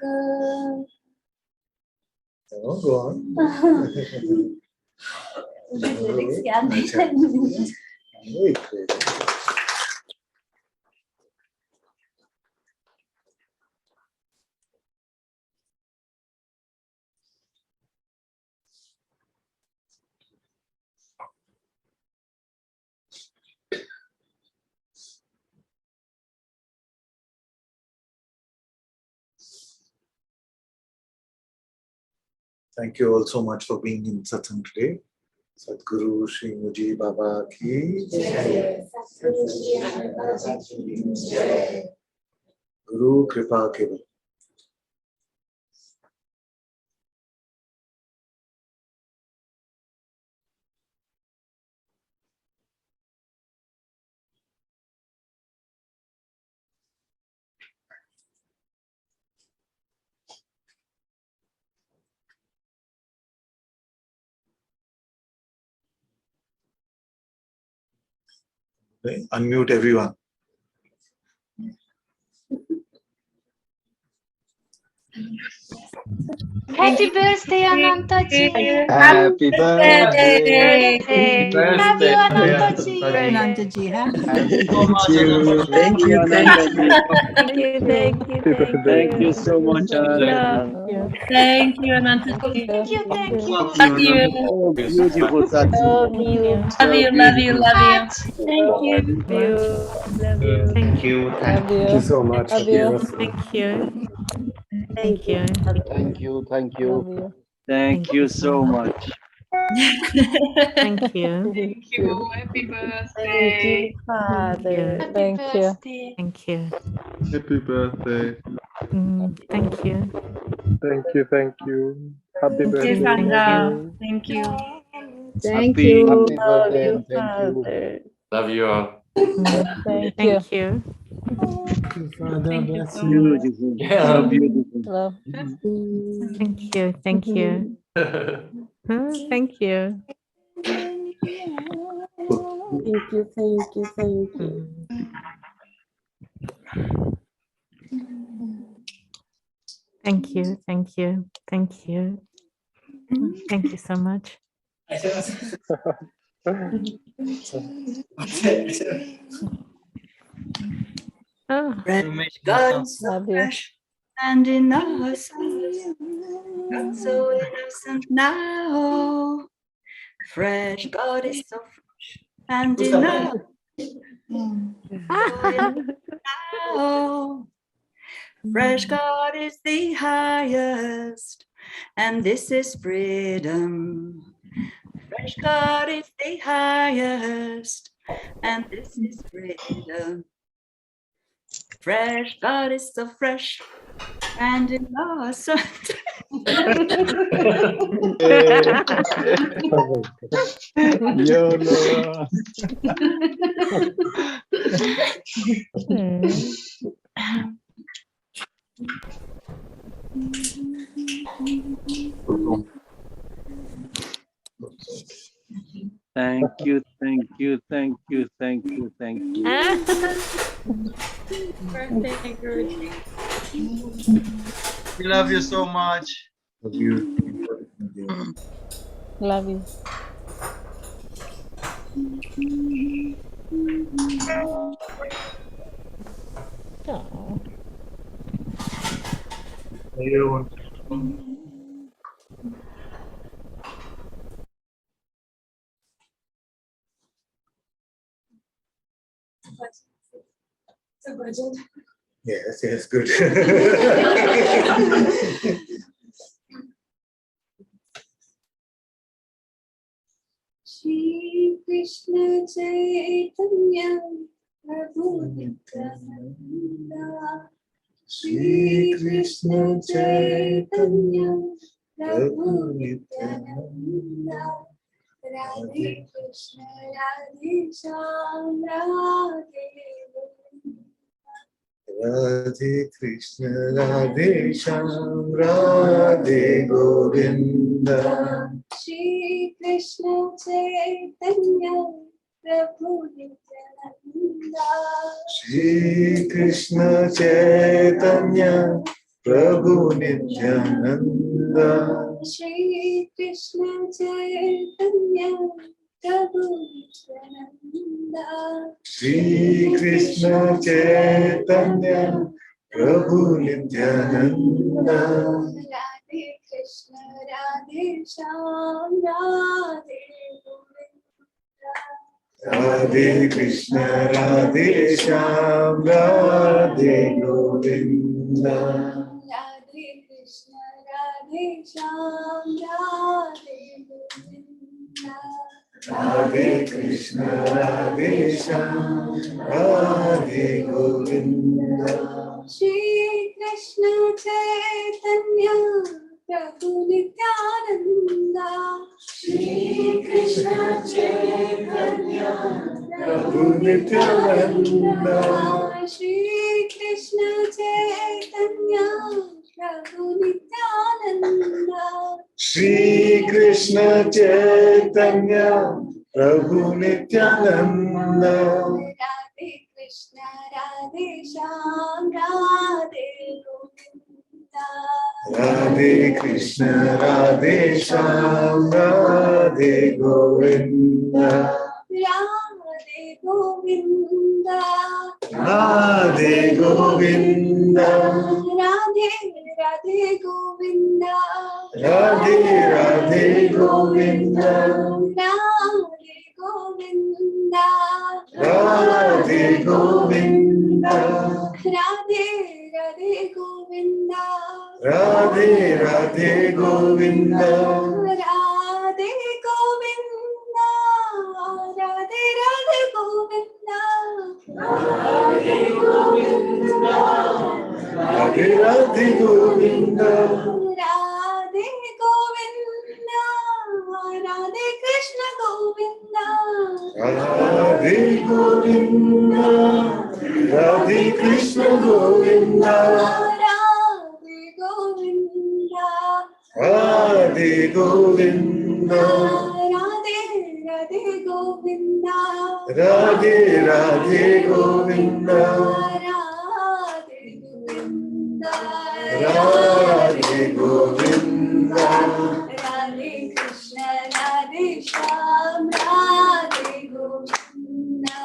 Speaker 1: Oh, go on.
Speaker 12: Lyrics याद नहीं है.
Speaker 1: Very great. Thank you all so much for being in Satsang today. Sadhguru Shri Muji Baba ki Jai. Guru Kripa Keval. Okay, unmute everyone.
Speaker 12: Happy birthday, Ananta-ji.
Speaker 16: Happy birthday.
Speaker 12: Love you, Ananta-ji.
Speaker 8: Ananta-ji, happy
Speaker 16: Thank you. Thank you, Ananta-ji. Thank you so much, Ananta-ji.
Speaker 12: Thank you, Ananta-ji. Thank you.
Speaker 16: Love you. So beautiful, Satsang.
Speaker 12: Love you,
Speaker 16: So beautiful.
Speaker 12: love you. Thank you.
Speaker 17: Thank you. Thank you so much. Happy birthday.
Speaker 4: Thank you.
Speaker 16: Thank you. Thank you. Thank you so much.
Speaker 12: Thank you. Happy birthday.
Speaker 4: Thank you, Father.
Speaker 12: Happy birthday.
Speaker 2: Happy birthday.
Speaker 17: Thank you. Happy birthday.
Speaker 12: Sandra. Thank you.
Speaker 4: Thank
Speaker 16: Happy
Speaker 4: you.
Speaker 16: birthday
Speaker 4: Love you,
Speaker 16: and thank you.
Speaker 4: Father.
Speaker 17: Love you all.
Speaker 4: Thank you.
Speaker 17: Father bless you.
Speaker 16: Beautiful. So beautiful.
Speaker 4: Thank you.
Speaker 17: Thank you.
Speaker 4: Thank you.
Speaker 17: Thank you so much.
Speaker 15: Fresh God is so fresh and innocent, so innocent now. Fresh God is so fresh and innocent, so innocent now. Fresh God is the highest, and this is freedom. Fresh God is the highest, and this is freedom. Fresh God is so fresh and innocent.
Speaker 16: YOLO. Thank you, thank you, thank you, thank you, thank you.
Speaker 15: Birthday, Guruji.
Speaker 18: We love you so much.
Speaker 1: Love you.
Speaker 4: Love you.
Speaker 1: Yes, good.
Speaker 15: Shri Krishna Chaitanya
Speaker 12: Prabhu Nityananda,
Speaker 1: Shri Krishna Chaitanya Prabhu Nityananda,
Speaker 12: Radhe Krishna Radhe Shyam Radhe
Speaker 1: Radhe Krishna Radhe Shyam Radhe Govinda.
Speaker 12: Shri Krishna Chaitanya Prabhu Nityananda,
Speaker 1: Shri Krishna Chaitanya Prabhu Nityananda,
Speaker 12: Shri Krishna Chaitanya Prabhu Nityananda,
Speaker 1: Shri Krishna Chaitanya Prabhu Nityananda,
Speaker 12: Radhe Krishna Radhe Shyam Radhe Govinda,
Speaker 1: Radhe Krishna Radhe Shyam Radhe Govinda,
Speaker 12: Radhe Krishna Radhe Shyam Radhe Govinda,
Speaker 1: Radhe Krishna Radhe Shyam Radhe Govinda.
Speaker 12: Shri Krishna Chaitanya Prabhu Nityananda, Shri Krishna Chaitanya
Speaker 1: Prabhu Nityananda,
Speaker 12: Shri Krishna Chaitanya Prabhu Nityananda,
Speaker 1: Shri Krishna Chaitanya Prabhu Nityananda,
Speaker 12: Radhe Krishna Radhe Shyam Radhe Govinda,
Speaker 1: Radhe Krishna Radhe Shyam Radhe Govinda,
Speaker 12: Radhe Govinda,
Speaker 1: Radhe Govinda,
Speaker 12: Radhe Radhe Govinda,
Speaker 1: Radhe Radhe Govinda,
Speaker 12: Radhe Govinda,
Speaker 1: Radhe Govinda,
Speaker 12: Radhe Radhe Govinda,
Speaker 1: Radhe Radhe Govinda,
Speaker 12: Radhe Govinda, Radhe Radhe Govinda, Radhe Govinda,
Speaker 1: Radhe Radhe Govinda,
Speaker 12: Radhe Govinda, Radhe Krishna Govinda,
Speaker 1: Radhe Govinda, Radhe Krishna Govinda,
Speaker 12: Radhe Govinda,
Speaker 1: Radhe Govinda,
Speaker 12: Radhe Radhe Govinda,
Speaker 1: Radhe Radhe Govinda,
Speaker 12: Radhe
Speaker 1: Radhe
Speaker 12: Govinda,
Speaker 1: Govinda,
Speaker 12: Radhe Krishna Radhe Shyam Radhe Govinda,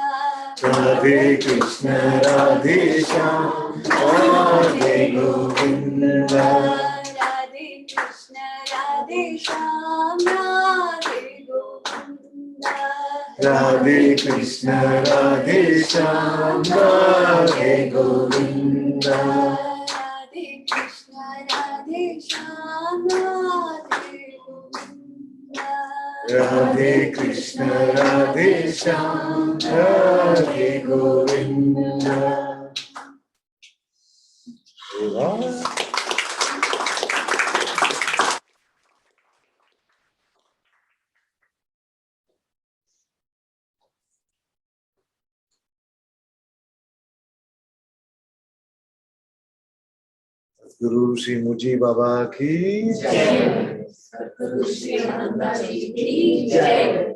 Speaker 1: Radhe Krishna Radhe Shyam Radhe Govinda,
Speaker 12: Radhe Krishna Radhe Shyam Radhe Govinda,
Speaker 1: Radhe Krishna Radhe Shyam Radhe Govinda,
Speaker 12: Radhe Krishna Radhe Shyam Radhe Govinda,
Speaker 1: Radhe Krishna Radhe Shyam Radhe Govinda. Guru Shri Muji Baba ki
Speaker 12: Jai. Satguru Shri Ananda Ji ki Jai.